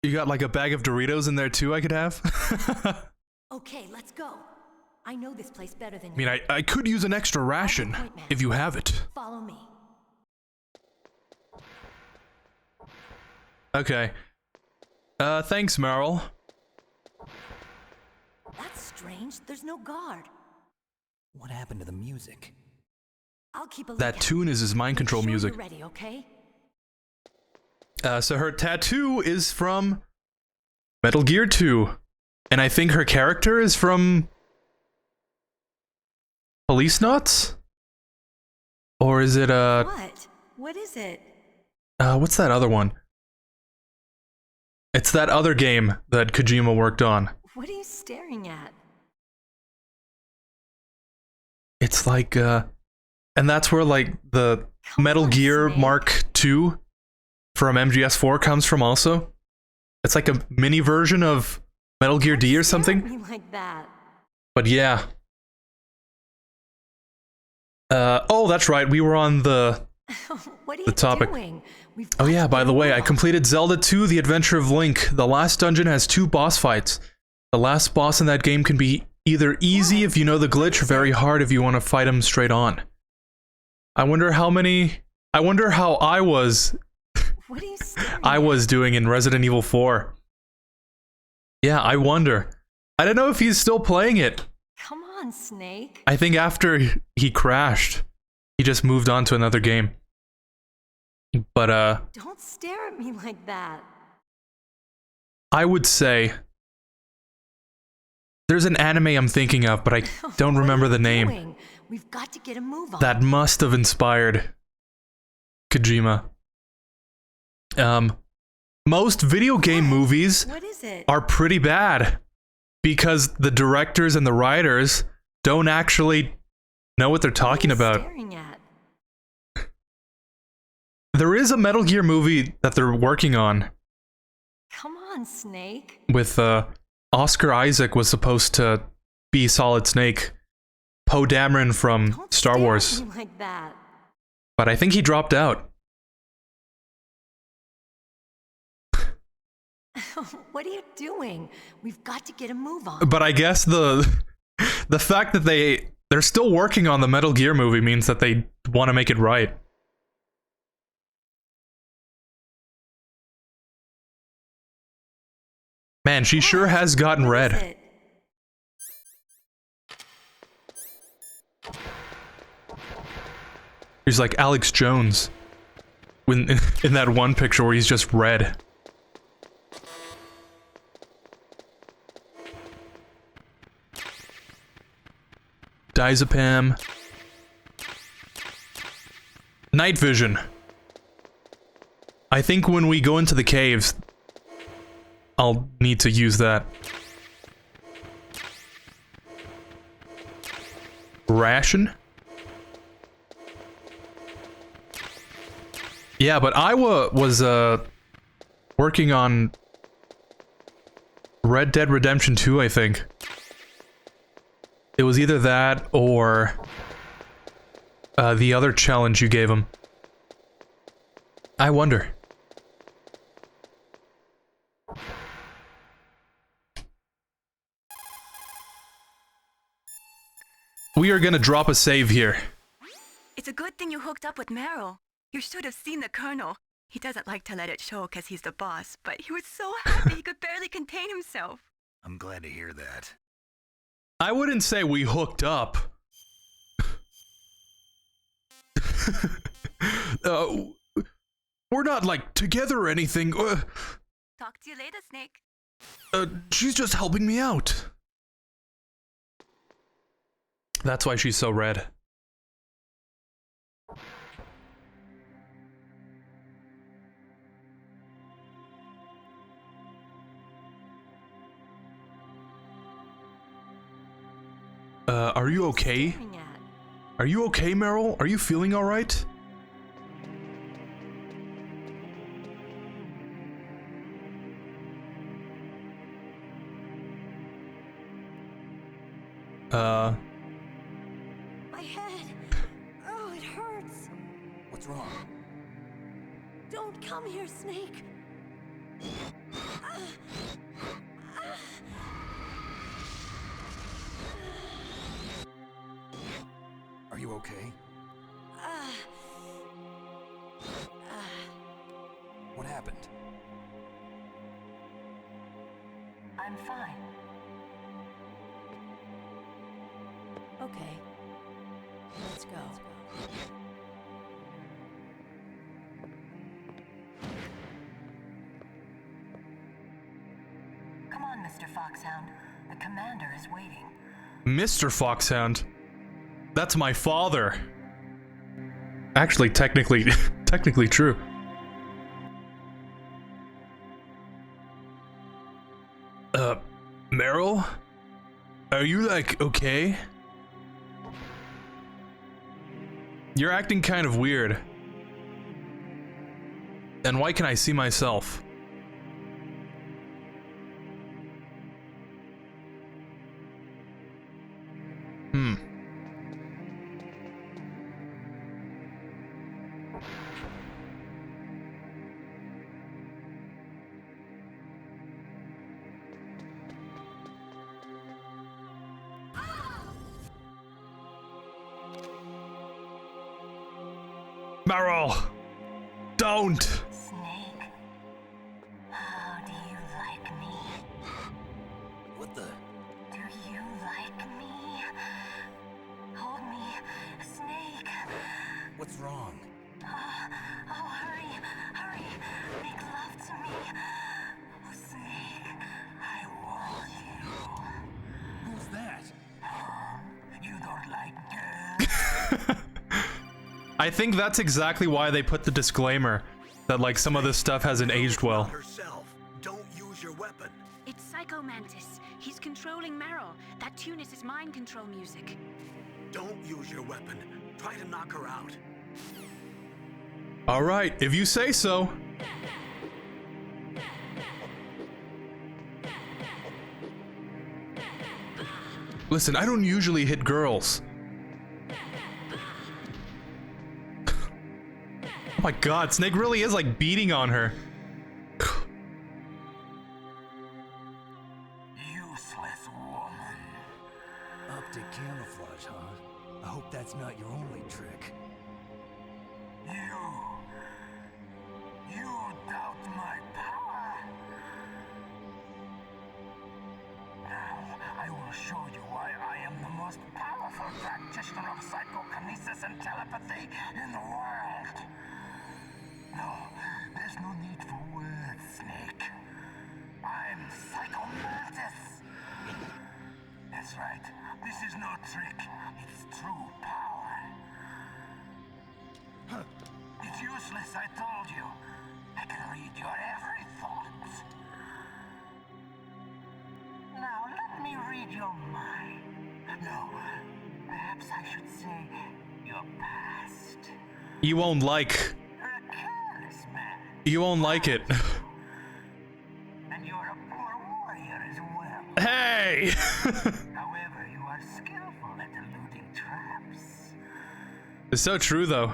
You got like a bag of Doritos in there too I could have? Okay, let's go. I know this place better than you. I mean, I could use an extra ration if you have it. Follow me. Okay. Thanks, Meryl. That's strange. There's no guard. What happened to the music? I'll keep a look. That tune is his mind control music. You're ready, okay? So her tattoo is from Metal Gear 2. And I think her character is from Police Knots? Or is it What? What is it? What's that other one? It's that other game that Kojima worked on. What are you staring at? It's like, and that's where, like, the Metal Gear Mark II from MGS4 comes from also. It's like a mini version of Metal Gear D or something. Me like that. But yeah. Oh, that's right, we were on the What are you the topic. doing? Oh yeah, by the way, I completed Zelda 2: The Adventure of Link. The last dungeon has 2 boss fights. The last boss in that game can be either easy if you know the glitch or very hard if you want to fight him straight on. I wonder how I was What are you I was doing in Resident Evil 4. Yeah, I wonder. I don't know if he's still playing it. Come on, Snake. I think after he crashed, he just moved on to another game. But Don't stare at me like that. I would say there's an anime I'm thinking of, but I don't remember the name. We've got to get a move on. That must have inspired Kojima. Most video game movies are pretty bad because the directors and the writers don't actually know what they're talking about. There is a Metal Gear movie that they're working on. Come on, Snake. With Oscar Isaac was supposed to be Solid Snake. Poe Dameron from Star Wars. Don't stare at me like that. But I think he dropped out. What are you doing? We've got to get a move on. But I guess the fact that they're still working on the Metal Gear movie means that they want to make it right. Man, she sure has gotten red. He's like Alex Jones when in that one picture where he's just red. Diazepam. Night vision. I think when we go into the caves, I'll need to use that. Ration? Yeah, but Iowa was working on Red Dead Redemption 2, I think. It was either that or the other challenge you gave him. I wonder. We are gonna drop a save here. It's a good thing you hooked up with Meryl. You should have seen the Colonel. He doesn't like to let it show because he's the boss, but he was so happy he could barely contain himself. I'm glad to hear that. I wouldn't say we hooked up. We're not, like, together or anything. Talk to you later, Snake. She's just helping me out. That's why she's so red. Are you okay? Are you okay, Meryl? Are you feeling alright? My head. Oh, it hurts. What's wrong? Don't come here, Snake. Are you okay? What happened? I'm fine. Okay. Let's go. Come on, Mr. Foxhound. The commander is waiting. Mr. Foxhound? That's my father. Actually, technically true. Meryl? Are you, like, okay? You're acting kind of weird. And why can I see myself? Meryl! Don't! Snake, how do you like me? What the? Do you like me? Hold me, Snake. What's wrong? Oh, hurry, hurry. Make love to me. Oh, Snake, I want you. Who's that? You don't like girls? I think that's exactly why they put the disclaimer that like some of this stuff hasn't aged well. Herself. Don't use your weapon. It's Psycho Mantis. He's controlling Meryl. That tune is his mind control music. Don't use your weapon. Try to knock her out. All right, if you say so. Listen, I don't usually hit girls. Oh my god, Snake really is like beating on her. Useless woman. Optic camouflage, huh? I hope that's not your only trick. You doubt my power? Now, I will show you why I am the most powerful practitioner of psychokinesis and telepathy in the world. No, there's no need for words, Snake. I'm Psycho Mantis. That's right. This is no trick. It's true power. It's useless, I told you. I can read your every thought. Now, let me read your mind. No, perhaps I should say your past. You won't like. You're a careless man. You won't like it. And you're a poor warrior as well. Hey! However, you are skillful at eluding traps. It's so true though.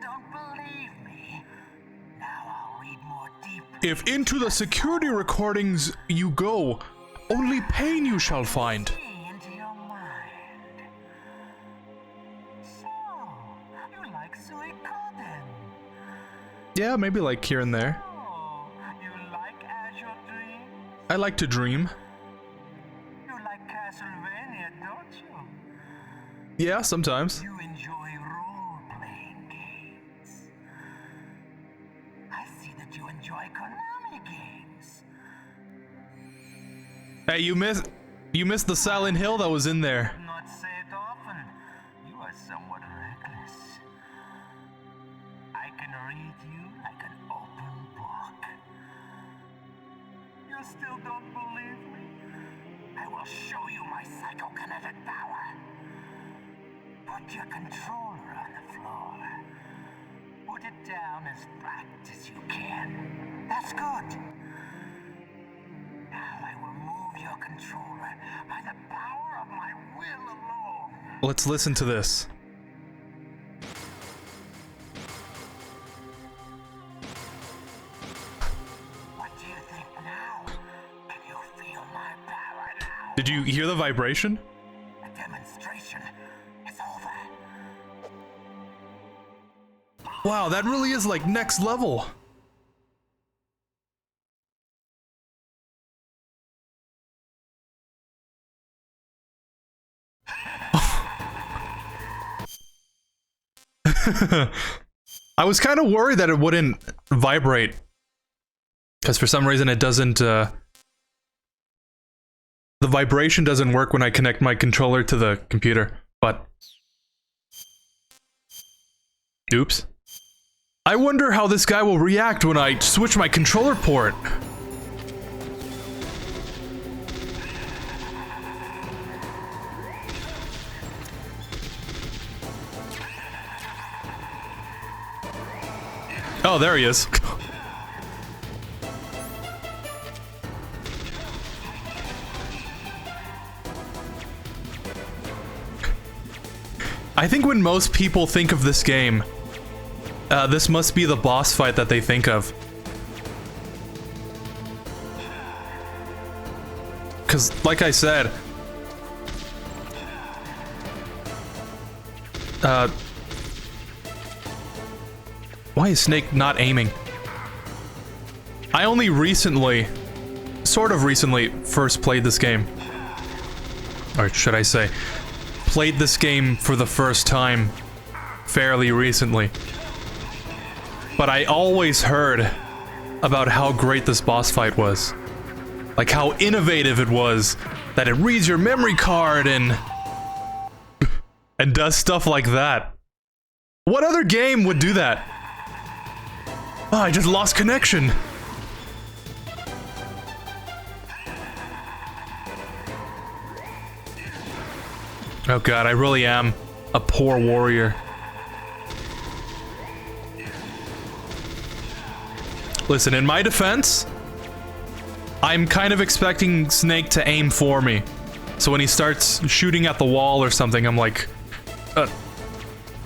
Don't believe me. Now I'll read more deeply. If into the security recordings you go, only pain you shall find. Into your mind. So, you like suikoden? Yeah, maybe like here and there. Oh, you like Azure Dream? I like to dream. You like Castlevania, don't you? Yeah, sometimes. You enjoy role-playing games. I see that you enjoy Konami games. Hey, you missed the Silent Hill that was in there. Not say it often. You are somewhat reckless. I can read you like an open book. You still don't believe me? I will show you my psychokinetic power. Put your controller on the floor. Put it down as flat as you can. That's good. Now I will move your controller by the power of my will alone. Let's listen to this. What do you think now? Can you feel my power now? Did you hear the vibration? The demonstration is over. Wow, that really is like next level. I was kind of worried that it wouldn't vibrate. Because for some reason it doesn't, the vibration doesn't work when I connect my controller to the computer, but... Oops. I wonder how this guy will react when I switch my controller port. Oh, there he is. I think when most people think of this game, this must be the boss fight that they think of. Because, like I said, Why is Snake not aiming? I only recently, sort of recently, first played this game. Or should I say, played this game for the first time fairly recently. But I always heard about how great this boss fight was. Like how innovative it was, that it reads your memory card and does stuff like that. What other game would do that? Oh, I just lost connection. Oh god, I really am a poor warrior. Listen, in my defense, I'm kind of expecting Snake to aim for me. So when he starts shooting at the wall or something, I'm like,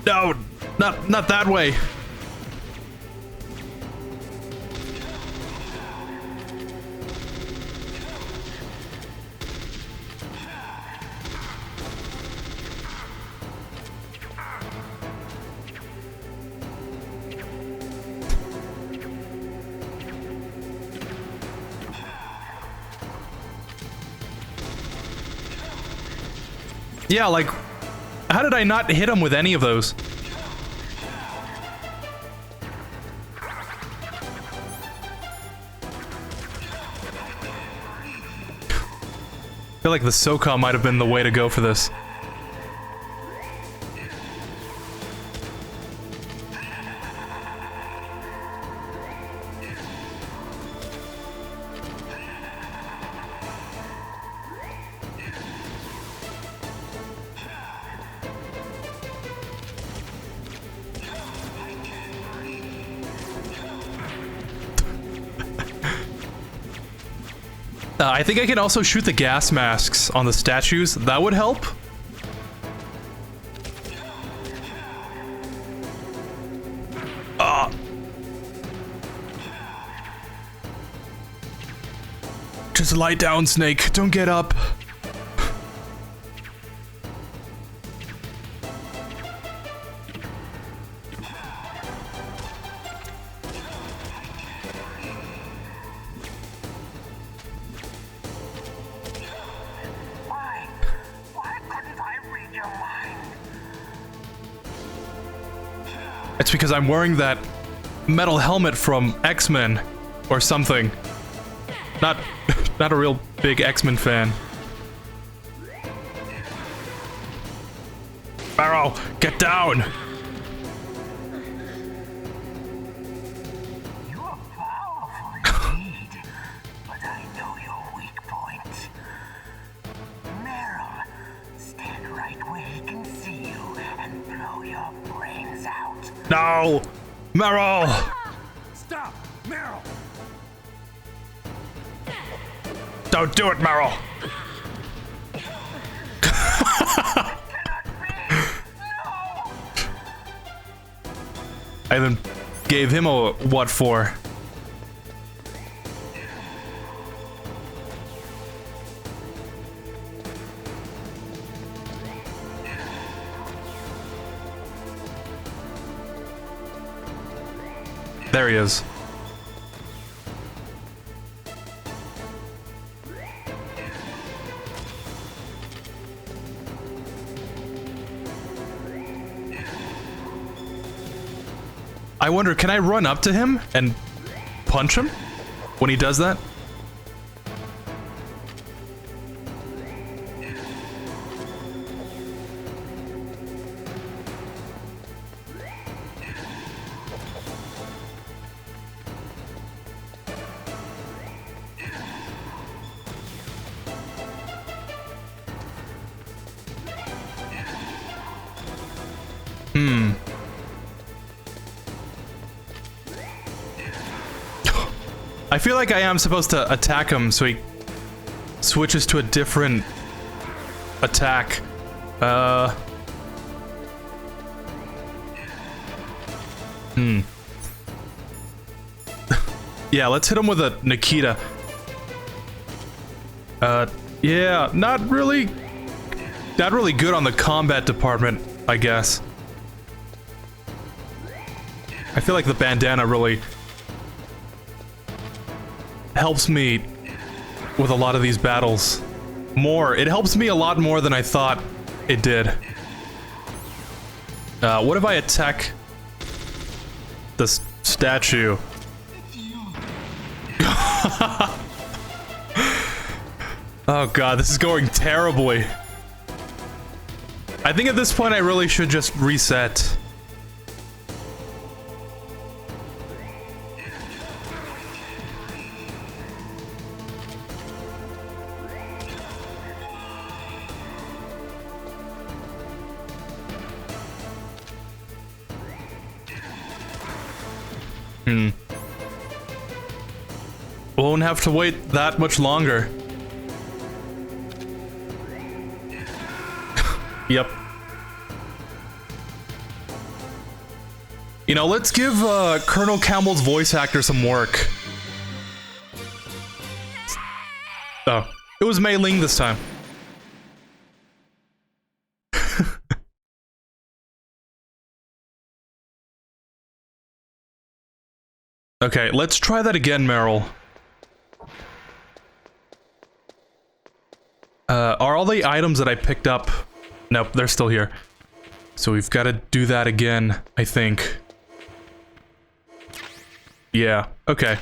no, not that way. Yeah, like, how did I not hit him with any of those? I feel like the SOCOM might have been the way to go for this. I think I can also shoot the gas masks on the statues. That would help. Just lie down, Snake. Don't get up. It's because I'm wearing that metal helmet from X-Men or something. Not a real big X-Men fan. Barrow, get down! You're powerful indeed, but I know your weak point. Meryl, stand right where he can see you and blow your brains out. No! Meryl! Stop! Meryl! Don't do it, Meryl! I then gave him a what for. There he is. I wonder, can I run up to him and punch him when he does that? I feel like I am supposed to attack him so he switches to a different attack. Yeah, let's hit him with a Nikita. Yeah, not really good on the combat department, I guess. I feel like the bandana really helps me with a lot of these battles. It helps me a lot more than I thought it did. What if I attack this statue? Oh god, this is going terribly. I think at this point I really should just reset. Won't have to wait that much longer. Yep. You know, let's give Colonel Campbell's voice actor some work. Oh, it was Mei Ling this time. Okay, let's try that again, Meryl. Are all the items that I picked up... Nope, they're still here. So we've got to do that again, I think. Yeah, okay.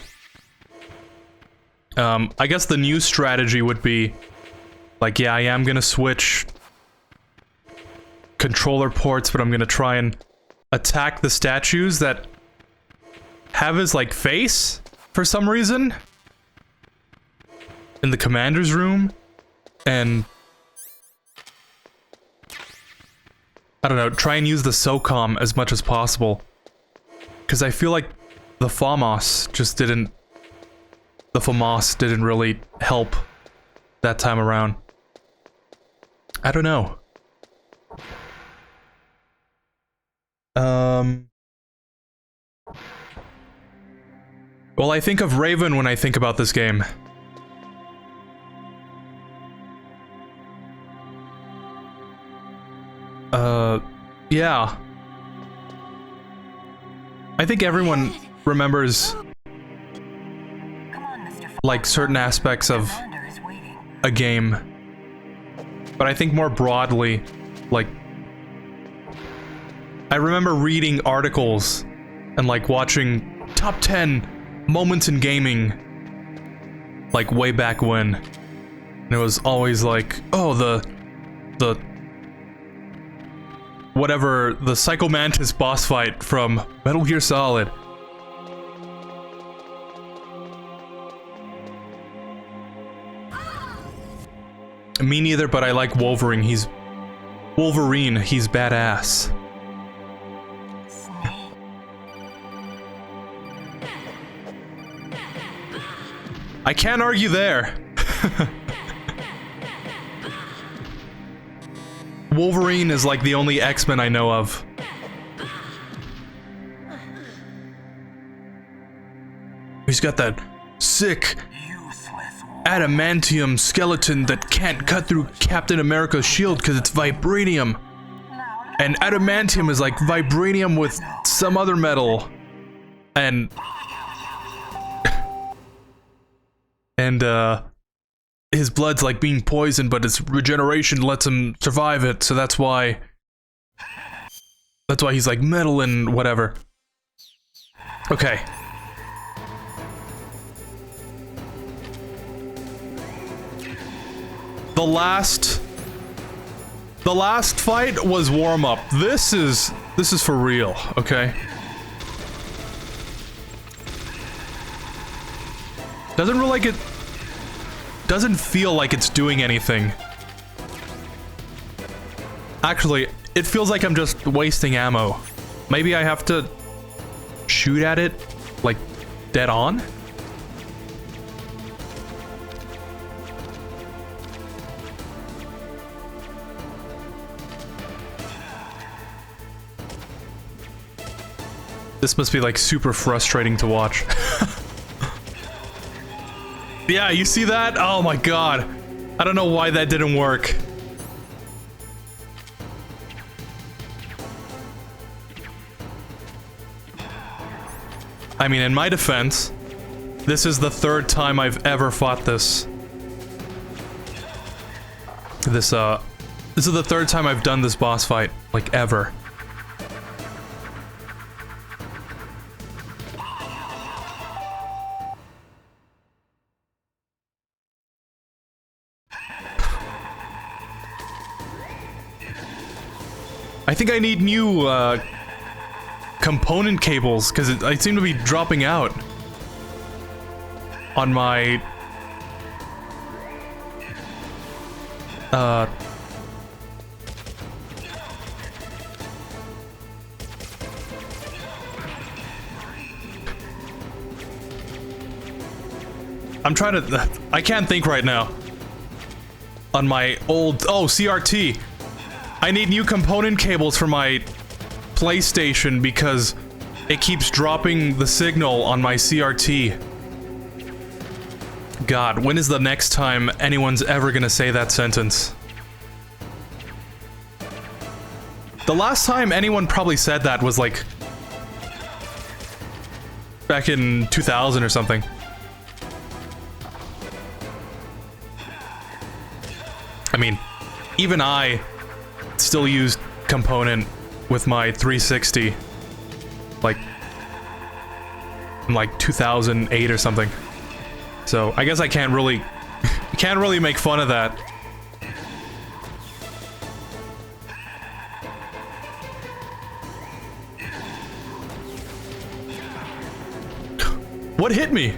I guess the new strategy would be... Like, yeah, I am gonna switch controller ports, but I'm gonna try and attack the statues that have his, like, face for some reason in the commander's room, and I don't know, try and use the SOCOM as much as possible, because I feel like the FAMAS didn't really help that time around. I don't know. Well, I think of Raven when I think about this game. Yeah. I think everyone remembers, like, certain aspects of a game. But I think more broadly, like, I remember reading articles and, like, watching top 10 moments in gaming, like, way back when. And it was always like, oh, the whatever, the Psycho Mantis boss fight from Metal Gear Solid. Me neither, but I like Wolverine. He's badass. I can't argue there. Wolverine is like the only X-Men I know of. He's got that sick adamantium skeleton that can't cut through Captain America's shield because it's vibranium. And adamantium is like vibranium with some other metal. And his blood's like being poisoned, but his regeneration lets him survive it, so that's why he's like metal and whatever. Okay. The last fight was warm-up. This is for real, okay? Doesn't feel like it's doing anything. Actually, it feels like I'm just wasting ammo. Maybe I have to shoot at it, like, dead on? This must be, like, super frustrating to watch. Yeah, you see that? Oh my god. I don't know why that didn't work. I mean, in my defense, this is the third time I've ever fought this. This is the third time I've done this boss fight, like, ever. I think I need new, component cables, because I seem to be dropping out on my... I'm trying to... I can't think right now. On my old... Oh, CRT! I need new component cables for my PlayStation because it keeps dropping the signal on my CRT. God, when is the next time anyone's ever gonna say that sentence? The last time anyone probably said that was like... back in 2000 or something. I mean, even I still used component with my 360, like, in like 2008 or something. So I guess I can't really make fun of that. What hit me?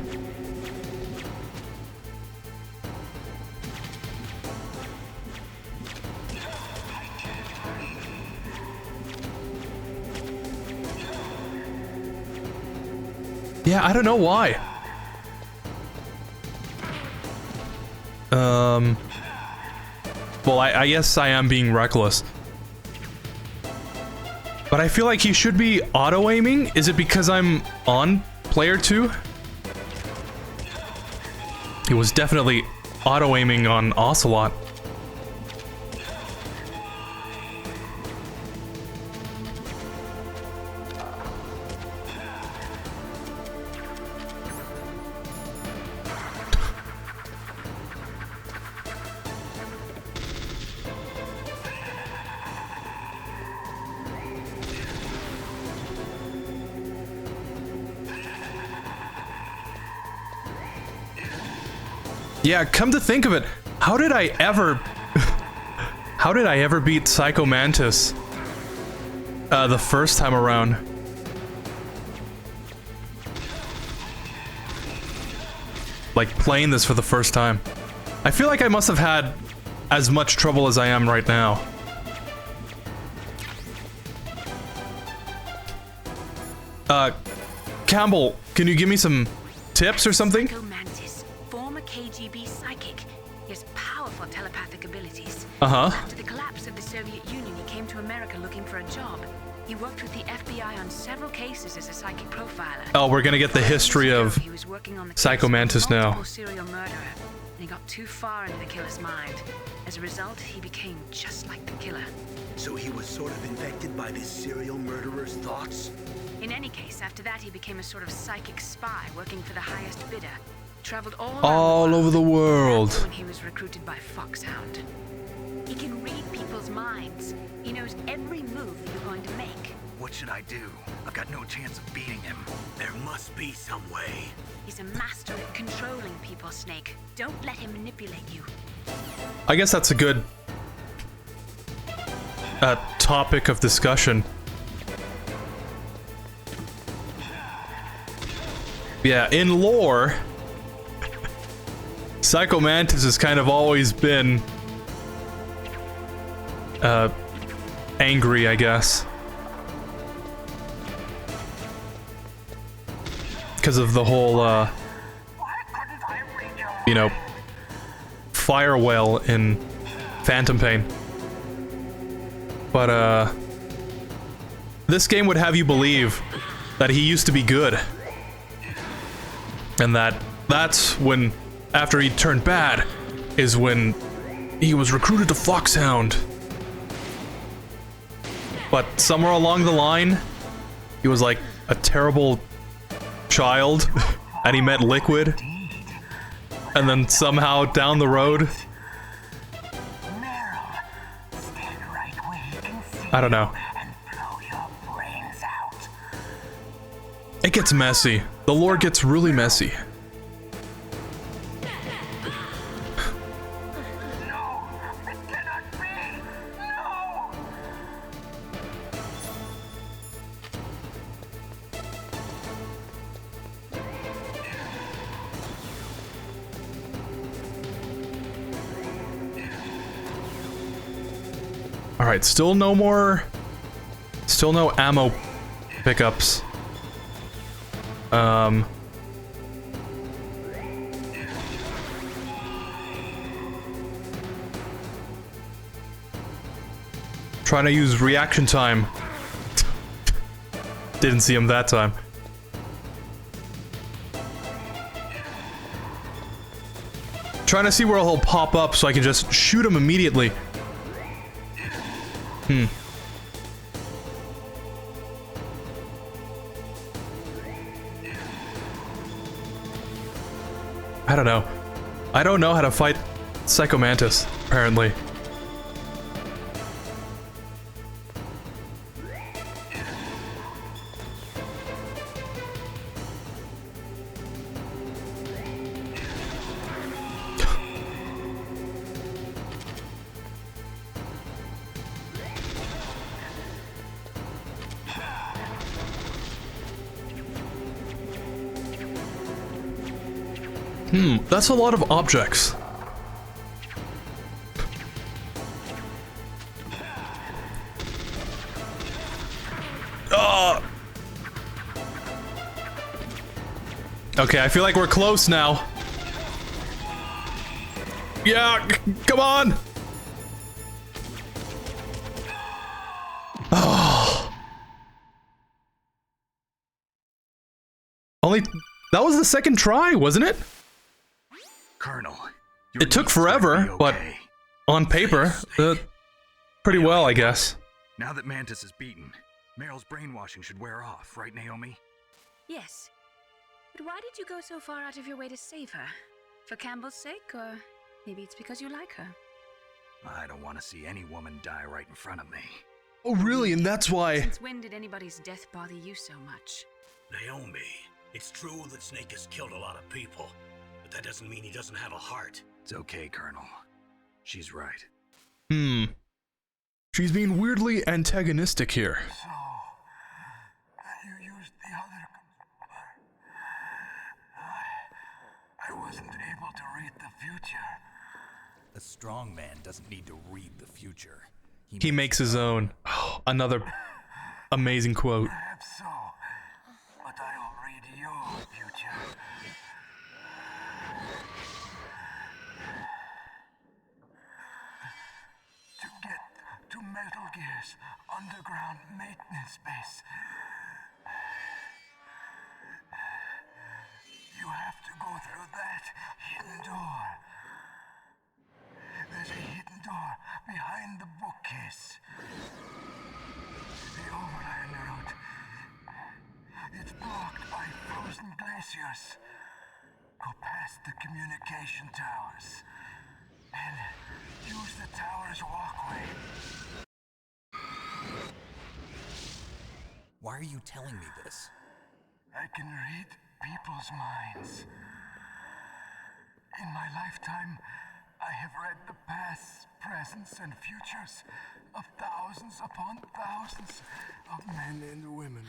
Yeah, I don't know why. Well, I guess I am being reckless. But I feel like he should be auto-aiming? Is it because I'm on player 2? He was definitely auto-aiming on Ocelot. Yeah, come to think of it, how did I ever beat Psycho Mantis the first time around? Like, playing this for the first time. I feel like I must have had as much trouble as I am right now. Campbell, can you give me some tips or something? KGB psychic. He has powerful telepathic abilities. Uh-huh. After the collapse of the Soviet Union, he came to America looking for a job. He worked with the FBI on several cases as a psychic profiler. Oh, we're gonna get the history of Psycho Mantis now. Serial murderer, and he got too far into the killer's mind. As a result, he became just like the killer. So he was sort of infected by this serial murderer's thoughts? In any case, after that, he became a sort of psychic spy working for the highest bidder. Traveled all over the world. When he was recruited by Foxhound. He can read people's minds. He knows every move you're going to make. What should I do? I've got no chance of beating him. There must be some way. He's a master at controlling people, Snake. Don't let him manipulate you. I guess that's a good topic of discussion. Yeah, in lore, Psycho Mantis has kind of always been angry, I guess. Because of the whole, you know, fire well in Phantom Pain. But, this game would have you believe that he used to be good. And that's when, after he turned bad, is when he was recruited to Foxhound. But somewhere along the line, he was like a terrible child and he met Liquid, and then somehow down the road, I don't know. It gets messy. The lore gets really messy. Alright, still no ammo pickups. Trying to use reaction time. Didn't see him that time. Trying to see where he'll pop up so I can just shoot him immediately. I don't know. I don't know how to fight Psycho Mantis, apparently. That's a lot of objects. Okay, I feel like we're close now. Yeah, come on! Oh. Only... That was the second try, wasn't it? Colonel, it took forever, but on paper, pretty well, I guess. Now that Mantis is beaten, Meryl's brainwashing should wear off, right, Naomi? Yes. But why did you go so far out of your way to save her? For Campbell's sake, or maybe it's because you like her? I don't want to see any woman die right in front of me. Oh, really? And that's why... Since when did anybody's death bother you so much? Naomi, it's true that Snake has killed a lot of people. But that doesn't mean he doesn't have a heart. It's okay, Colonel. She's right. She's being weirdly antagonistic here. So, you used the other... I wasn't able to read the future. A strong man doesn't need to read the future. He makes his own. Oh, another amazing quote. Perhaps so, but I'll read your future. To get to Metal Gear's underground maintenance base, you have to go through that hidden door. There's a hidden door behind the bookcase. The Overland route. It's blocked by frozen glaciers. Go past the communication towers and use the tower's walkway. Why are you telling me this? I can read people's minds. In my lifetime, I have read the pasts, presents, and futures of thousands upon thousands of men and women.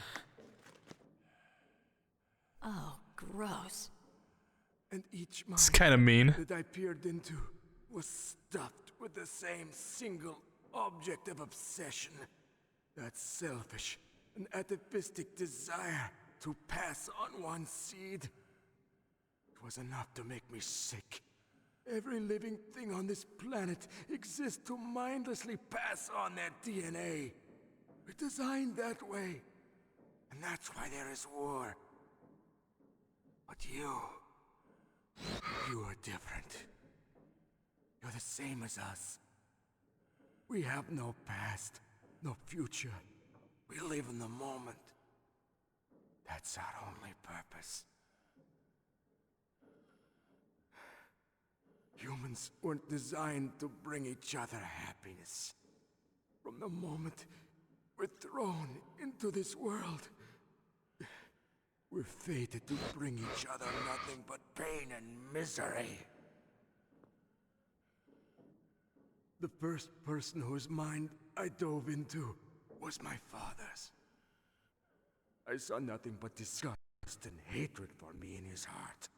Oh, gross. And each mind It's kind of mean. that I peered into was stuffed with the same single object of obsession. That selfish and atavistic desire to pass on one seed. It was enough to make me sick. Every living thing on this planet exists to mindlessly pass on their DNA. We're designed that way. And that's why there is war. But you are different. You're the same as us. We have no past, no future. We live in the moment. That's our only purpose. Humans weren't designed to bring each other happiness. From the moment we're thrown into this world, we're fated to bring each other nothing but pain and misery. The first person whose mind I dove into was my father's. I saw nothing but disgust and hatred for me in his heart.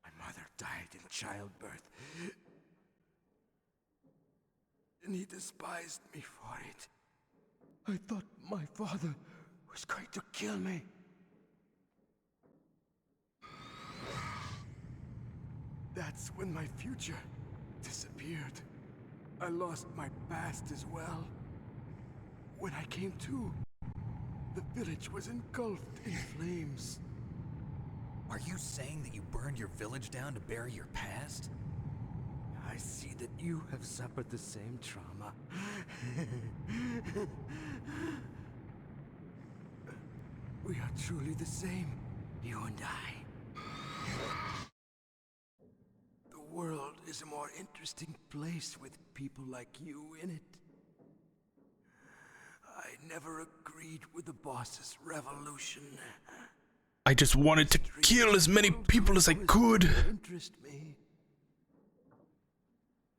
My mother died in childbirth, and he despised me for it. I thought my father was going to kill me. That's when my future disappeared. I lost my past as well. When I came to, the village was engulfed in flames. Are you saying that you burned your village down to bury your past? I see that you have suffered the same trauma. We are truly the same, you and I. The world is a more interesting place with people like you in it. I never agreed with the boss's revolution. I just wanted to kill as many people as I could. Interest me.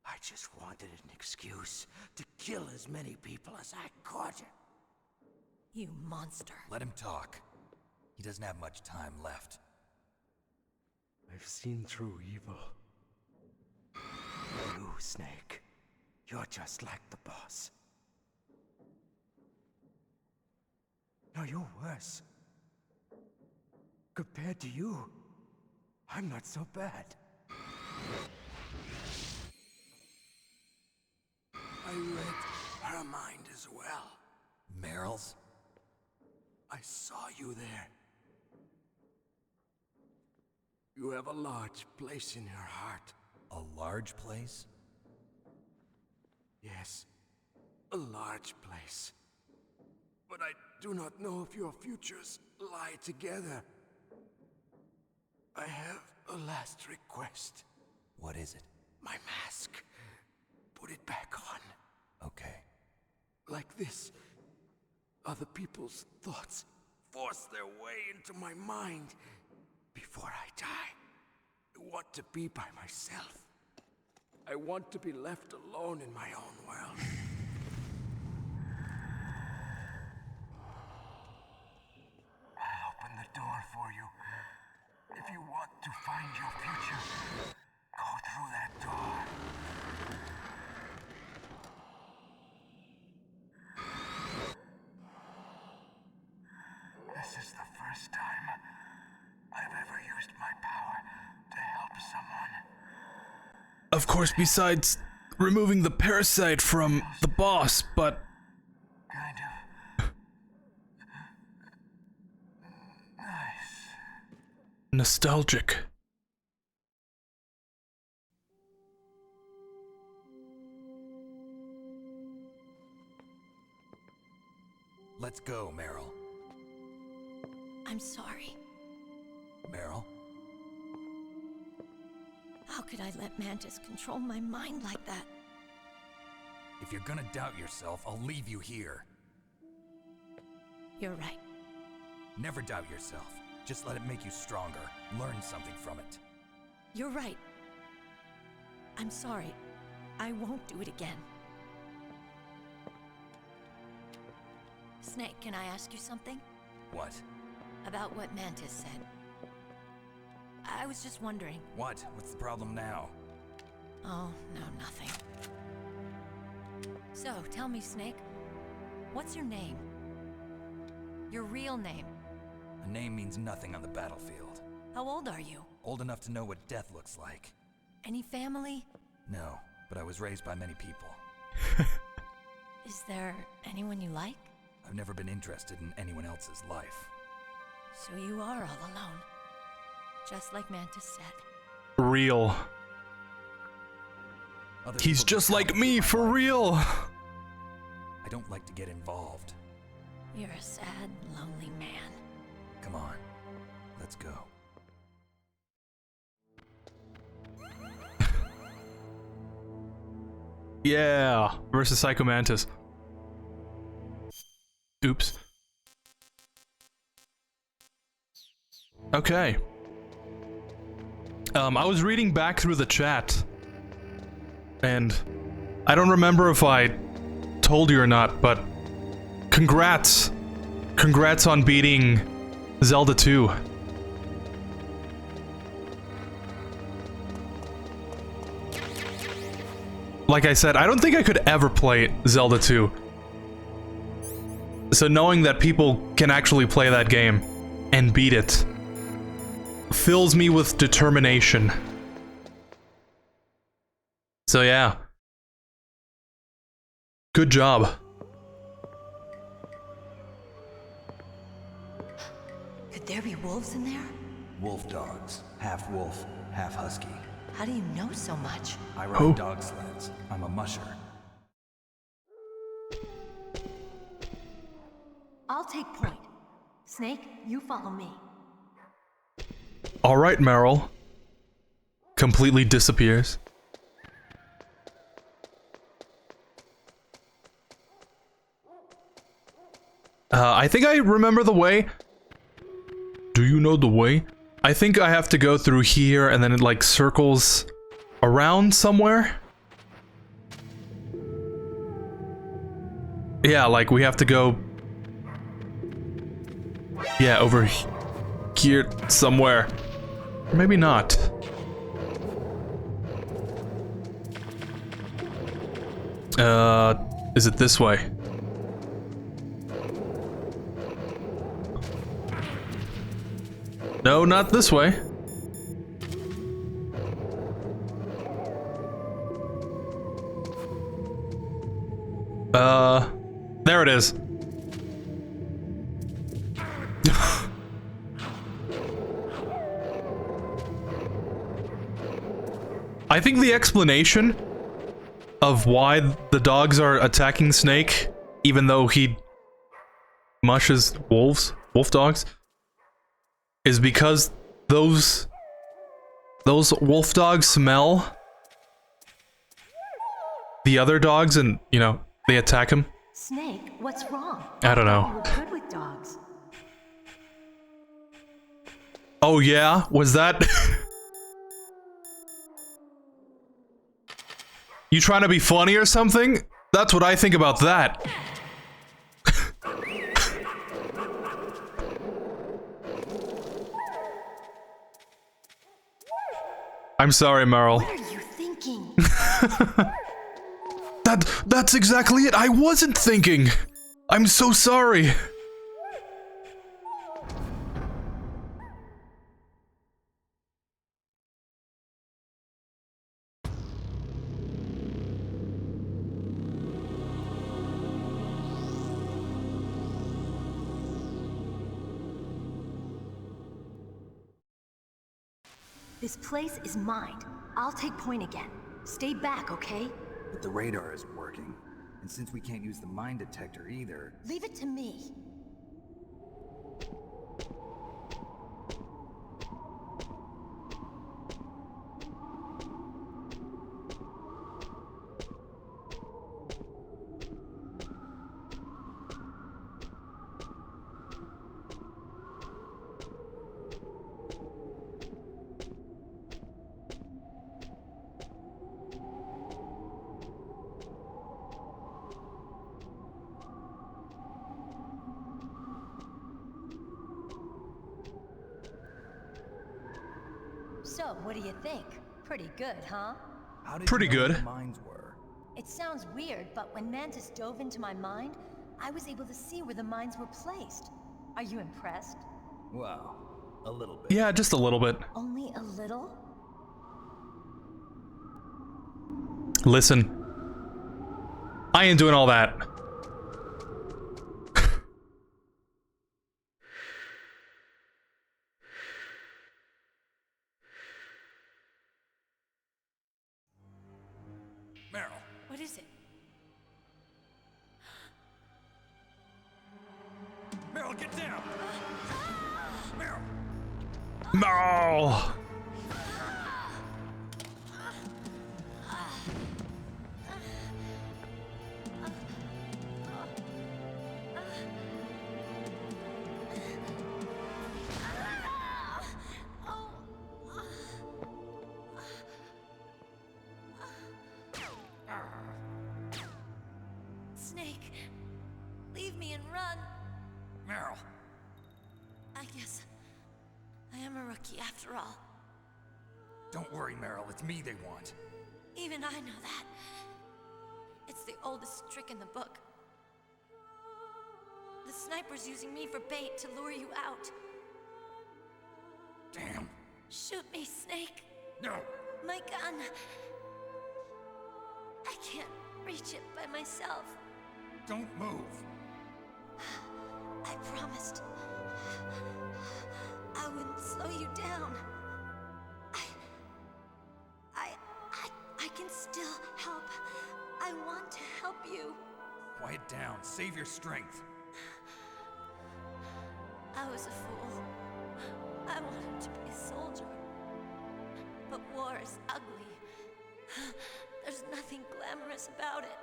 I just wanted an excuse to kill as many people as I could. You monster. Let him talk. He doesn't have much time left. I've seen true evil. You, Snake. You're just like the boss. No, you're worse. Compared to you, I'm not so bad. I read her mind as well. Meryl's? I saw you there. You have a large place in her heart. A large place? Yes, a large place. But I do not know if your futures lie together. I have a last request. What is it? My mask. Put it back on. Okay. Like this, other people's thoughts force their way into my mind. Before I die, I want to be by myself. I want to be left alone in my own world. I'll open the door for you. If you want to find your future, go through that door. This is the first time I've ever used my power to help someone. Of course, besides removing the parasite from the boss, but Kind of. Nice. nostalgic. Let's go, Meryl. I'm sorry. Meryl? How could I let Mantis control my mind like that? If you're gonna doubt yourself, I'll leave you here. You're right. Never doubt yourself. Just let it make you stronger. Learn something from it. You're right. I'm sorry. I won't do it again. Snake, can I ask you something? What? About what Mantis said. I was just wondering. What? What's the problem now? Oh, no, nothing. So, tell me, Snake. What's your name? Your real name? A name means nothing on the battlefield. How old are you? Old enough to know what death looks like. Any family? No, but I was raised by many people. Is there anyone you like? I've never been interested in anyone else's life. So you are all alone. Just like Mantis said. Real. He's just like me, for real. I don't like to get involved. You're a sad, lonely man. Come on, let's go. Yeah, versus Psycho Mantis. Oops. Okay. I was reading back through the chat, and I don't remember if I told you or not, but congrats. Congrats on beating Zelda 2. Like I said, I don't think I could ever play Zelda 2. So knowing that people can actually play that game and beat it fills me with determination. So yeah. Good job. Could there be wolves in there? Wolf dogs. Half wolf, half husky. How do you know so much? I ride dog sleds. I'm a musher. I'll take point. Snake, you follow me. Alright, Meryl. Completely disappears. I think I remember the way. Do you know the way? I think I have to go through here and then it like circles around somewhere. Yeah, like we have to go... Yeah, over here somewhere. Or maybe not. Is it this way? No, not this way. There it is. I think the explanation of why the dogs are attacking Snake, even though he mushes wolf dogs, is because those wolf dogs smell the other dogs and, you know, they attack him. Snake, what's wrong? I don't know. You were good with dogs. Oh yeah? Was that... You trying to be funny or something? That's what I think about that. I'm sorry, Meryl. What are you thinking? That's exactly it. I wasn't thinking. I'm so sorry. This place is mine. I'll take point again. Stay back, okay? But the radar isn't working. And since we can't use the mine detector either... Leave it to me. So, what do you think? Pretty good, huh? How did Pretty you know good. where the mines were? It sounds weird, but when Mantis dove into my mind, I was able to see where the mines were placed. Are you impressed? Well, a little bit. Yeah, just a little bit. Only a little? Listen. I ain't doing all that. Meryl. What is it? Meryl, get down! Meryl! Snake, leave me and run. Meryl. I guess I am a rookie after all. Don't worry, Meryl. It's me they want. Even I know that. It's the oldest trick in the book. The sniper's using me for bait to lure you out. Damn. Shoot me, Snake. No. My gun. I can't reach it by myself. Don't move. I promised I wouldn't slow you down. I can still help. I want to help you. Quiet down. Save your strength. I was a fool. I wanted to be a soldier. But war is ugly. There's nothing glamorous about it.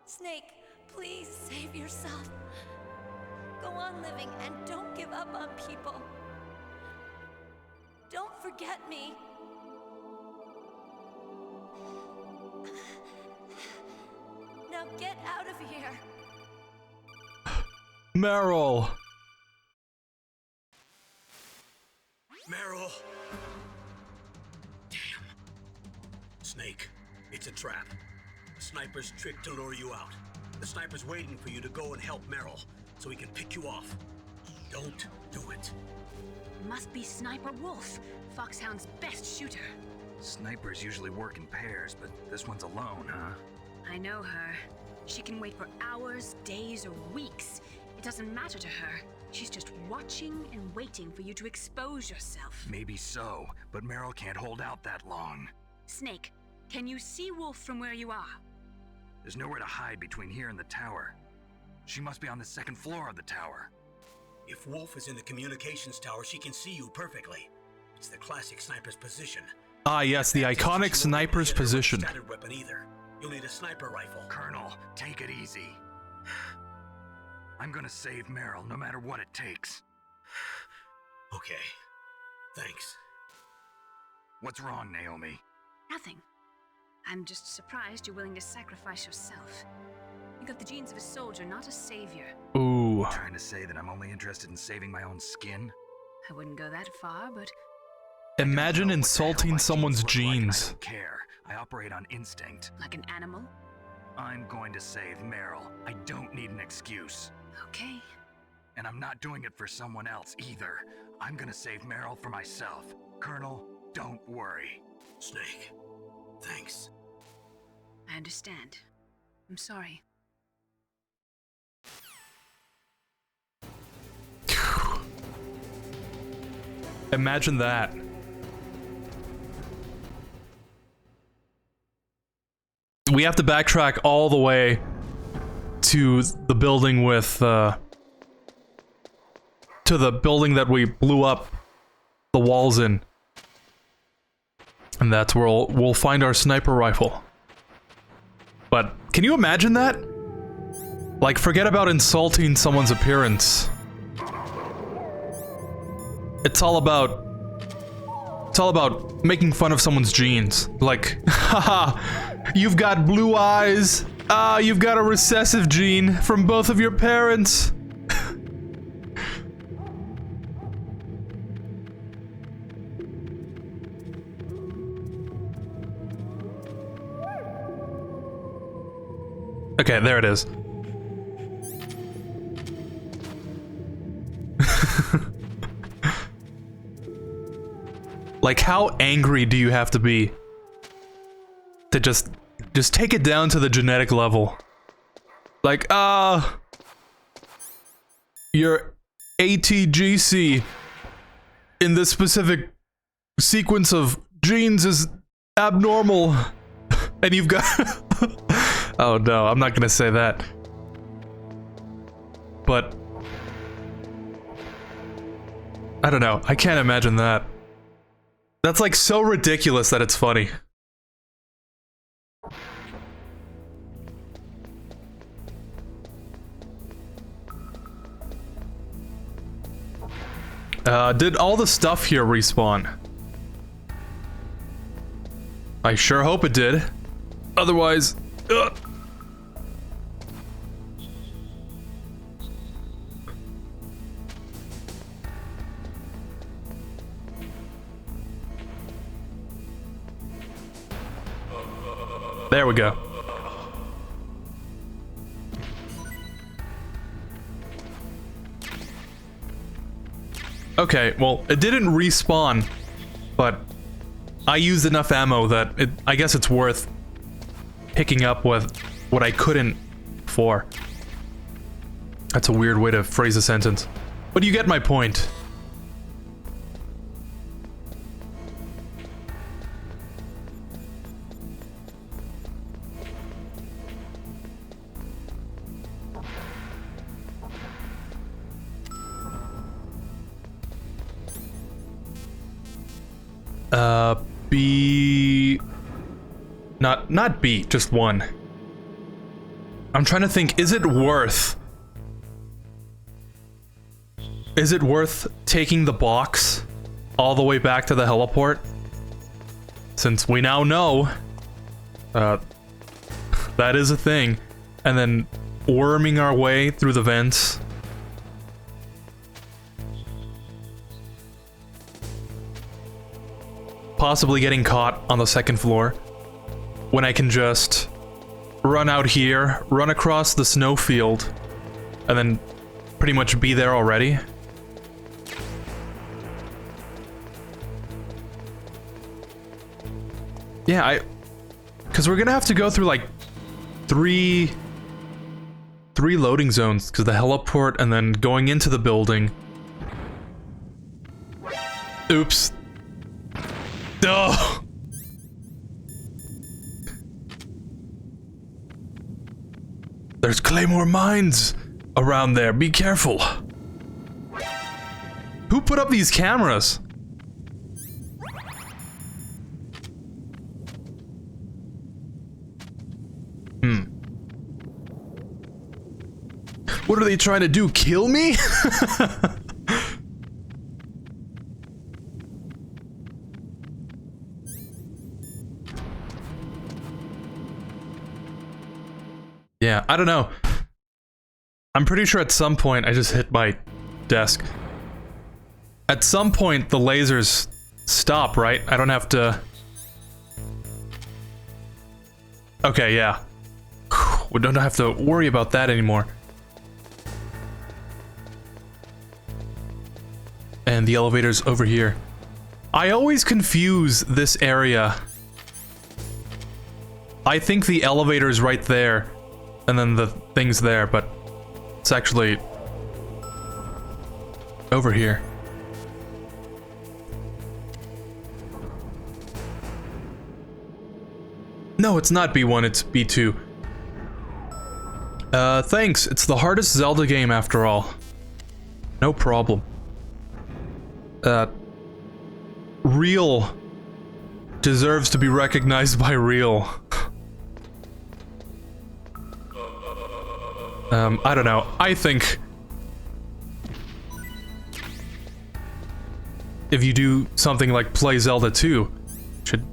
Snake, please save yourself. Go on living and don't give up on people. Don't forget me. Now get out of here. Meryl! Meryl! Damn. Snake, it's a trap. The sniper's trick to lure you out. The sniper's waiting for you to go and help Meryl, so he can pick you off. Don't do it. Must be Sniper Wolf, Foxhound's best shooter. Snipers usually work in pairs, but this one's alone, huh? I know her. She can wait for hours, days, or weeks. It doesn't matter to her. She's just watching and waiting for you to expose yourself. Maybe so, but Meryl can't hold out that long. Snake, can you see Wolf from where you are? There's nowhere to hide between here and the tower. She must be on the second floor of the tower. If Wolf is in the communications tower, she can see you perfectly. It's the classic sniper's position. Ah, yes, the iconic sniper's position. Standard weapon either. You'll need a sniper rifle. Colonel, take it easy. I'm gonna save Meryl no matter what it takes. Okay. Thanks. What's wrong, Naomi? Nothing. I'm just surprised you're willing to sacrifice yourself. You got the genes of a soldier, not a savior. Ooh. You're trying to say that I'm only interested in saving my own skin? I wouldn't go that far, but... Imagine insulting someone's genes. I don't care. I operate on instinct. Like an animal? I'm going to save Meryl. I don't need an excuse. Okay. And I'm not doing it for someone else either. I'm gonna save Meryl for myself. Colonel, don't worry. Snake, thanks. I understand. I'm sorry. Imagine that. We have to backtrack all the way to the building with, to the building that we blew up the walls in. And that's where we'll find our sniper rifle. But, can you imagine that? Like, forget about insulting someone's appearance. It's all about making fun of someone's genes. Like, haha, you've got blue eyes. Ah, you've got a recessive gene from both of your parents. Okay, there it is. Like, how angry do you have to be to just take it down to the genetic level? Like, your ATGC in this specific sequence of genes is abnormal. And you've got... Oh no, I'm not gonna say that. But... I don't know. I can't imagine that. That's like so ridiculous that it's funny. Did all the stuff here respawn? I sure hope it did. Otherwise, there we go. Okay, well, it didn't respawn, but I used enough ammo that I guess it's worth picking up with what I couldn't before. That's a weird way to phrase a sentence. But you get my point. B... Not B, just 1. I'm trying to think, is it worth taking the box all the way back to the heliport? Since we now know that is a thing, and then worming our way through the vents. Possibly getting caught on the 2nd floor, when I can just run out here, run across the snowfield, and then pretty much be there already. Yeah, because we're gonna have to go through like three loading zones, because the heliport and then going into the building. Oops. Oh. There's Claymore mines around there. Be careful. Who put up these cameras? What are they trying to do? Kill me? Yeah, I don't know. I'm pretty sure at some point I just hit my desk. At some point the lasers stop, right? I don't have to... Okay, yeah. We don't have to worry about that anymore. And the elevator's over here. I always confuse this area. I think the elevator's right there, and then the thing's there, but it's actually over here. No, it's not B1, it's B2. Thanks. It's the hardest Zelda game after all. No problem. Real deserves to be recognized by real. I don't know. I think if you do something like play Zelda 2, should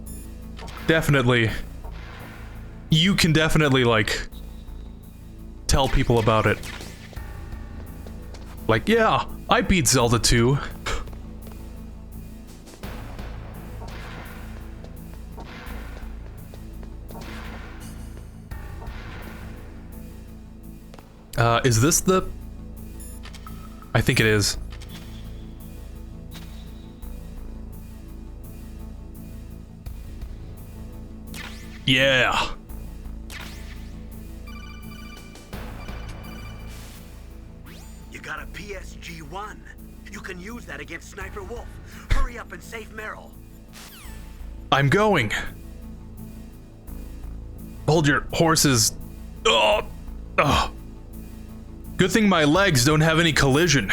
definitely... You can definitely, like, tell people about it. Like, yeah, I beat Zelda 2. Is this the... I think it is. Yeah. You got a PSG-1. You can use that against Sniper Wolf. Hurry up and save Meryl. I'm going. Hold your horses. Oh. Oh. Good thing my legs don't have any collision.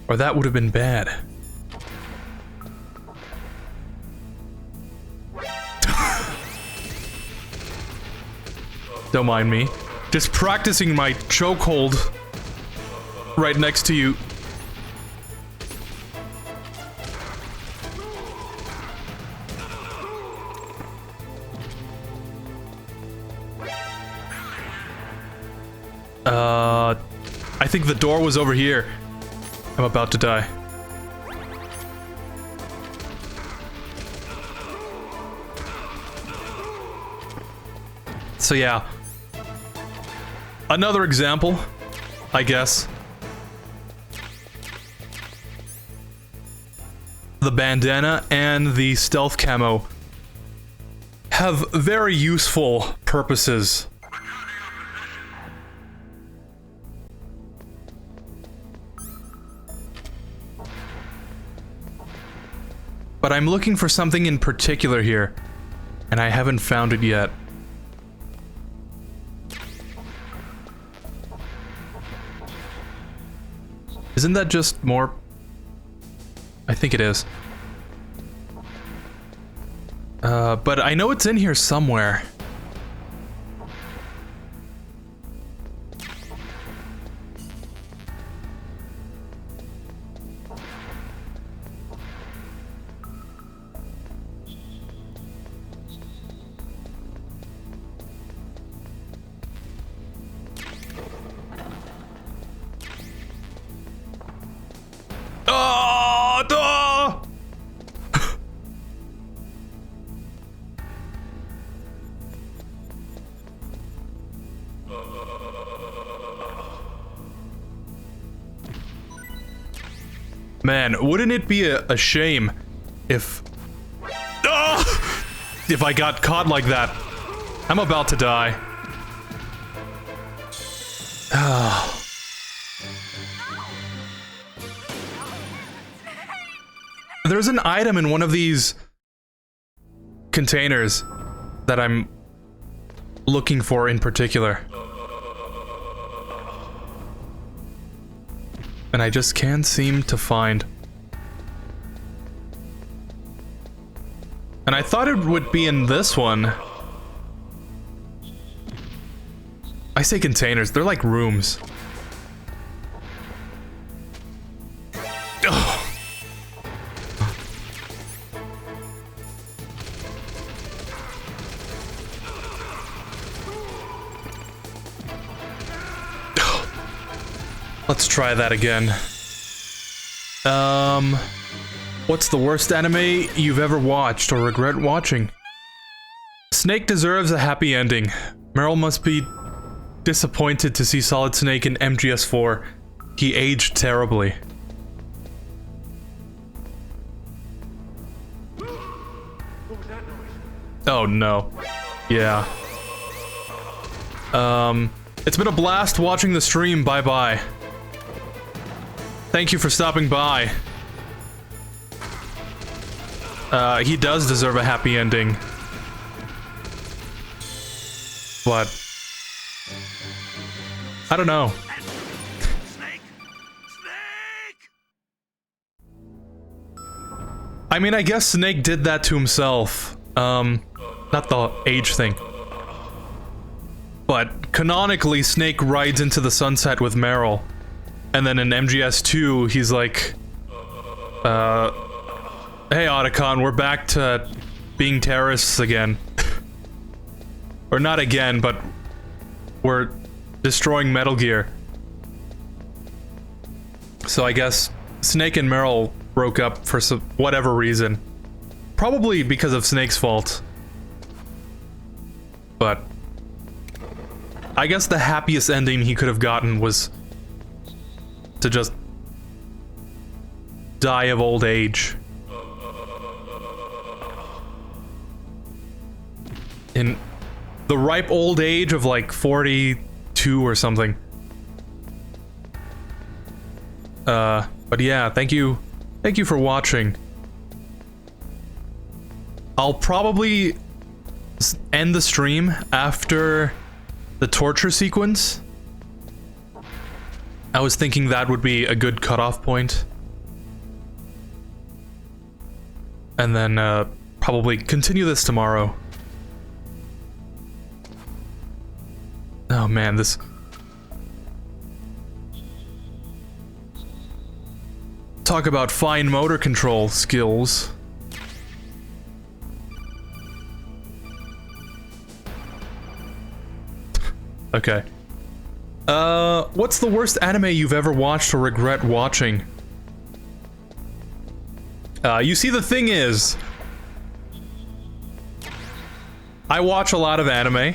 Or that would have been bad. Don't mind me. Just practicing my chokehold right next to you. I think the door was over here. I'm about to die. So yeah. Another example, I guess. The bandana and the stealth camo have very useful purposes. But I'm looking for something in particular here, and I haven't found it yet. Isn't that just more? I think it is. But I know it's in here somewhere. Man, wouldn't it be a shame if... if I got caught like that? I'm about to die. There's an item in one of these containers that I'm looking for in particular. And I just can't seem to find. And I thought it would be in this one. I say containers, they're like rooms. Ugh. Let's try that again. What's the worst anime you've ever watched or regret watching? Snake deserves a happy ending. Meryl must be disappointed to see Solid Snake in MGS4. He aged terribly. Oh no. Yeah. It's been a blast watching the stream. Bye-bye. Thank you for stopping by. He does deserve a happy ending. But... I don't know. I mean, I guess Snake did that to himself. Not the age thing. But canonically, Snake rides into the sunset with Meryl. And then in MGS2, he's like, hey Otacon, we're back to being terrorists again. Or not again, but we're destroying Metal Gear. So I guess Snake and Meryl broke up for some whatever reason. Probably because of Snake's fault. But I guess the happiest ending he could have gotten was to just die of old age. In the ripe old age of like 42 or something. But yeah, thank you for watching. I'll probably end the stream after the torture sequence. I was thinking that would be a good cutoff point. And then, probably continue this tomorrow. Oh man, this... Talk about fine motor control skills. Okay. What's the worst anime you've ever watched or regret watching? You see, the thing is, I watch a lot of anime,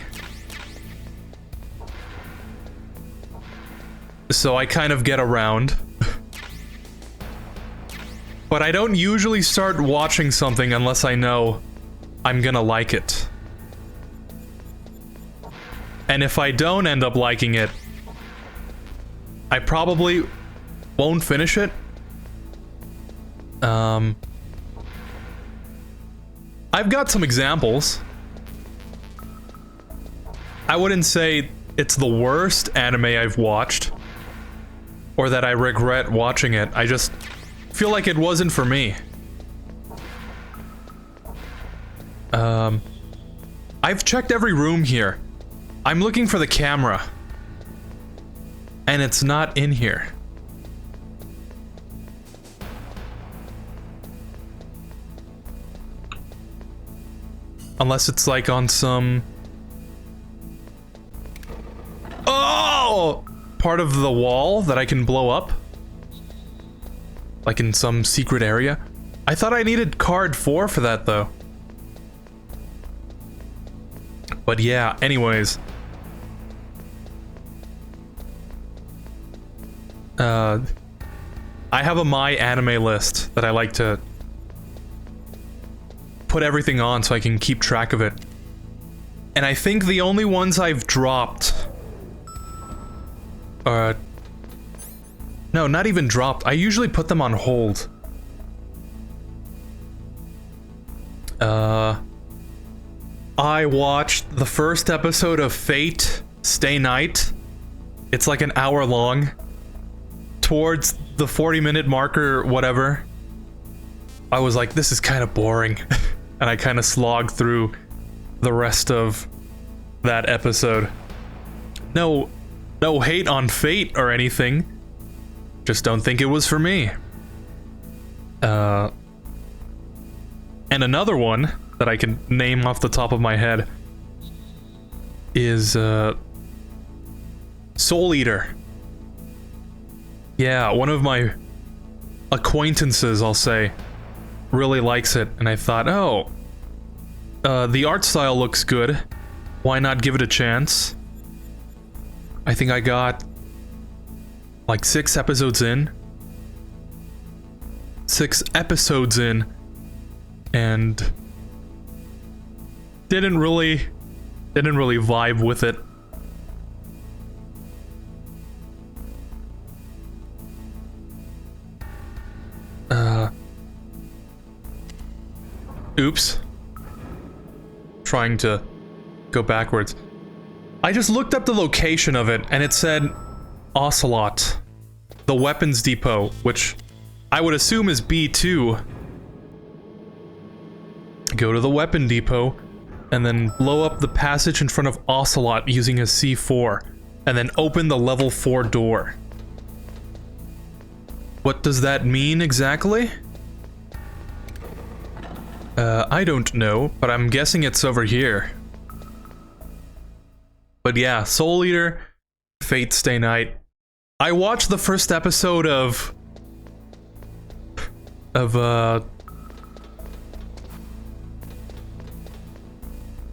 so I kind of get around. But I don't usually start watching something unless I know I'm gonna like it. And if I don't end up liking it, I probably won't finish it. I've got some examples. I wouldn't say it's the worst anime I've watched, or that I regret watching it. I just feel like it wasn't for me. I've checked every room here. I'm looking for the camera, and it's not in here. Unless it's like on some... Oh! Part of the wall that I can blow up? Like in some secret area? I thought I needed card 4 for that though. But yeah, anyways. I have a My Anime list that I like to put everything on so I can keep track of it. And I think the only ones I've dropped are... No, not even dropped. I usually put them on hold. I watched the first episode of Fate Stay Night. It's like an hour long. Towards the 40-minute marker, whatever, I was like, this is kind of boring. And I kind of slogged through the rest of that episode. No hate on Fate or anything. Just don't think it was for me. And another one that I can name off the top of my head is Soul Eater. Yeah, one of my acquaintances, I'll say, really likes it, and I thought, oh, the art style looks good. Why not give it a chance? I think I got like 6 episodes in. 6 episodes in, and didn't really vibe with it. Oops. Trying to go backwards. I just looked up the location of it, and it said Ocelot, the weapons depot, which I would assume is B2. Go to the weapon depot, and then blow up the passage in front of Ocelot using a C4, and then open the level 4 door. What does that mean exactly? I don't know, but I'm guessing it's over here. But yeah, Soul Eater, Fate Stay Night. I watched the first episode of oh,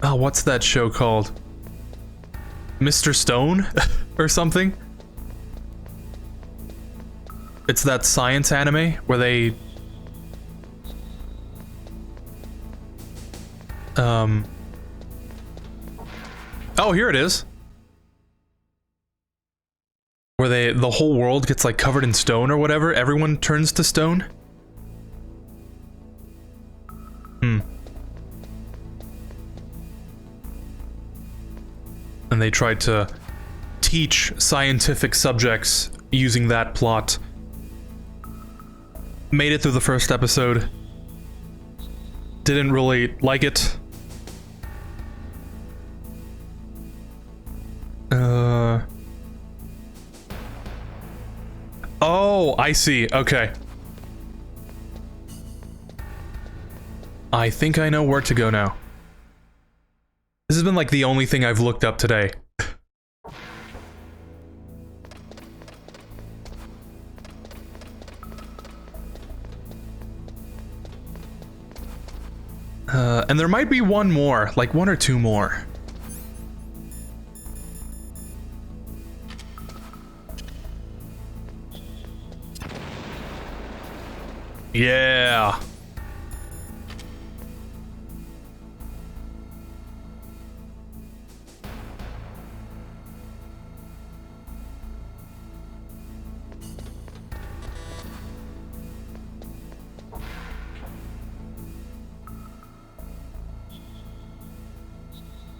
what's that show called? Mr. Stone? Or something? It's that science anime where they... Oh, here it is. Where the whole world gets like covered in stone or whatever. Everyone turns to stone. And they tried to teach scientific subjects using that plot. Made it through the first episode. Didn't really like it. Oh, I see. Okay. I think I know where to go now. This has been like the only thing I've looked up today. And there might be one more, like one or two more. Yeah.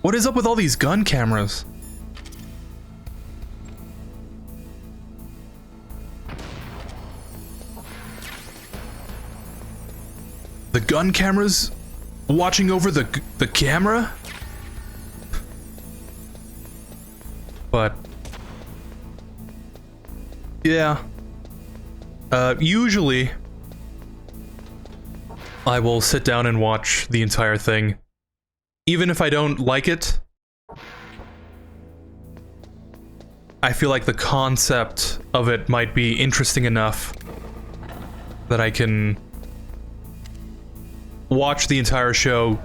What is up with all these gun cameras? The gun cameras watching over the camera? But yeah. Usually I will sit down and watch the entire thing. Even if I don't like it, I feel like the concept of it might be interesting enough that I can watch the entire show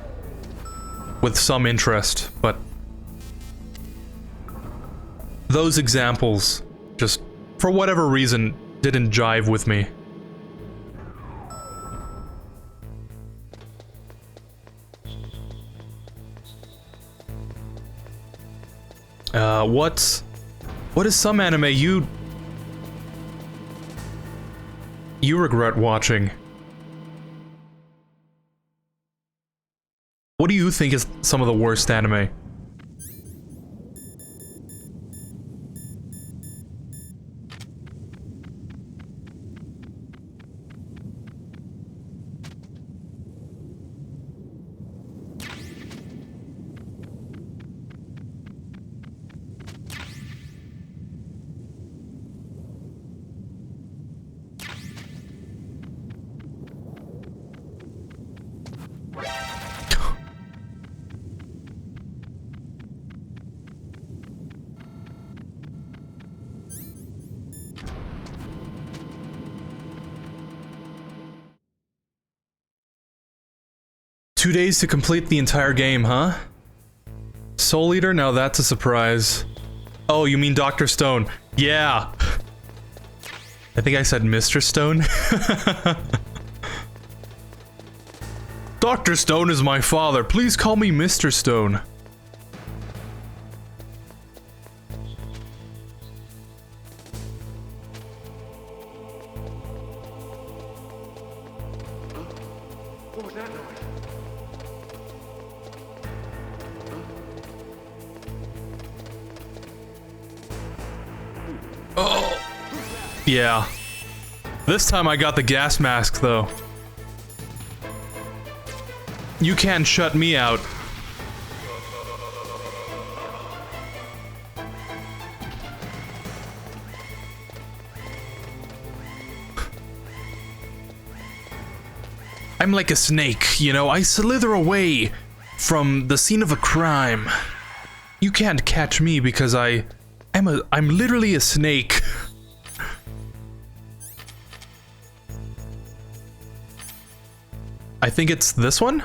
with some interest, but those examples just, for whatever reason, didn't jive with me. What is some anime you regret watching? What do you think is some of the worst anime? Two days to complete the entire game, huh? Soul Eater? Now that's a surprise. Oh, you mean Dr. Stone? Yeah! I think I said Mr. Stone? Dr. Stone is my father. Please call me Mr. Stone. What was that noise? Oh! Yeah. This time I got the gas mask, though. You can't shut me out. I'm like a snake, you know, I slither away from the scene of a crime. You can't catch me because I'm literally a snake. I think it's this one?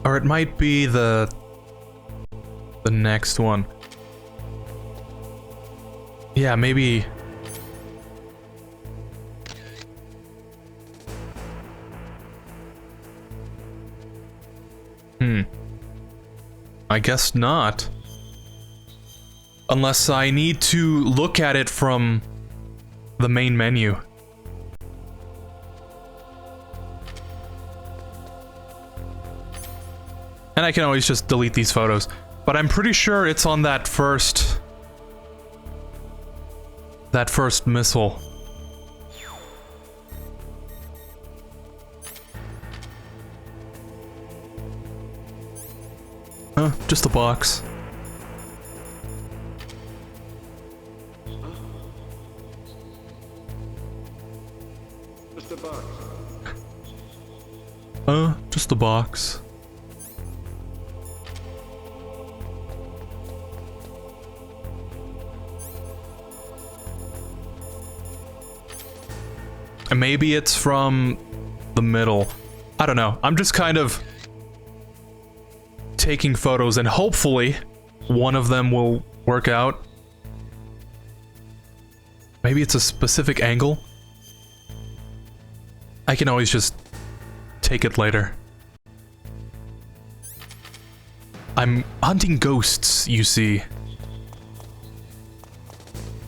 Or it might be the next one. Yeah, maybe. I guess not. Unless I need to look at it from the main menu. And I can always just delete these photos. But I'm pretty sure it's on that first missile. just a box. Just a box. Just a box. And maybe it's from the middle. I don't know. I'm just kind of taking photos and hopefully one of them will work out. Maybe it's a specific angle. I can always just take it later. I'm hunting ghosts, you see.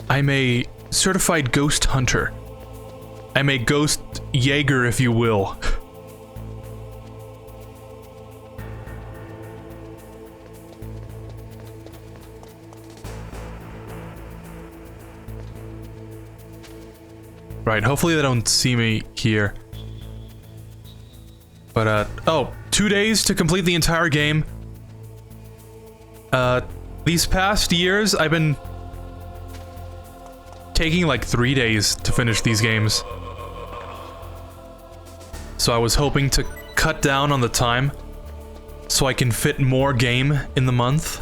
I'm a certified ghost hunter. I'm a ghost Jaeger, if you will. Right, hopefully they don't see me here. But, oh, 2 days to complete the entire game. These past years, I've been taking like 3 days to finish these games. So I was hoping to cut down on the time so I can fit more game in the month.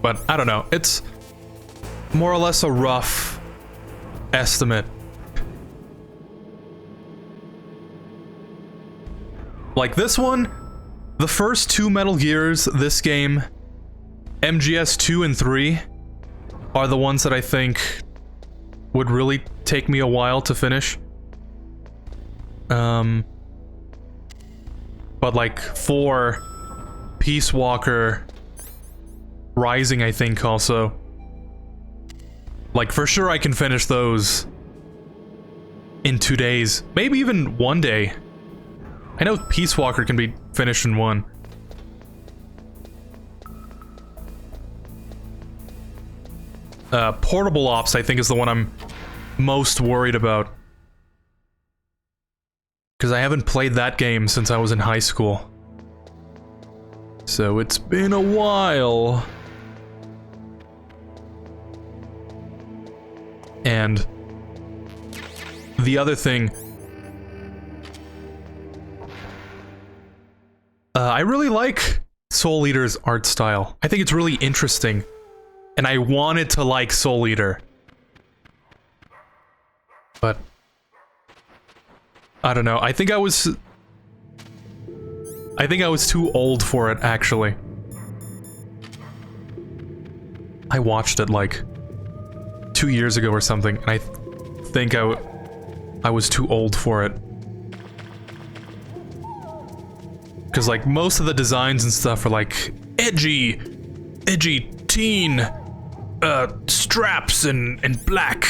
But I don't know, it's more or less a rough estimate. Like this one, the first 2 Metal Gears, this game, MGS 2 and 3, are the ones that I think would really take me a while to finish. But like 4, Peace Walker, Rising, I think also. Like for sure I can finish those in 2 days, maybe even 1 day. I know Peace Walker can be finished in 1. Portable Ops, I think, is the one I'm most worried about. Because I haven't played that game since I was in high school. So it's been a while. And the other thing, I really like Soul Eater's art style. I think it's really interesting. And I wanted to like Soul Eater. But I don't know. I think I was too old for it, actually. I watched it like 2 years ago or something, and I think I was too old for it. Because like most of the designs and stuff are like edgy teen, straps and black.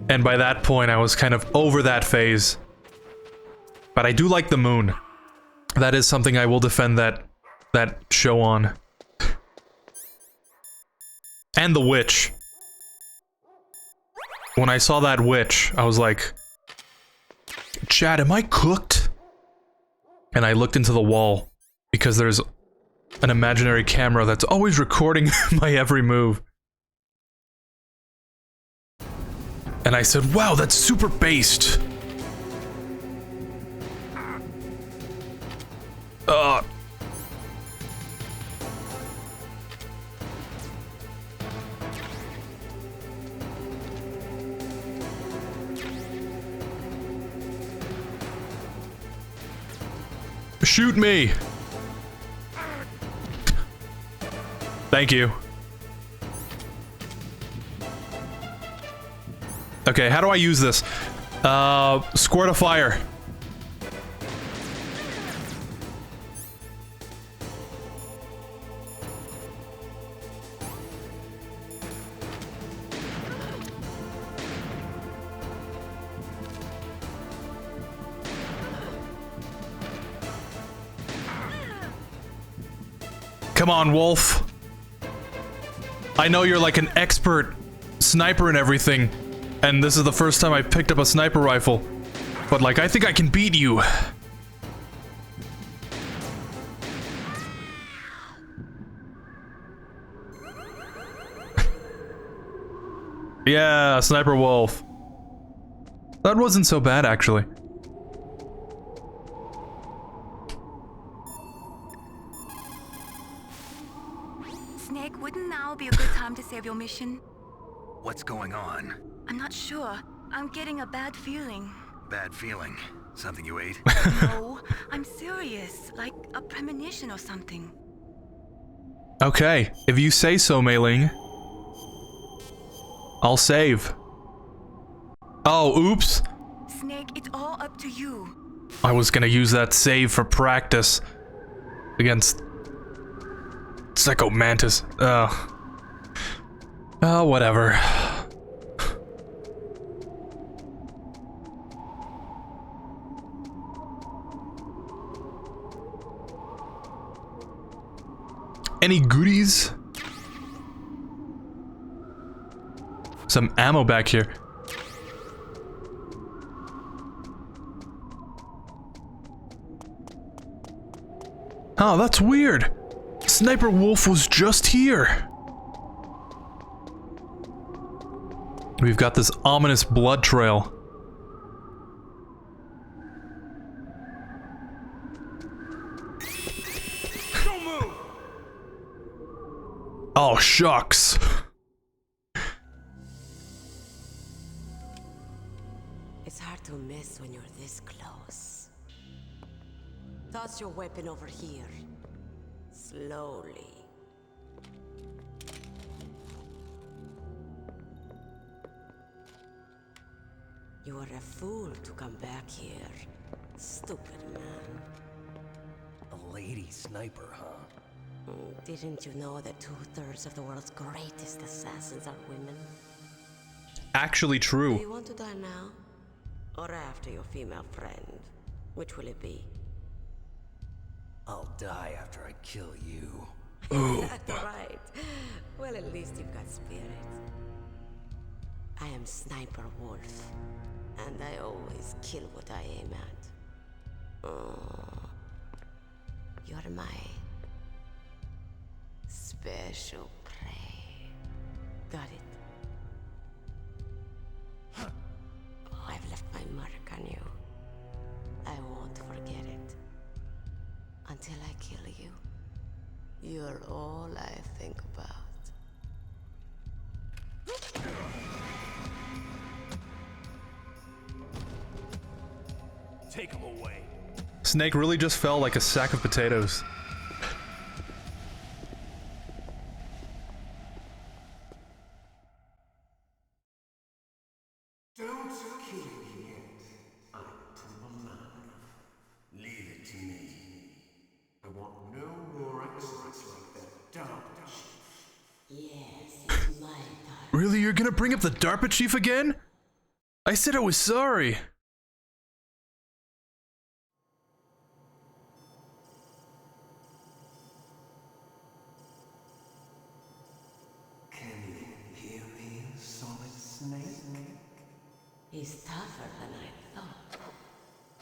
And by that point, I was kind of over that phase. But I do like the moon. That is something I will defend that show on. And the witch. When I saw that witch, I was like, Chad, am I cooked? And I looked into the wall, because there's an imaginary camera that's always recording my every move. And I said, wow, that's super based. Shoot me! Thank you. Okay, how do I use this? Squirt a fire. Come on, Wolf. I know you're like an expert sniper and everything, and this is the first time I picked up a sniper rifle. But like, I think I can beat you. Yeah, Sniper Wolf. That wasn't so bad, actually. Snake, wouldn't now be a good time to save your mission? What's going on? I'm not sure. I'm getting a bad feeling. Bad feeling? Something you ate? No, I'm serious. Like a premonition or something. Okay, if you say so, Mei Ling. I'll save. Oh, oops. Snake, it's all up to you. I was gonna use that save for practice against Psycho Mantis. Oh, whatever. Any goodies? Some ammo back here. Oh, that's weird. Sniper Wolf was just here. We've got this ominous blood trail. Don't move! Oh, shucks. It's hard to miss when you're this close. Toss your weapon over here. Slowly. You are a fool to come back here. Stupid man. A lady sniper, huh? Didn't you know that 2/3 of the world's greatest assassins are women? Actually true. Do you want to die now? Or after your female friend? Which will it be? I'll die after I kill you. That's right. Well, at least you've got spirit. I am Sniper Wolf, and I always kill what I aim at. Oh, you're my special prey. Got it? Oh, I've left my mark on you. I won't forget it. Until I kill you. You're all I think about. Take him away. Snake really just fell like a sack of potatoes. Don't kill me yet. I'm too alive. Leave it to me. I want no more accidents like that DARPA chief. Yes, it's my time. Really, you're gonna bring up the DARPA chief again? I said I was sorry. Can you hear me, Solid Snake? He's tougher than I thought.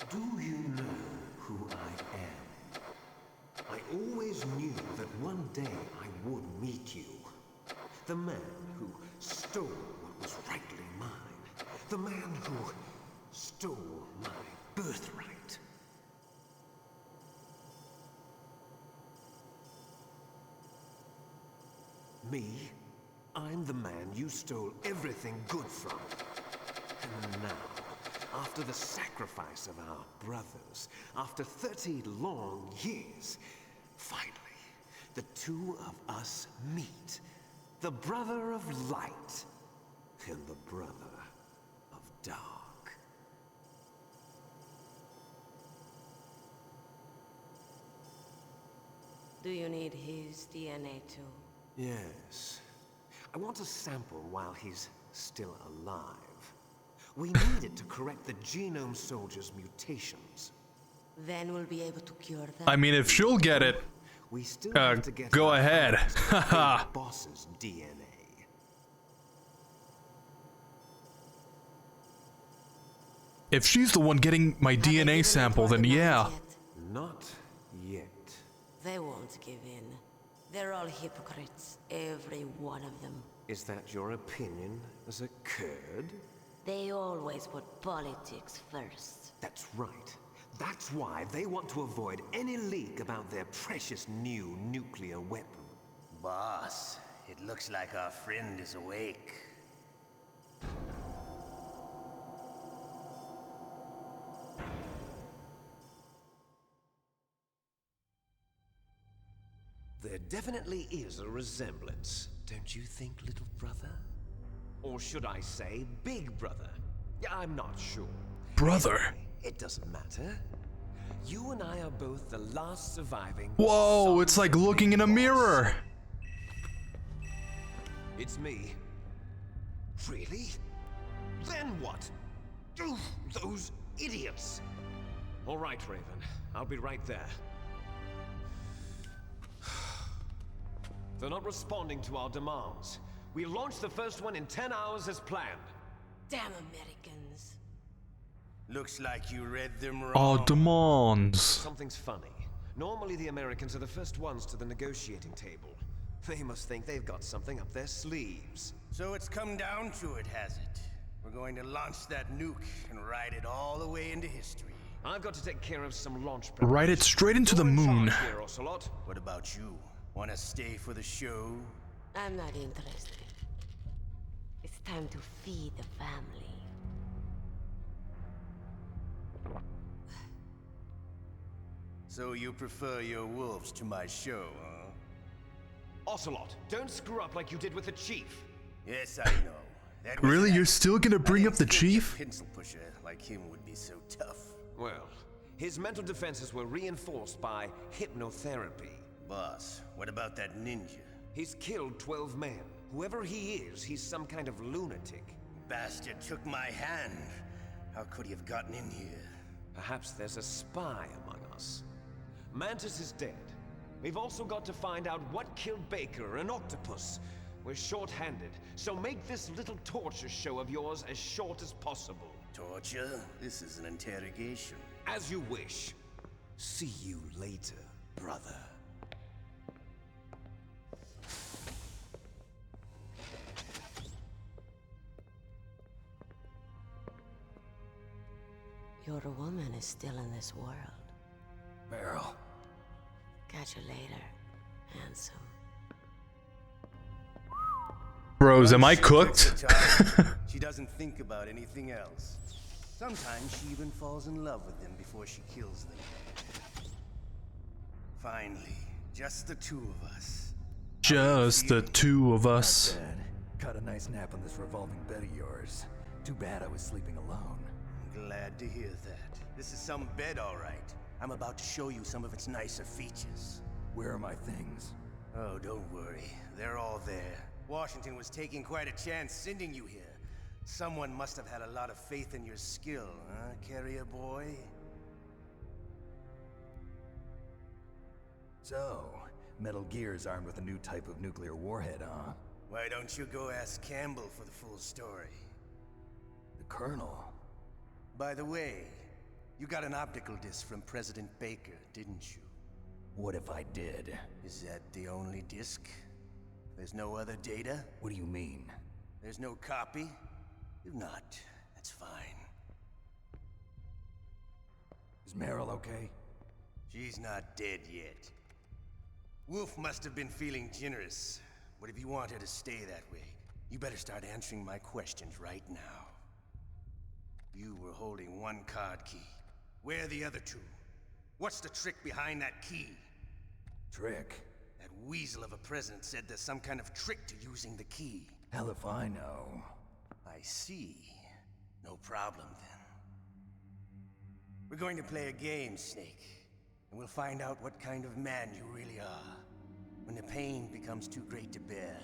Do you know who I am? I always knew that one day I would meet you. The man who stole what was rightly mine. The man who stole my birthright. Me? I'm the man you stole everything good from. And now, after the sacrifice of our brothers, after 30 long years, finally, the two of us meet. The brother of light and the brother of dark. Do you need his DNA too? Yes. I want a sample while he's still alive. We need it to correct the genome soldier's mutations. Then we'll be able to cure them. I mean, if she'll get it, We still have to get go our ahead. hands on the Haha. big boss's DNA. If she's the one getting my DNA sample, then yeah. Not yet. They won't give in. They're all hypocrites, every one of them. Is that your opinion as a Kurd? They always put politics first. That's right. That's why they want to avoid any leak about their precious new nuclear weapon. Boss, it looks like our friend is awake. There definitely is a resemblance, don't you think, little brother? Or should I say, big brother? Yeah, I'm not sure. Brother? Anyway, it doesn't matter. You and I are both the last surviving... Whoa, it's like looking in a mirror. It's me. Really? Then what? Oof, those idiots! All right, Raven. I'll be right there. They're not responding to our demands. We launched the first one in 10 hours as planned. Damn Americans. Looks like you read them wrong. Oh, demands. Something's funny. Normally the Americans are the first ones to the negotiating table. They must think they've got something up their sleeves. So it's come down to it, has it? We're going to launch that nuke and ride it all the way into history. I've got to take care of some launch Ride it straight into the moon. here, Ocelot. What about you? Want to stay for the show? I'm not interested. It's time to feed the family. So you prefer your wolves to my show, huh? Ocelot, don't screw up like you did with the chief. Yes, I know. That was Really? an You're still gonna bring up the think a chief? pencil pusher like him would be so tough. Well, his mental defenses were reinforced by hypnotherapy. Boss, what about that ninja? He's killed 12 men. Whoever he is, he's some kind of lunatic. Bastard took my hand. How could he have gotten in here? Perhaps there's a spy among us. Mantis is dead. We've also got to find out what killed Baker, an octopus. We're short-handed, so make this little torture show of yours as short as possible. Torture? This is an interrogation. As you wish. See you later, brother. Your woman is still in this world. Meryl. Catch you later, handsome. Bros, am I cooked? She doesn't think about anything else. Sometimes she even falls in love with them before she kills them. Finally, just the two of us. Just the two of us. Not bad. Caught a nice nap on this revolving bed of yours. Too bad I was sleeping alone. Glad to hear that. This is some bed, all right. I'm about to show you some of its nicer features. Where are my things? Oh, don't worry. They're all there. Washington was taking quite a chance sending you here. Someone must have had a lot of faith in your skill, huh, carrier boy? So, Metal Gear is armed with a new type of nuclear warhead, huh? Why don't you go ask Campbell for the full story? The Colonel? By the way, you got an optical disc from President Baker, didn't you? What if I did? Is that the only disc? There's no other data? What do you mean? There's no copy? If not, that's fine. Is Meryl okay? She's not dead yet. Wolf must have been feeling generous. But if you want her to stay that way, you better start answering my questions right now. You were holding one card key. Where are the other two? What's the trick behind that key? Trick? That weasel of a president said there's some kind of trick to using the key. Hell if I know. I see. No problem then. We're going to play a game, Snake. And we'll find out what kind of man you really are. When the pain becomes too great to bear,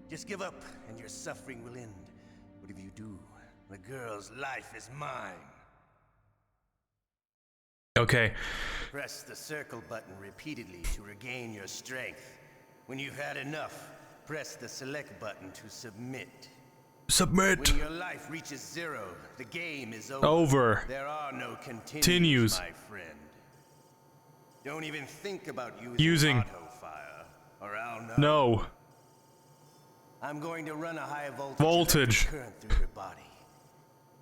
just give up and your suffering will end. But if you do, the girl's life is mine. Okay. Press the circle button repeatedly to regain your strength. When you've had enough, press the select button to submit. Submit. When your life reaches zero, the game is over. Over. There are no Continues. my friend. Don't even think about Using. auto fire, or I'll know. No. I'm going to run a high Voltage. current through your body.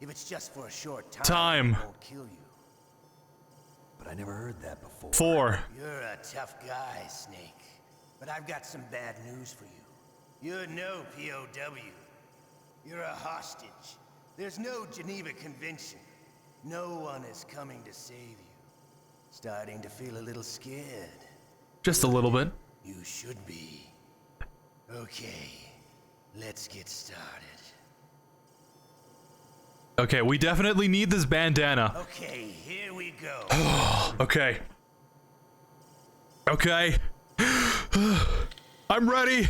If it's just for a short time, it won't kill you. But I never heard that before. 4. You're a tough guy, Snake. But I've got some bad news for you. You're no POW. You're a hostage. There's no Geneva Convention. No one is coming to save you. Starting to feel a little scared. Just a little bit. You should be. Okay, let's get started. Okay, we definitely need this bandana. Okay, here we go. Okay. Okay. I'm ready.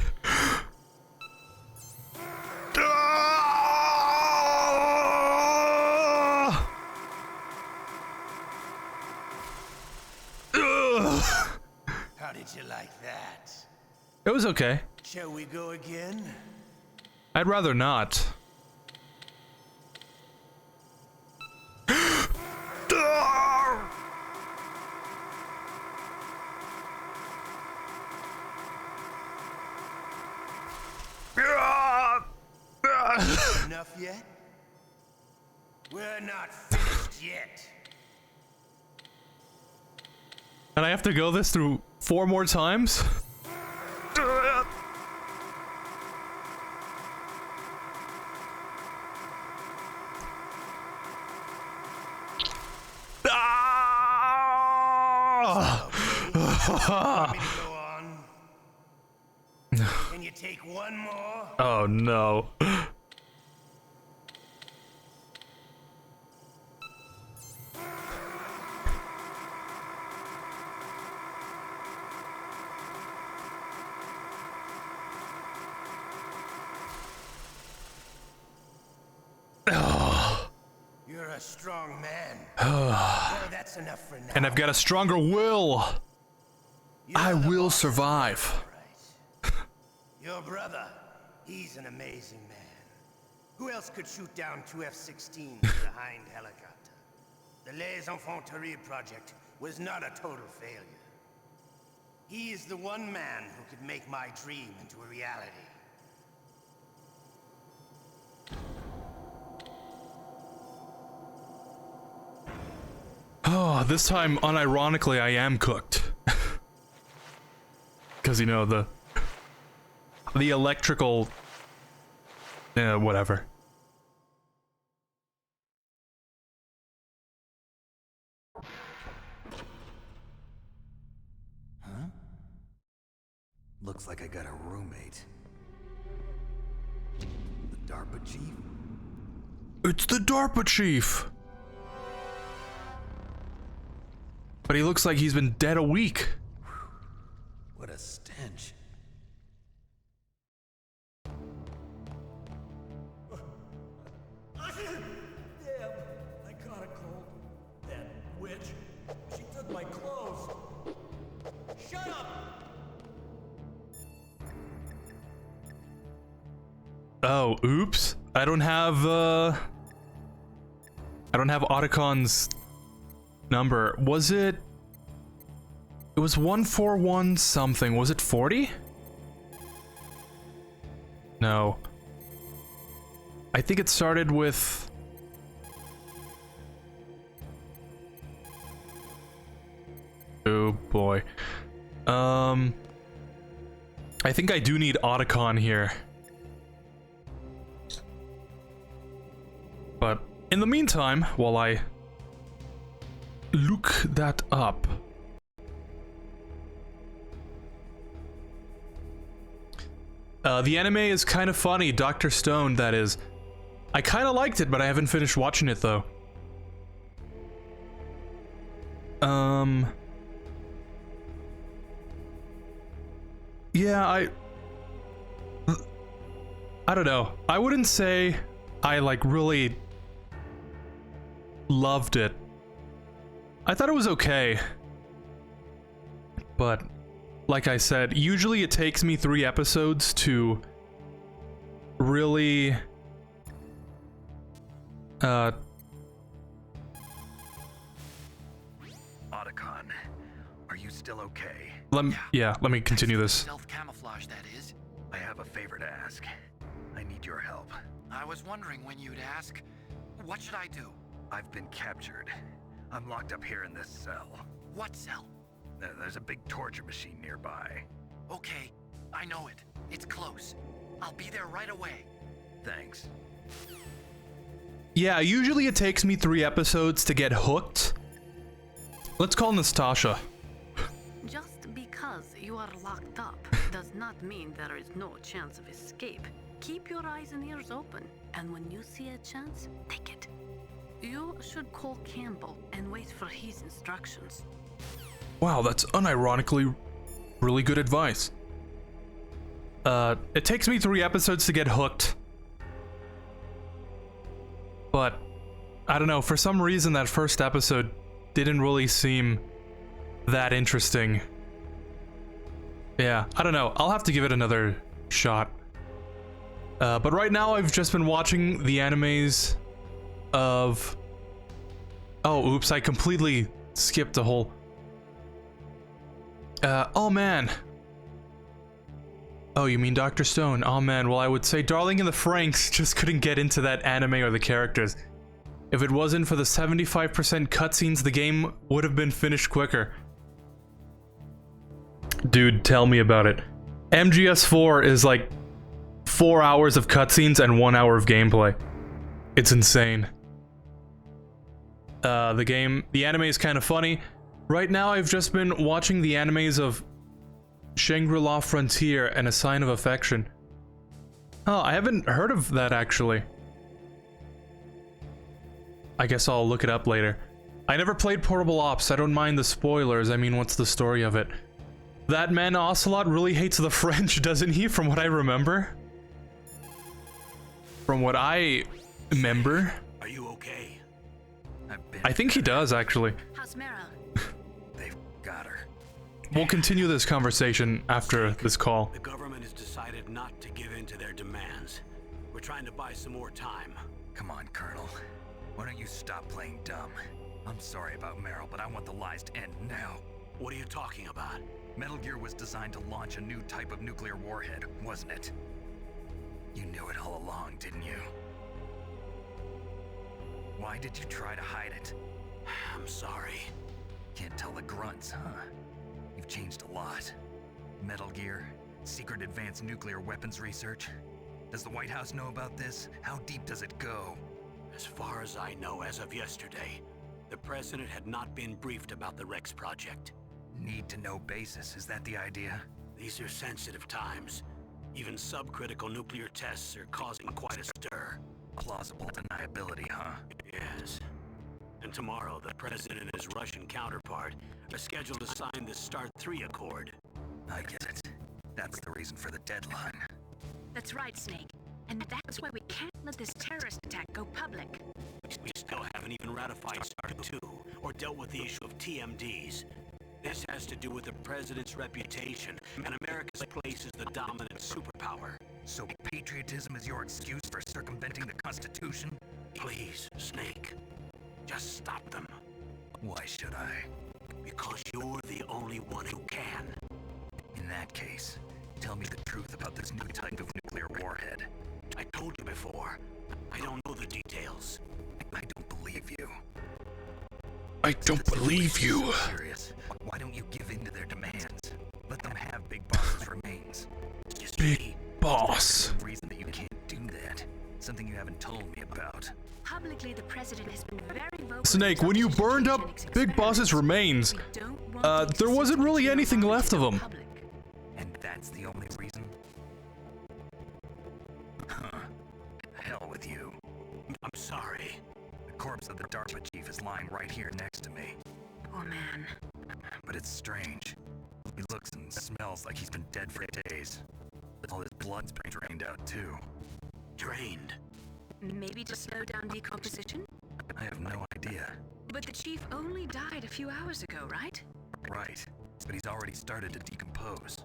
How did you like that? It was okay. Shall we go again? I'd rather not. Enough yet? We're not finished yet. And I have to go this through 4 more times? Can you take one more? Oh no. You're a strong man. Well, that's enough for now. And I've got a stronger will. I will survive. Your brother, he's an amazing man. Who else could shoot down 2 F-16s with a Hind helicopter? The Les Infanteries project was not a total failure. He is the one man who could make my dream into a reality. Oh, this time, unironically, I am cooked. Because, you know, the electrical... whatever. Huh? Looks like I got a roommate. The DARPA chief? It's the DARPA chief! But he looks like he's been dead a week. What a stench. Damn, I caught a cold. That witch. She took my clothes. Shut up! Oh, oops. I don't have Otacon's number. Was it... It was 141 something. Was it 40? No. I think it started with... Oh boy. I think I do need Otacon here. But in the meantime, while I look that up, the anime is kind of funny. Dr. Stone, that is. I kind of liked it, but I haven't finished watching it though. Yeah, I don't know. I wouldn't say I like really loved it. I thought it was okay. But like I said, usually it takes me 3 episodes to really Otacon, are you still okay? Let me continue this. Self-camouflage, that is. I have a favor to ask. I need your help. I was wondering when you'd ask. What should I do? I've been captured. I'm locked up here in this cell. What cell? There's a big torture machine nearby. Okay, I know it. It's close. I'll be there right away. Thanks. Yeah, usually it takes me 3 episodes to get hooked. Let's call Nastasha. Just because you are locked up does not mean there is no chance of escape. Keep your eyes and ears open, and when you see a chance, take it. You should call Campbell and wait for his instructions. Wow, that's unironically really good advice. It takes me 3 episodes to get hooked. But, I don't know, for some reason that first episode didn't really seem that interesting. Yeah, I don't know, I'll have to give it another shot. But right now I've just been watching the animes of... Oh, oops, I completely skipped a whole... oh man. Oh, you mean Dr. Stone? Oh man, well I would say Darling in the Franxx just couldn't get into that anime or the characters. If it wasn't for the 75% cutscenes, the game would have been finished quicker. Dude, tell me about it. MGS4 is like 4 hours of cutscenes and 1 hour of gameplay. It's insane. The anime is kind of funny. Right now I've just been watching the animes of Shangri-La Frontier and A Sign of Affection. Oh, I haven't heard of that actually. I guess I'll look it up later. I never played Portable Ops, I don't mind the spoilers, I mean, what's the story of it? That man Ocelot really hates the French, doesn't he, from what I remember? From what I remember. Are you okay? I think he does, actually. How's Meryl? They've got her. We'll continue this conversation after this call. The government has decided not to give in to their demands. We're trying to buy some more time. Come on, Colonel. Why don't you stop playing dumb? I'm sorry about Meryl, but I want the lies to end now. What are you talking about? Metal Gear was designed to launch a new type of nuclear warhead, wasn't it? You knew it all along, didn't you? Why did you try to hide it? I'm sorry. Can't tell the grunts, huh? You've changed a lot. Metal Gear, secret advanced nuclear weapons research. Does the White House know about this? How deep does it go? As far as I know, as of yesterday, the president had not been briefed about the Rex project. Need-to-know basis, is that the idea? These are sensitive times. Even subcritical nuclear tests are causing quite a stir. Plausible deniability, huh? Yes. And tomorrow, the president and his Russian counterpart are scheduled to sign the START 3 Accord. I get it. That's the reason for the deadline. That's right, Snake. And that's why we can't let this terrorist attack go public. We still haven't even ratified START 2 or dealt with the issue of TMDs. This has to do with the president's reputation and America's place as the dominant superpower. So patriotism is your excuse for circumventing the Constitution? Please, Snake. Just stop them. Why should I? Because you're the only one who can. In that case, tell me the truth about this new type of nuclear warhead. I told you before. I don't know the details. I don't believe you. I don't believe you. Serious. Why don't you give in to their demands? Let them have Big Boss's remains. Big Boss. There's a reason that you can't do that. Something you haven't told me about. Publicly, the president has been very vocal. Snake, when you burned up Big Boss's remains, there wasn't really anything left of him. And that's the only reason? Huh. Hell with you. I'm sorry. The corpse of the DARPA chief is lying right here next to me. Oh man. But it's strange. He looks and smells like he's been dead for days. All his blood's been drained out too. Drained? Maybe to slow down decomposition? I have no idea. But the chief only died a few hours ago, right? Right. But he's already started to decompose.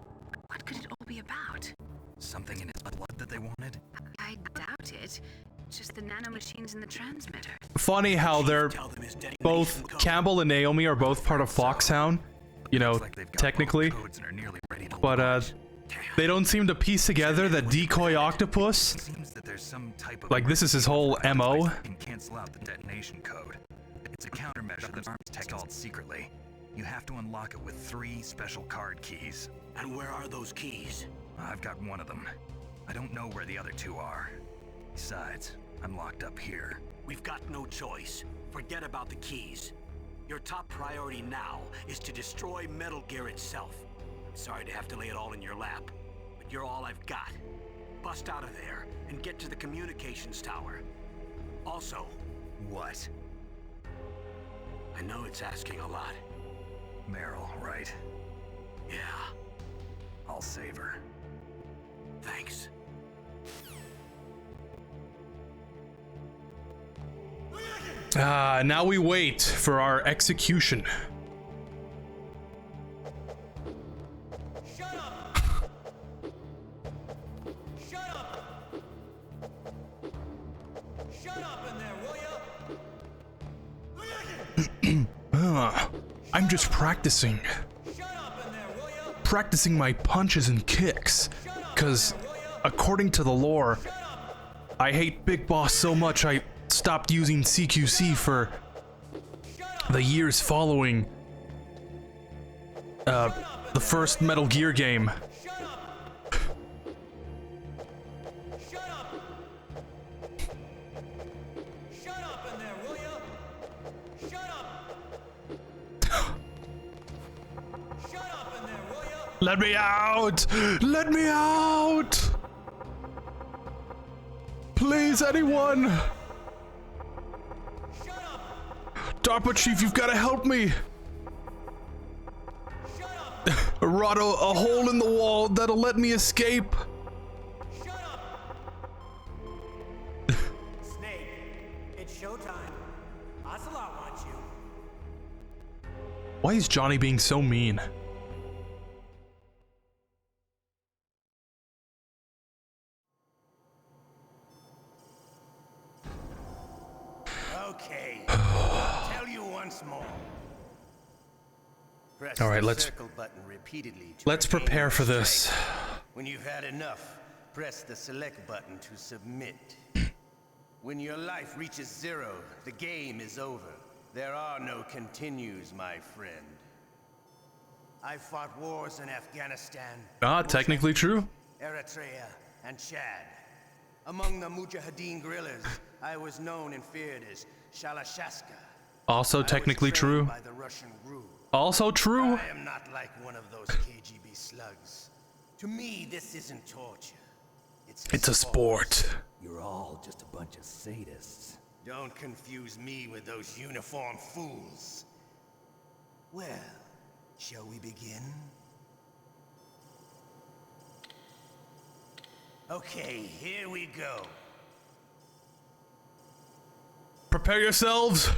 What could it all be about? Something in his blood that they wanted? I doubt it. Just the nanomachines in the transmitter. Funny how they're both, Campbell and Naomi are both part of Foxhound, you know, technically, but they don't seem to piece together that Decoy Octopus, like this is his whole MO. Can cancel out the detonation code. It's a countermeasure that arms tech installed secretly. You have to unlock it with 3 special card keys. And where are those keys? I've got one of them. I don't know where the other 2 are. Besides, I'm locked up here. We've got no choice. Forget about the keys. Your top priority now is to destroy Metal Gear itself. I'm sorry to have to lay it all in your lap, but you're all I've got. Bust out of there and get to the communications tower. Also... What? I know it's asking a lot. Meryl, right? Yeah. I'll save her. Thanks. Now we wait for our execution. Shut up! Shut up! Shut up in there, will ya? I'm just practicing. Practicing my punches and kicks. Cause, according to the lore, I hate Big Boss so much I stopped using CQC for the years following the first Metal Gear game. Let me out! Let me out! Please, anyone! DARPA Chief, you've got to help me! Rot a hole in the wall that'll let me escape! Snake, it's showtime. Ocelot wants you. Why is Johnny being so mean? Okay, I'll tell you once more. Press All right, the let's circle button repeatedly to prepare regain for your this. strength. When you've had enough, press the select button to submit. When your life reaches 0, the game is over. There are no continues, my friend. I fought wars in Afghanistan, Technically true. Eritrea, and Chad. Among the Mujahideen guerrillas, I was known and feared as Shalashaska. Also technically true. By the Russian GRU. Also true. I am not like one of those KGB slugs. To me, this isn't torture. It's a sport. You're all just a bunch of sadists. Don't confuse me with those uniformed fools. Well, shall we begin? Okay, here we go. Prepare yourselves.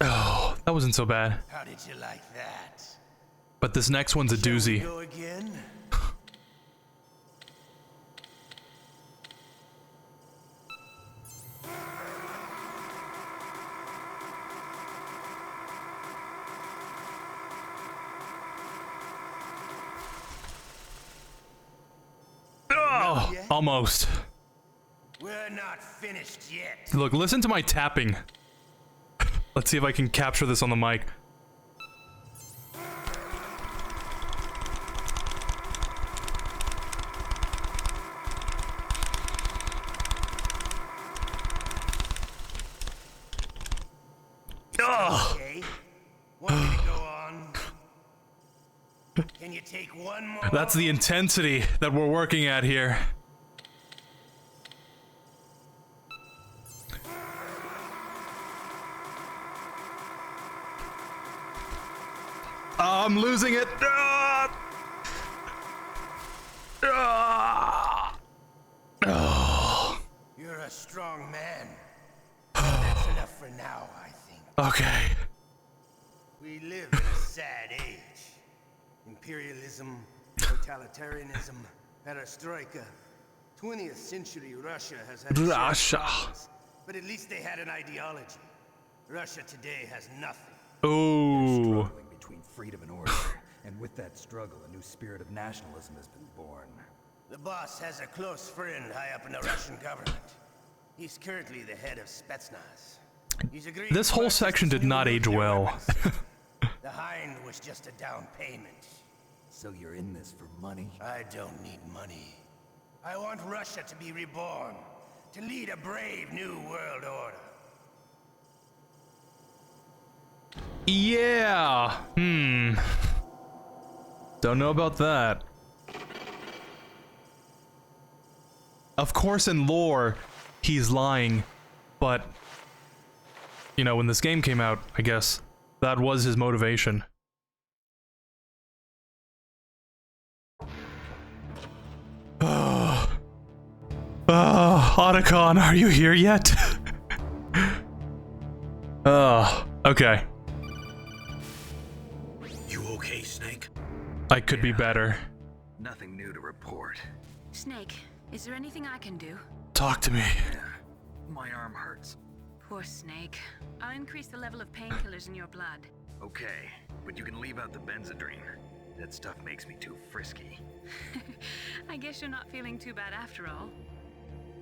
Oh, that wasn't so bad. How did you like that? But this next one's a doozy. Go again? Oh, almost. We're not finished yet. Look, listen to my tapping. Let's see if I can capture this on the mic. Okay. Want me to go on? Can you take one more? That's the intensity that we're working at here. I'm losing it. You're a strong man. That's enough for now, I think. Okay. We live in a sad age. Imperialism, totalitarianism, perestroika. 20th century Russia has had its share of problems, but at least they had an ideology. Russia today has nothing. Ooh. Between freedom and order, and with that struggle, a new spirit of nationalism has been born. The boss has a close friend high up in the Russian government. He's currently the head of Spetsnaz. He's agreed This whole section did not age well. The Hind was just a down payment. So you're in this for money? I don't need money. I want Russia to be reborn, to lead a brave new world order. Yeah. Don't know about that. Of course, in lore, he's lying, but you know, when this game came out, I guess that was his motivation. Otacon, are you here yet? Okay. You okay, Snake? I could be better. Nothing new to report. Snake, is there anything I can do? Talk to me. Yeah, my arm hurts. Poor Snake. I'll increase the level of painkillers in your blood. Okay, but you can leave out the Benzedrine. That stuff makes me too frisky. I guess you're not feeling too bad after all.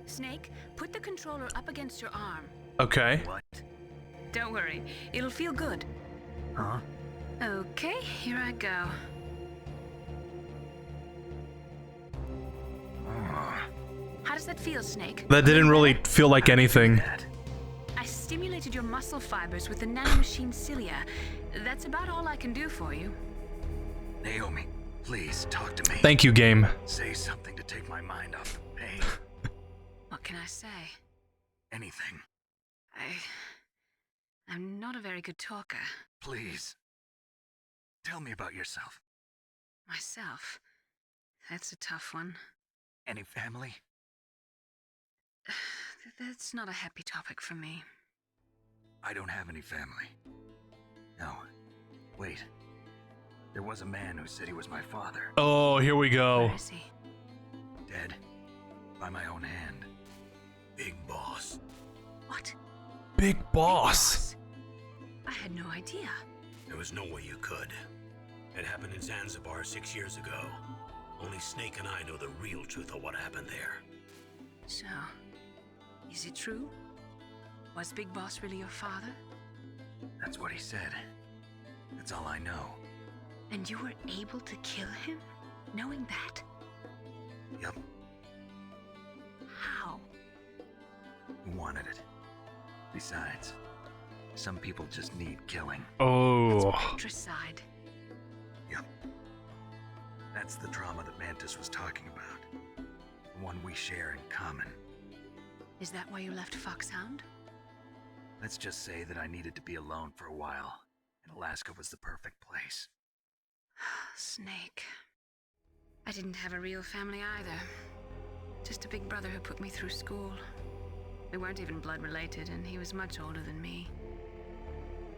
Snake, put the controller up against your arm. Okay. What? Don't worry, it'll feel good. Huh? Okay, here I go. How does that feel, Snake? That didn't really feel like anything. I stimulated your muscle fibers with the nanomachine cilia. That's about all I can do for you. Naomi, please talk to me. Thank you, game. Say something to take my mind off the pain. What can I say? Anything. I'm not a very good talker. Please. Tell me about yourself. Myself? That's a tough one. Any family? That's not a happy topic for me. I don't have any family. No. Wait. There was a man who said he was my father. Oh, here we go. Where is he? Dead. By my own hand. Big Boss. What? Big Boss. I had no idea. There was no way you could. It happened in Zanzibar 6 years ago. Only Snake and I know the real truth of what happened there. So, is it true? Was Big Boss really your father? That's what he said. That's all I know. And you were able to kill him, knowing that? Yep. How? He wanted it. Besides, some people just need killing. Oh. Patricide. Yep. That's the trauma that Mantis was talking about. The one we share in common. Is that why you left Foxhound? Let's just say that I needed to be alone for a while, and Alaska was the perfect place. Snake. I didn't have a real family either. Just a big brother who put me through school. We weren't even blood related, and he was much older than me.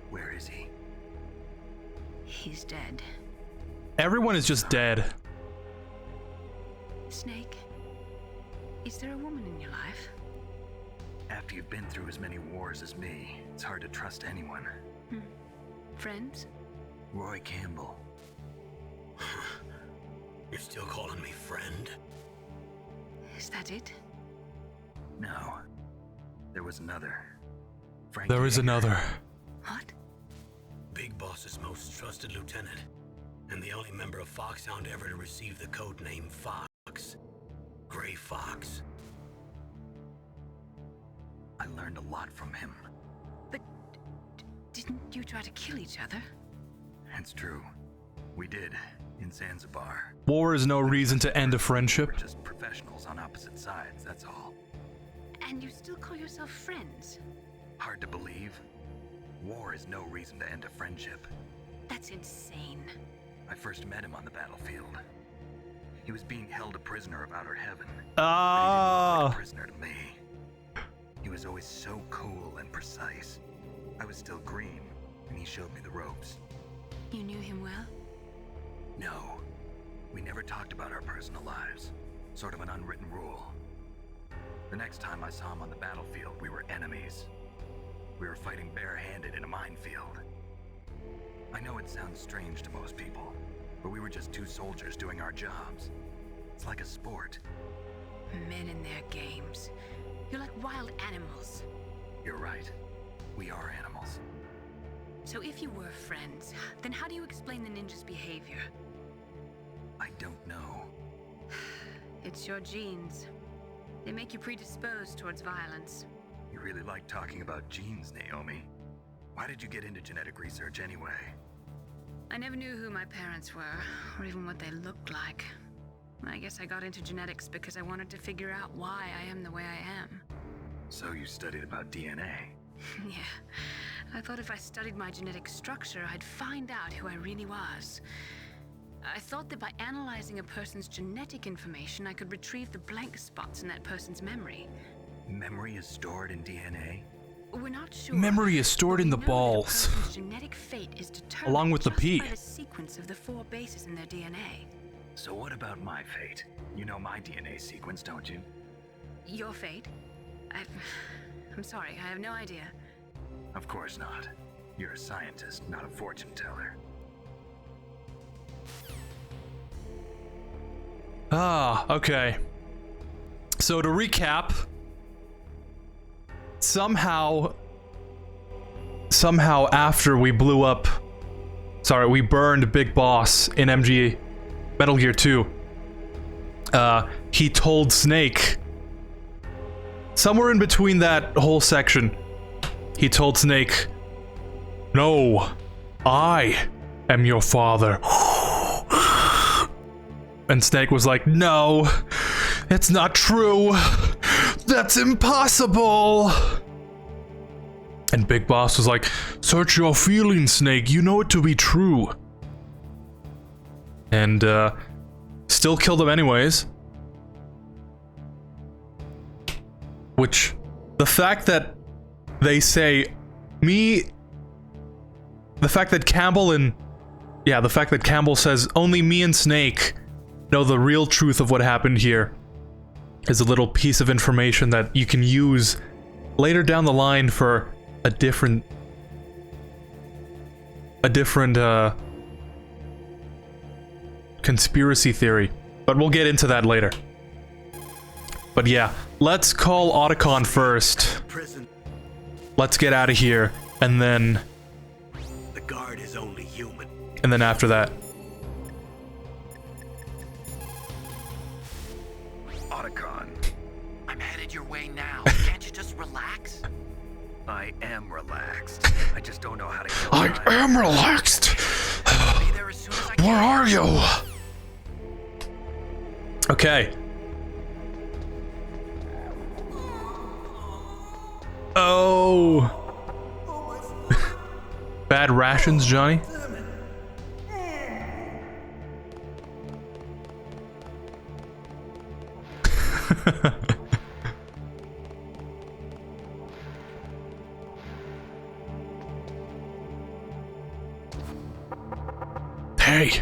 Where is he? He's dead. Everyone is just dead. Snake, is there a woman in your life? After you've been through as many wars as me, it's hard to trust anyone. Friends? Roy Campbell. You're still calling me friend? Is that it? No. There was another. Frank There is another. What? Big Boss's most trusted lieutenant, and the only member of Foxhound ever to receive the code name Fox. Gray Fox. I learned a lot from him. But didn't you try to kill each other? That's true. We did, in Zanzibar. War is no reason to end a friendship. We're just professionals on opposite sides, that's all. And you still call yourself friends? Hard to believe. War is no reason to end a friendship. That's insane. I first met him on the battlefield. He was being held a prisoner of outer heaven. Ah. A prisoner to me. He was always so cool and precise. I was still green, and he showed me the ropes. You knew him well? No. We never talked about our personal lives. Sort of an unwritten rule. The next time I saw him on the battlefield, we were enemies. We were fighting barehanded in a minefield. I know it sounds strange to most people, but we were just two soldiers doing our jobs. It's like a sport. Men in their games. You're like wild animals. You're right. We are animals. So if you were friends, then how do you explain the ninja's behavior? I don't know. It's your genes. They make you predisposed towards violence. You really like talking about genes, Naomi. Why did you get into genetic research anyway? I never knew who my parents were, or even what they looked like. I guess I got into genetics because I wanted to figure out why I am the way I am. So you studied about DNA? Yeah. I thought if I studied my genetic structure, I'd find out who I really was. I thought that by analyzing a person's genetic information, I could retrieve the blank spots in that person's memory. Memory is stored in DNA? We're not sure. Memory is stored in the balls. Genetic fate is determined along with the pee. by the sequence of the 4 bases in their DNA. So what about my fate? You know my DNA sequence, don't you? Your fate? I'm sorry, I have no idea. Of course not. You're a scientist, not a fortune teller. Ah, okay. So to recap, somehow after we we burned Big Boss in Metal Gear 2, he told Snake, somewhere in between that whole section, he told Snake, "No, I am your father." And Snake was like, "No, it's not true. That's impossible." And Big Boss was like, "Search your feelings, Snake. You know it to be true." And still killed him anyways. Which, the fact that they say the fact that Campbell says only me and Snake know the real truth of what happened here is a little piece of information that you can use later down the line for a different conspiracy theory, but we'll get into that later. But yeah, let's call Otacon first. Let's get out of here, and then the guard is only human. And then after that, Otacon, I'm headed your way now. Can't you just relax? I am relaxed. I just don't know how to kill I am relaxed. I'll be there as soon as I can. Where are you? Okay. Oh. Bad rations, Johnny? Hey.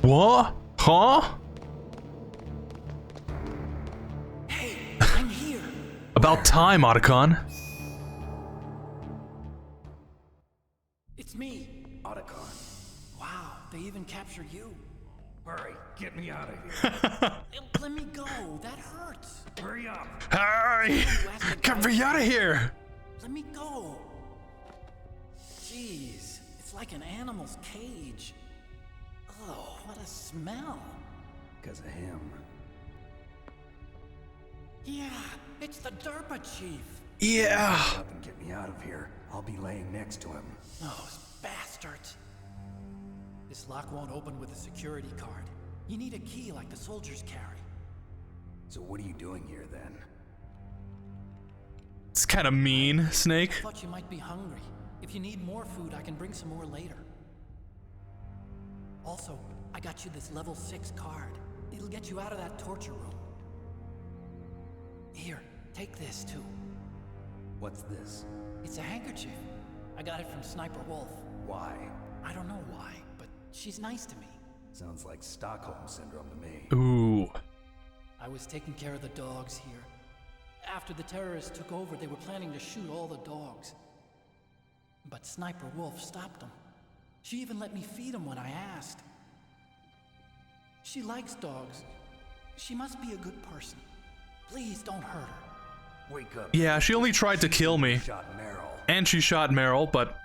What? Huh? Hey, I'm here. About time, Otacon. It's me. Otacon. Wow, they even captured you. Hurry, get me out of here. Let me go. That hurts. Hurry up. Hurry! Get me out of here! Let me go. Jeez, it's like an animal's cage. Oh, what a smell. Because of him. Yeah, it's the DERPA chief. Yeah. Hurry up and get me out of here. I'll be laying next to him. Those bastards. This lock won't open with a security card. You need a key like the soldiers carry. So what are you doing here then? It's kind of mean, Snake. I thought you might be hungry. If you need more food, I can bring some more later. Also, I got you this level 6 card. It It'll get you out of that torture room. Here, take this too. What's this? It's a handkerchief. I got it from Sniper Wolf. Why? I don't know why, but she's nice to me. Sounds like Stockholm Syndrome to me. Ooh. I was taking care of the dogs here. After the terrorists took over, they were planning to shoot all the dogs. But Sniper Wolf stopped them. She even let me feed them when I asked. She likes dogs. She must be a good person. Please don't hurt her. Wake up. Yeah, she only tried to kill me. Shot Meryl. And she shot Meryl, but,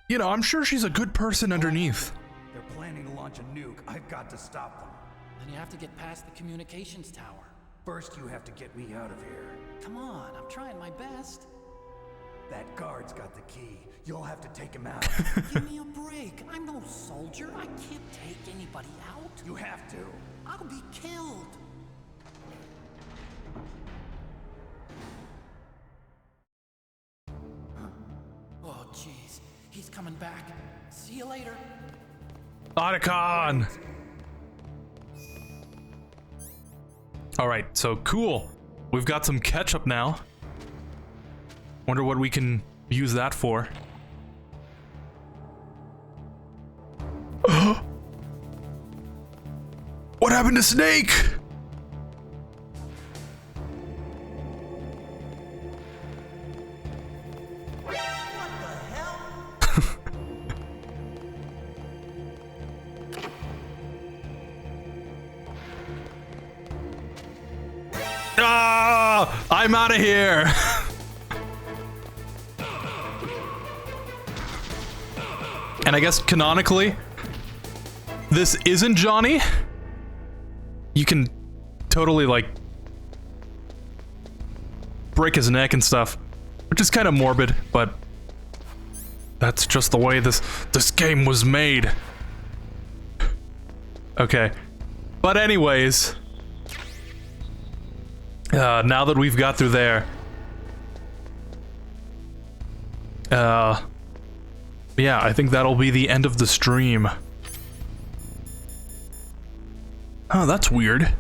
you know, I'm sure she's a good person underneath. They're planning to launch a nuke. I've got to stop them. Then you have to get past the communications tower. First, you have to get me out of here. Come on, I'm trying my best. That guard's got the key. You'll have to take him out. Give me a break. I'm no soldier. I can't take anybody out. You have to. I'll be killed. Oh, jeez. He's coming back. See you later. Otacon! Alright, so cool. We've got some ketchup now. Wonder what we can use that for. What happened to Snake? Ah! I'm out of here. And I guess canonically, this isn't Johnny. You can totally like break his neck and stuff, which is kind of morbid, but that's just the way this game was made. Okay, but anyways, now that we've got through there, yeah, I think that'll be the end of the stream. Oh, that's weird.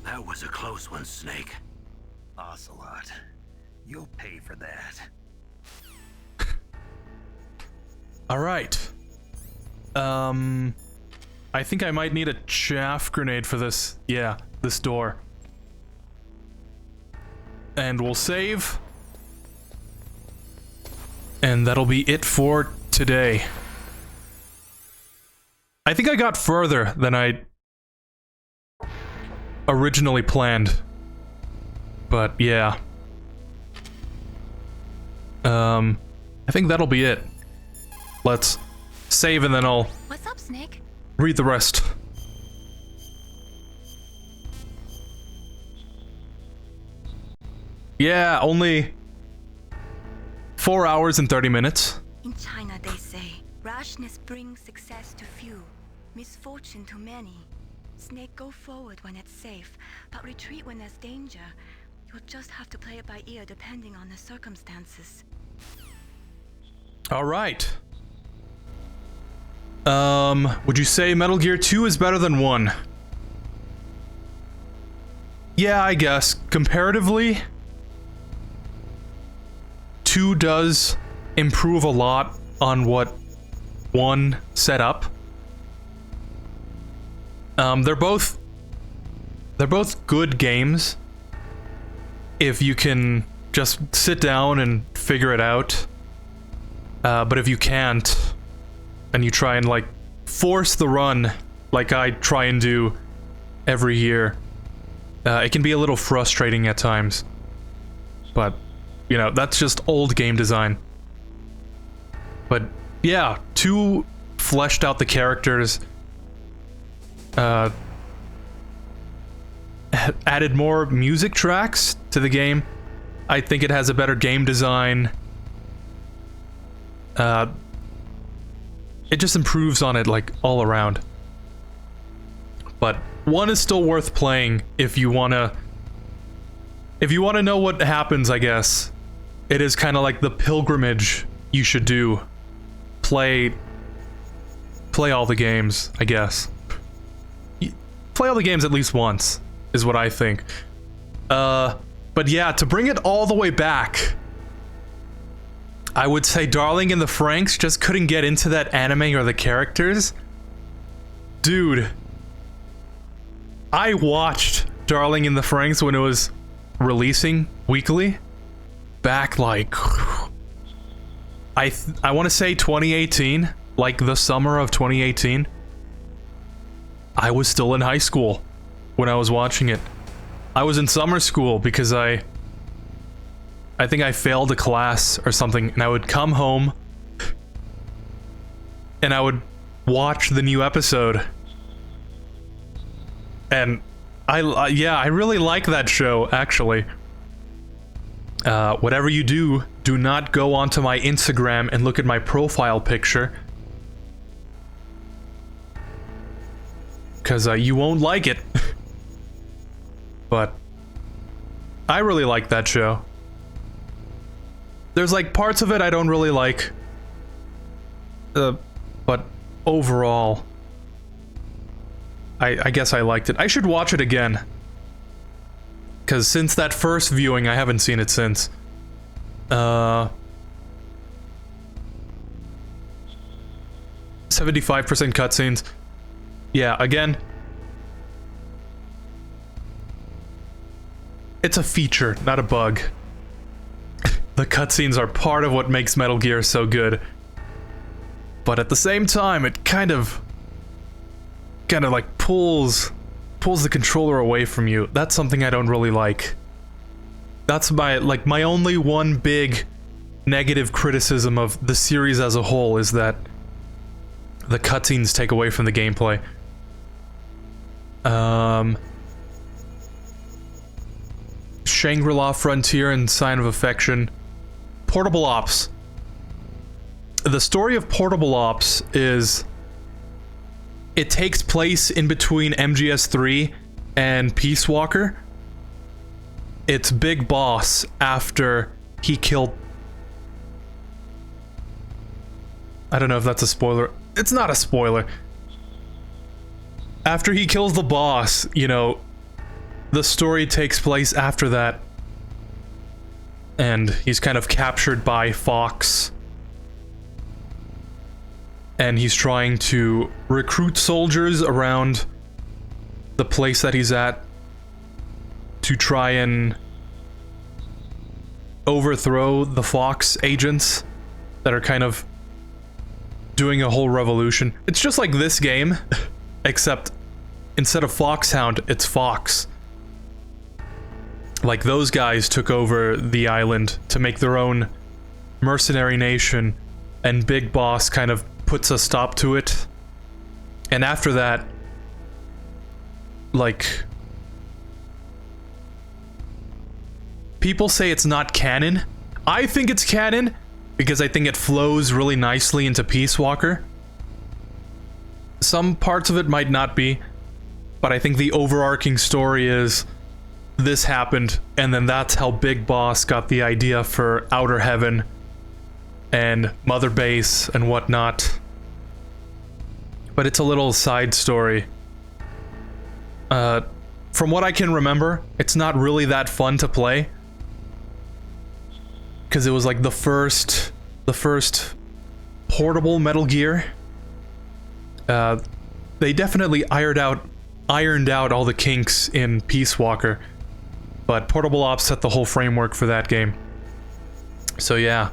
That was a close one, Snake. Ocelot, you'll pay for that. All right. I think I might need a chaff grenade for this. Yeah, this door. And we'll save. And that'll be it for today. I think I got further than I originally planned. But yeah. I think that'll be it. Let's save and then I'll What's up, Snake? read the rest. Yeah, only 4 hours and 30 minutes. In China, they say, rashness brings success to few, misfortune to many. Snake, go forward when it's safe, but retreat when there's danger. You'll just have to play it by ear depending on the circumstances. All right. Would you say Metal Gear 2 is better than 1? Yeah, I guess. Comparatively, 2 does improve a lot on what 1 set up. They're both good games if you can just sit down and figure it out. But if you can't, and you try and like force the run like I try and do every year, it can be a little frustrating at times. But, you know, that's just old game design. But yeah, 2 fleshed out the characters, added more music tracks to the game. I think it has a better game design. It just improves on it like all around. But 1 is still worth playing if you want to If you want to know what happens, I guess, it is kind of like the pilgrimage you should do. Play all the games, I guess. Play all the games at least once, is what I think. But yeah, to bring it all the way back, I would say Darling in the Franxx just couldn't get into that anime or the characters. Dude, I watched Darling in the Franxx when it was releasing weekly back like I want to say 2018, like the summer of 2018. I was still in high school when I was watching it. I was in summer school because I think I failed a class or something, and I would come home and I would watch the new episode. And I really like that show, actually. Whatever you do, do not go onto my Instagram and look at my profile picture, because you won't like it. But I really like that show. There's like parts of it I don't really like, but overall, I guess I liked it. I should watch it again, because since that first viewing, I haven't seen it since. 75% cutscenes. Yeah, again, it's a feature, not a bug. The cutscenes are part of what makes Metal Gear so good. But at the same time, it kind of like pulls the controller away from you. That's something I don't really like. That's my only one big negative criticism of the series as a whole, is that the cutscenes take away from the gameplay. Shangri-La Frontier and Sign of Affection. Portable Ops. The story of Portable Ops is, it takes place in between MGS3 and Peace Walker. It's Big Boss after he killed... I don't know if that's a spoiler. It's not a spoiler. After he kills the boss, you know, the story takes place after that. And he's kind of captured by Fox. And he's trying to recruit soldiers around the place that he's at to try and overthrow the Fox agents that are kind of doing a whole revolution. It's just like this game, except instead of Foxhound, it's Fox. Like, those guys took over the island to make their own mercenary nation, and Big Boss kind of puts a stop to it. And after that, like, people say it's not canon. I think it's canon because I think it flows really nicely into Peace Walker. Some parts of it might not be, but I think the overarching story is this happened, and then that's how Big Boss got the idea for Outer Heaven and Mother Base and whatnot. But it's a little side story. From what I can remember, it's not really that fun to play, because it was like the first portable Metal Gear. They definitely ironed out all the kinks in Peace Walker, but Portable Ops set the whole framework for that game. So yeah,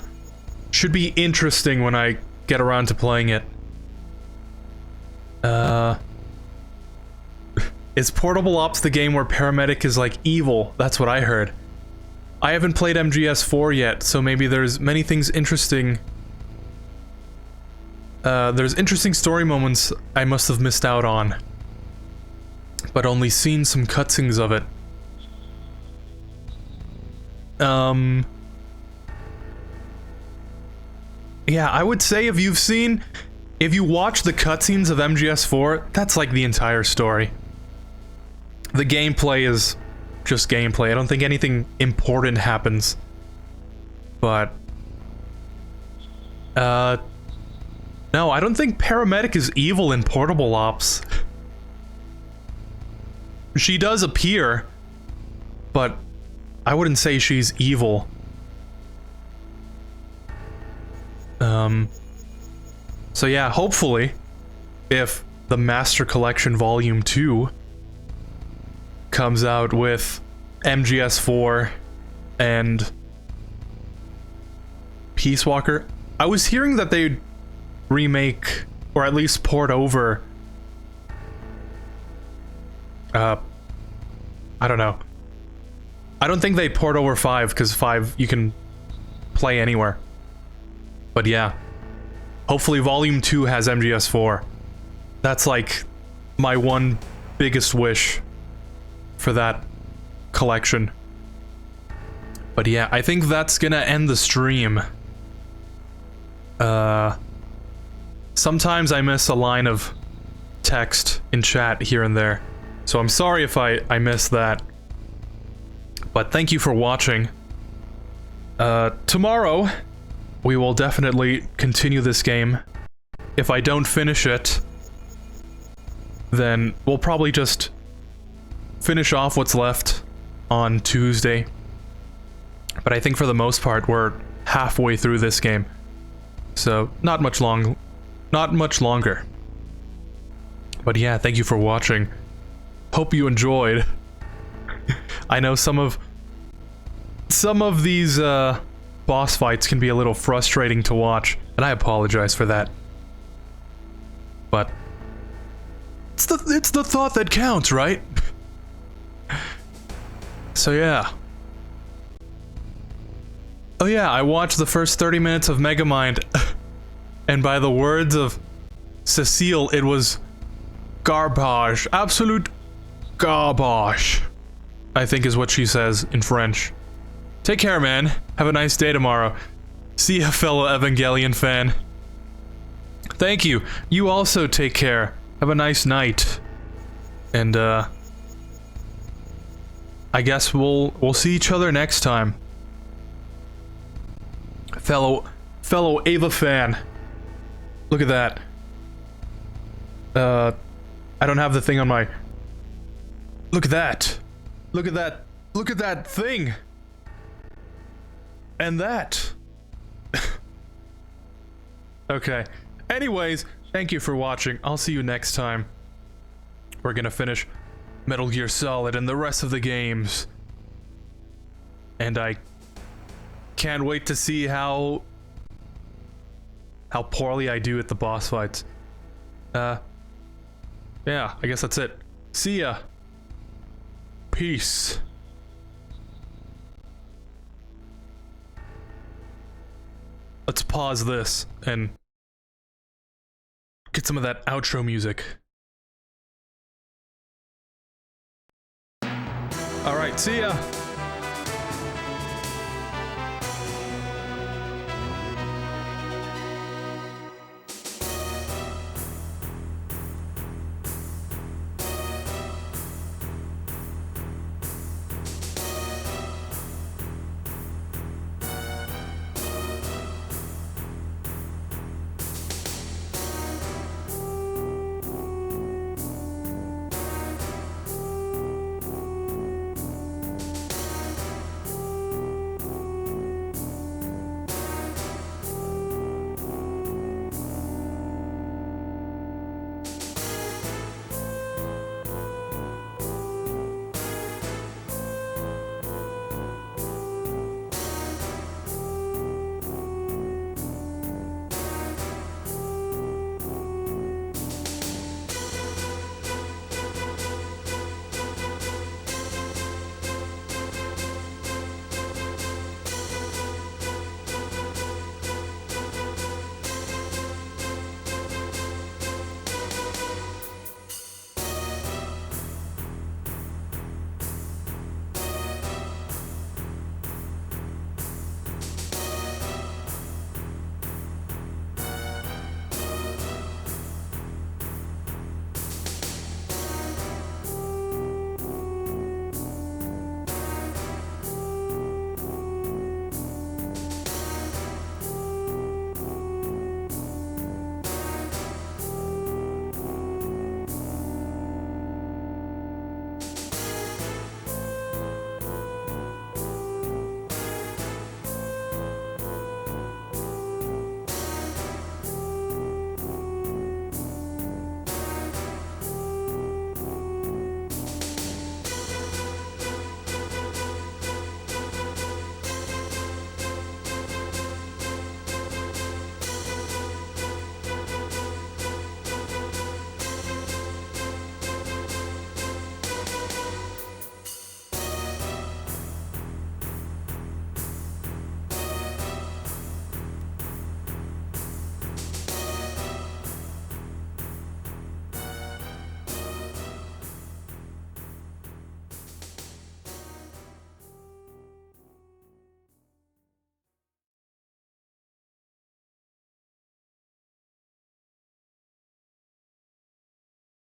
should be interesting when I get around to playing it. Is Portable Ops the game where Paramedic is like evil? That's what I heard. I haven't played MGS4 yet, so maybe there's many things interesting. There's interesting story moments I must have missed out on, but only seen some cutscenes of it. Yeah, I would say if you watch the cutscenes of MGS4, that's like the entire story. The gameplay is just gameplay. I don't think anything important happens. But no, I don't think Paramedic is evil in Portable Ops. She does appear, but I wouldn't say she's evil. So yeah, hopefully, if the Master Collection Volume 2 comes out with MGS4 and Peace Walker, I was hearing that they'd remake, or at least port over, I don't know. I don't think they port over 5, because 5 you can play anywhere. But yeah, hopefully Volume 2 has MGS4. That's like my one biggest wish for that collection. But yeah, I think that's gonna end the stream. Sometimes I miss a line of text in chat here and there, so I'm sorry if I missed that. But thank you for watching. Tomorrow, we will definitely continue this game. If I don't finish it, then we'll probably just finish off what's left on Tuesday. But I think for the most part, we're halfway through this game. So, not much longer. But yeah, thank you for watching. Hope you enjoyed. I know some of these boss fights can be a little frustrating to watch, and I apologize for that. But it's the thought that counts, right? So yeah. Oh yeah, I watched the first 30 minutes of Megamind, and by the words of Cecile, it was garbage. Absolute garbage, I think is what she says in French. Take care, man. Have a nice day tomorrow. See ya, fellow Evangelion fan. Thank you. You also take care. Have a nice night. And, I guess we'll see each other next time. Fellow Ava fan. Look at that. I don't have the thing on my... Look at that. Look at that. Look at that thing. And that. Okay. Anyways, thank you for watching. I'll see you next time. We're gonna finish Metal Gear Solid and the rest of the games. And I can't wait to see how poorly I do at the boss fights. Yeah, I guess that's it. See ya. Peace. Let's pause this and get some of that outro music. Alright, see ya!